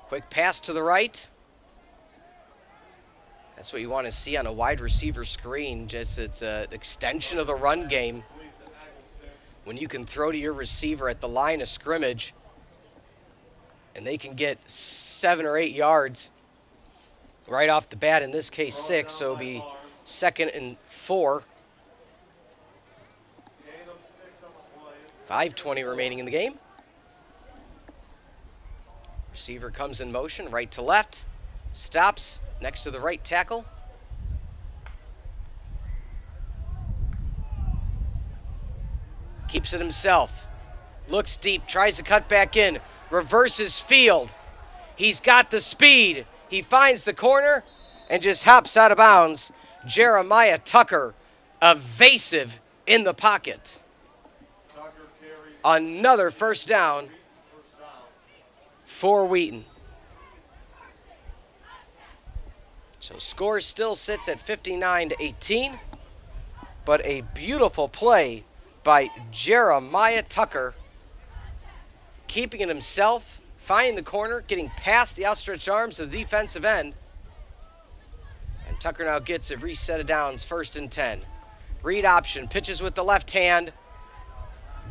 Speaker 2: Quick pass to the right. That's what you want to see on a wide receiver screen. Just it's an extension of the run game. When you can throw to your receiver at the line of scrimmage and they can get 7 or 8 yards right off the bat, in this case 6, so it'll be 2nd and 4. 5:20 remaining in the game. Receiver comes in motion, right to left, stops next to the right tackle. Keeps it himself, looks deep, tries to cut back in, reverses field. He's got the speed. He finds the corner and just hops out of bounds. Jeremiah Tucker, evasive in the pocket. Another first down for Wheaton. So score still sits at 59-18, but a beautiful play by Jeremiah Tucker, keeping it himself, finding the corner, getting past the outstretched arms of the defensive end. And Tucker now gets a reset of downs, 1st and 10. Read option, pitches with the left hand,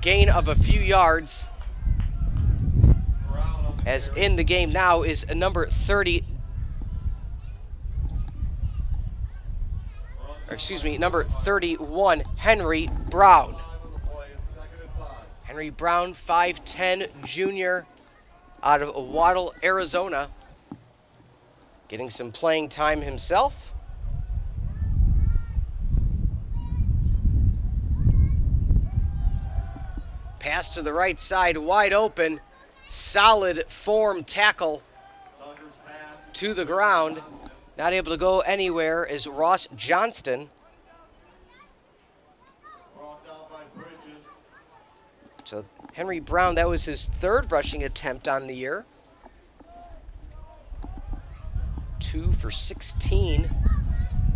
Speaker 2: gain of a few yards. As in the game now is a number 30, number 31, Henry Brown. Henry Brown, 5'10", junior out of Waddle, Arizona. Getting some playing time himself. Pass to the right side, wide open. Solid form tackle to the ground. Not able to go anywhere is Ross Johnston. So Henry Brown, that was his 3rd rushing attempt on the year. 2 for 16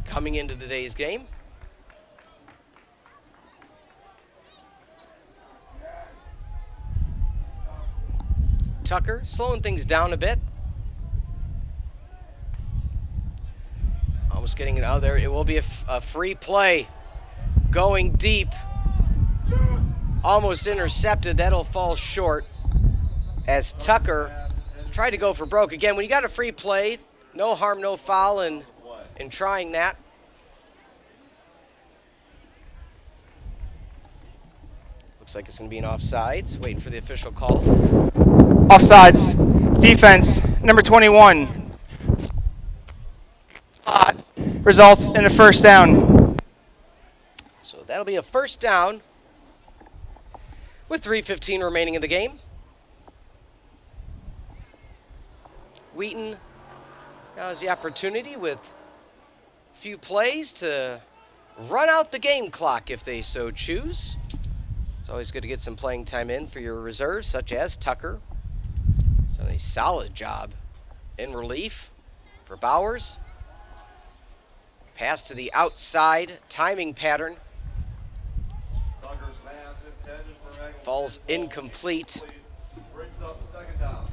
Speaker 2: coming into today's game. Tucker slowing things down a bit. Almost getting it out there. It will be a free play. Going deep. Almost intercepted. That'll fall short as Tucker tried to go for broke. Again, when you got a free play, no harm, no foul in trying that. Looks Looks like it's going to be an offsides. Waiting for the official call.
Speaker 3: Offsides. Defense, number 21. Results in a first down.
Speaker 2: So that'll be a first down with 3:15 remaining in the game. Wheaton now has the opportunity with a few plays to run out the game clock if they so choose. It's always good to get some playing time in for your reserves, such as Tucker. He's done a solid job in relief for Bowers. Pass to the outside, timing pattern. Falls incomplete,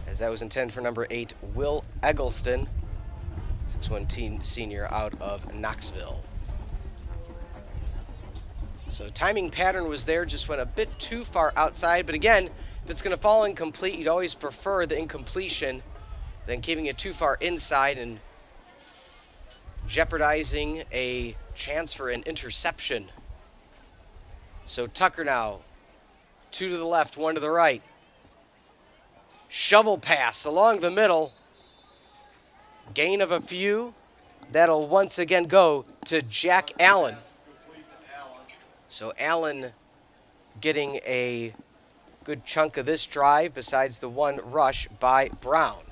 Speaker 2: as that was intended for number 8, Will Eggleston, 6'1" senior out of Knoxville. So timing pattern was there, just went a bit too far outside. But again, if it's going to fall incomplete, you'd always prefer the incompletion than keeping it too far inside and jeopardizing a chance for an interception. So Tucker now, 2 to the left, 1 to the right. Shovel pass along the middle. Gain of a few. That'll once again go to Jack Allen. So Allen getting a good chunk of this drive besides the one rush by Brown.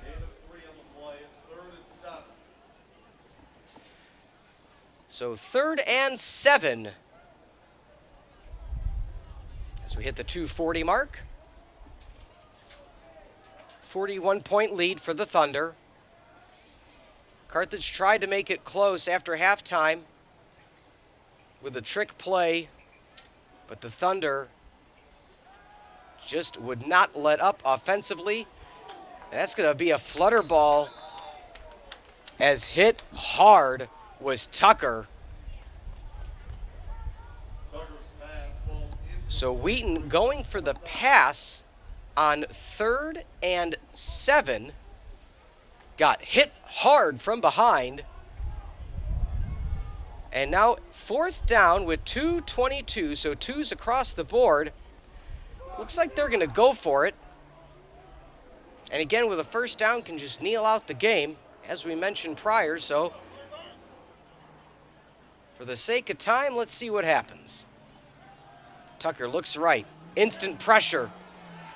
Speaker 2: So 3rd and 7 as we hit the 2:40 mark. 41-point lead for the Thunder. Carthage tried to make it close after halftime with a trick play, but the Thunder just would not let up offensively. And that's going to be a flutter ball, as hit hard was Tucker. So Wheaton going for the pass on 3rd and 7. Got hit hard from behind. And now 4th down with 2:22, so 2s across the board. Looks like they're going to go for it. And again, with a first down, can just kneel out the game, as we mentioned prior. So for the sake of time, let's see what happens. Tucker looks right. Instant pressure.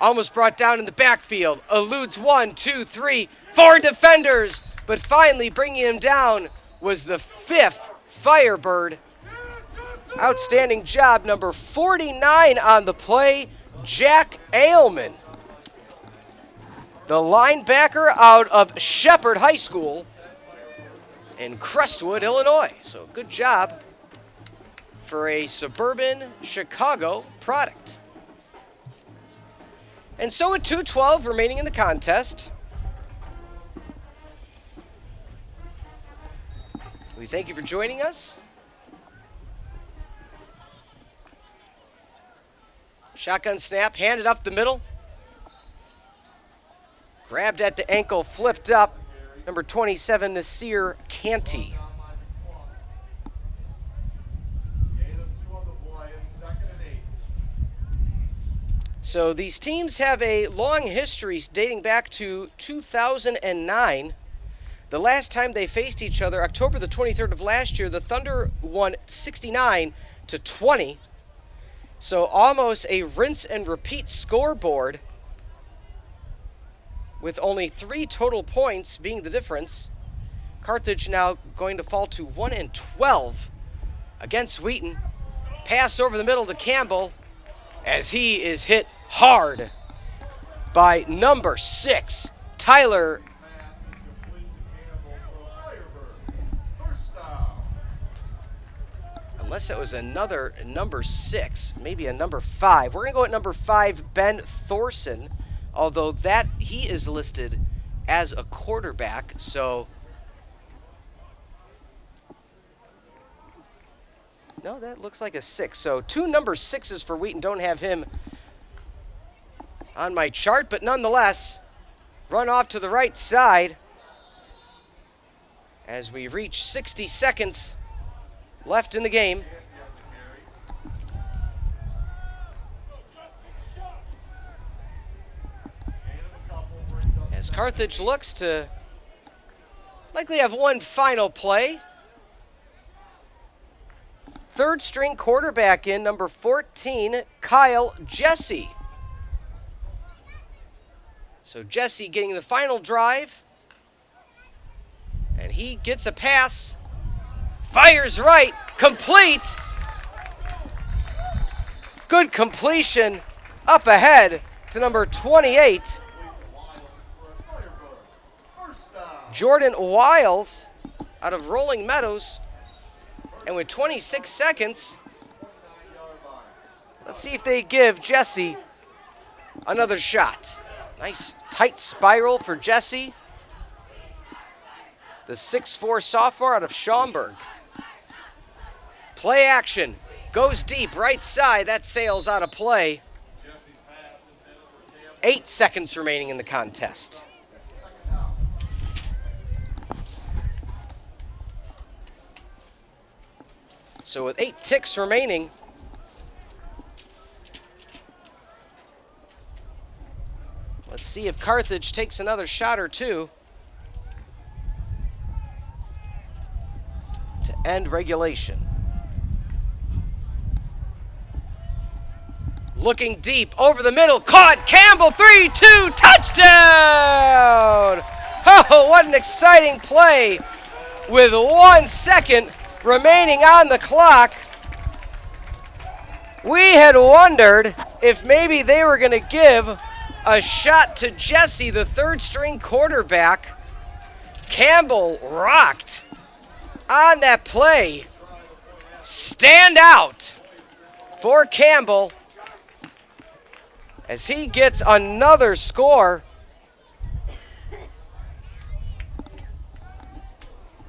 Speaker 2: Almost brought down in the backfield. Eludes 1, 2, 3, 4 defenders. But finally bringing him down was the 5th Firebird. Outstanding job, number 49 on the play, Jack Ailman. The linebacker out of Shepherd High School in Crestwood, Illinois. So good job for a suburban Chicago product. And so with 2:12 remaining in the contest, we thank you for joining us. Shotgun snap, handed up the middle. Grabbed at the ankle, flipped up. Number 27, Nasir Canty. So these teams have a long history dating back to 2009. The last time they faced each other, October the 23rd of last year, the Thunder won 69-20. So almost a rinse and repeat scoreboard, with only 3 total points being the difference. Carthage now going to fall to 1-12 against Wheaton. Pass over the middle to Campbell, as he is hit hard by number 6, Tyler. Unless that was another number 6, maybe a number 5. We're going to go at number 5, Ben Thorson, although that he is listed as a quarterback, so no, that looks like a 6. So 2 number 6s for Wheaton. Don't have him on my chart, but nonetheless, run off to the right side as we reach 60 seconds left in the game. As Carthage looks to likely have one final play. Third string quarterback in, number 14, Kyle Jesse. So Jesse getting the final drive. And he gets a pass. Fires right. Complete. Good completion up ahead to number 28. Jordan Wiles out of Rolling Meadows. And with 26 seconds, let's see if they give Jesse another shot. Nice tight spiral for Jesse, the 6'4" sophomore out of Schaumburg. Play action, goes deep, right side, that sails out of play. 8 seconds remaining in the contest. So with 8 ticks remaining, let's see if Carthage takes another shot or two to end regulation. Looking deep, over the middle, caught, Campbell, 3-2, touchdown! Oh, what an exciting play with 1 second remaining on the clock. We had wondered if maybe they were going to give a shot to Jesse, the third string quarterback. Campbell rocked on that play. Stand out for Campbell as he gets another score.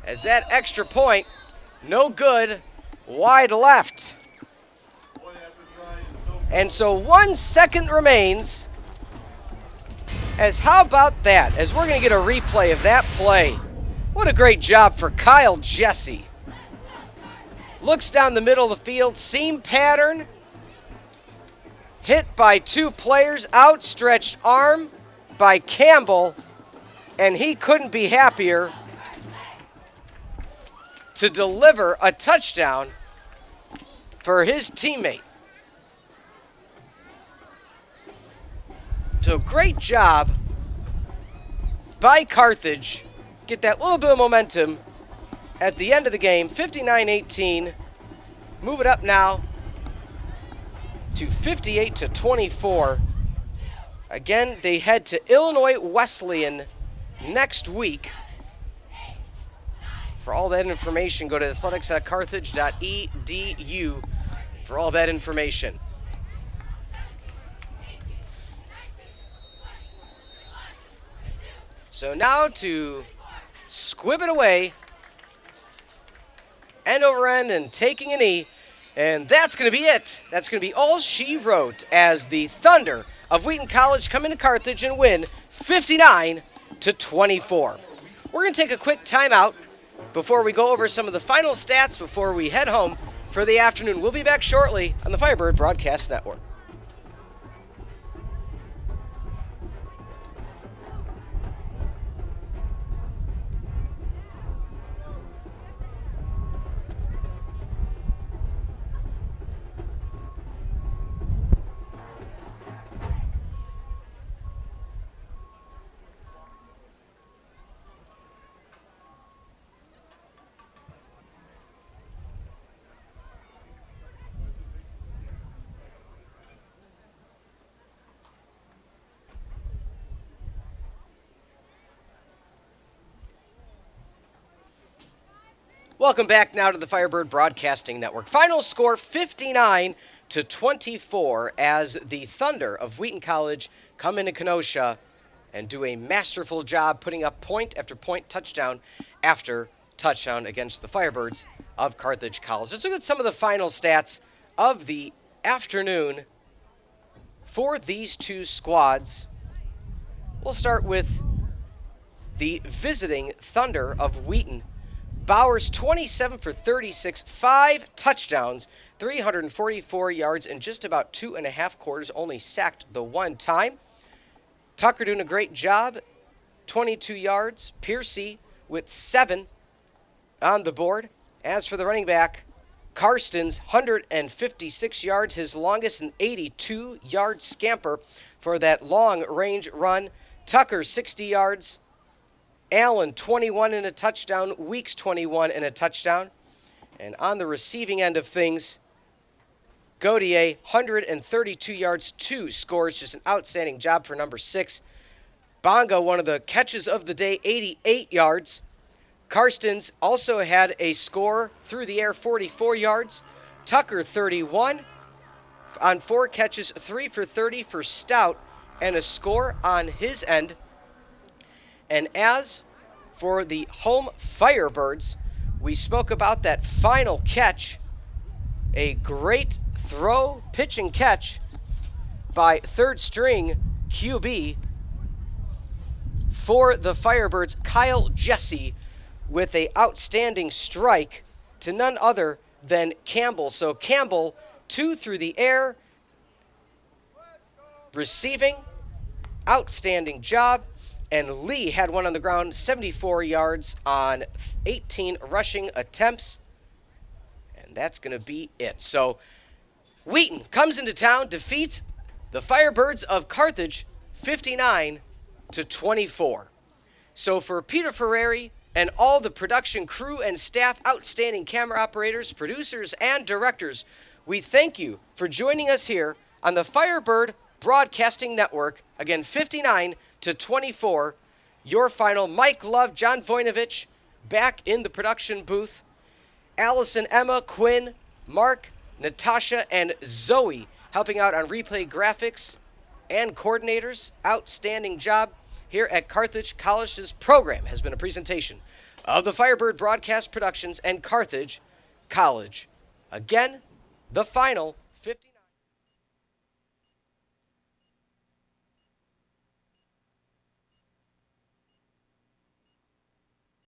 Speaker 2: As that extra point, no good, wide left. And so 1 second remains. As how about that? As we're going to get a replay of that play. What a great job for Kyle Jesse. Looks down the middle of the field, seam pattern. Hit by 2 players, outstretched arm by Campbell. And he couldn't be happier to deliver a touchdown for his teammate. So great job by Carthage. Get that little bit of momentum at the end of the game, 59-18. Move it up now to 58-24. Again, they head to Illinois Wesleyan next week. For all that information, go to athletics.carthage.edu for all that information. So now to squib it away, end over end and taking a knee, and that's going to be it. That's going to be all she wrote as the Thunder of Wheaton College come into Carthage and win 59-24. We're going to take a quick timeout before we go over some of the final stats before we head home for the afternoon. We'll be back shortly on the Firebird Broadcast Network. Welcome back now to the Firebird Broadcasting Network. Final score 59-24 as the Thunder of Wheaton College come into Kenosha and do a masterful job putting up point after point, touchdown after touchdown against the Firebirds of Carthage College. Let's look at some of the final stats of the afternoon for these two squads. We'll start with the visiting Thunder of Wheaton. Bowers, 27 for 36, 5 touchdowns, 344 yards in just about 2.5 quarters, only sacked the one time. Tucker doing a great job 22 yards. Piercy with 7 on the board. As for the running back, Karstens, 156 yards, his longest, an 82-yard scamper for that long-range run. Tucker, 60 yards. Allen, 21 and a touchdown. Weeks, 21 and a touchdown. And on the receiving end of things, Gautier, 132 yards, 2 scores. Just an outstanding job for number 6. Bongo, one of the catches of the day, 88 yards. Karstens also had a score through the air, 44 yards. Tucker, 31 on 4 catches, 3 for 30 for Stout, and a score on his end. And as for the home Firebirds, we spoke about that final catch. A great throw, pitch, and catch by third-string QB for the Firebirds, Kyle Jesse, with an outstanding strike to none other than Campbell. So Campbell, 2 through the air, receiving, outstanding job. And Lee had one on the ground, 74 yards on 18 rushing attempts. And that's going to be it. So Wheaton comes into town, defeats the Firebirds of Carthage 59-24. So for Peter Ferreri and all the production crew and staff, outstanding camera operators, producers, and directors, we thank you for joining us here on the Firebird Broadcasting Network. Again, 59-24. Your final. Mike Love, John Voinovich back in the production booth. Allison, Emma, Quinn, Mark, Natasha, and Zoe helping out on replay graphics and coordinators. Outstanding job here at Carthage College. This program has been a presentation of the Firebird Broadcast Productions and Carthage College. Again, the final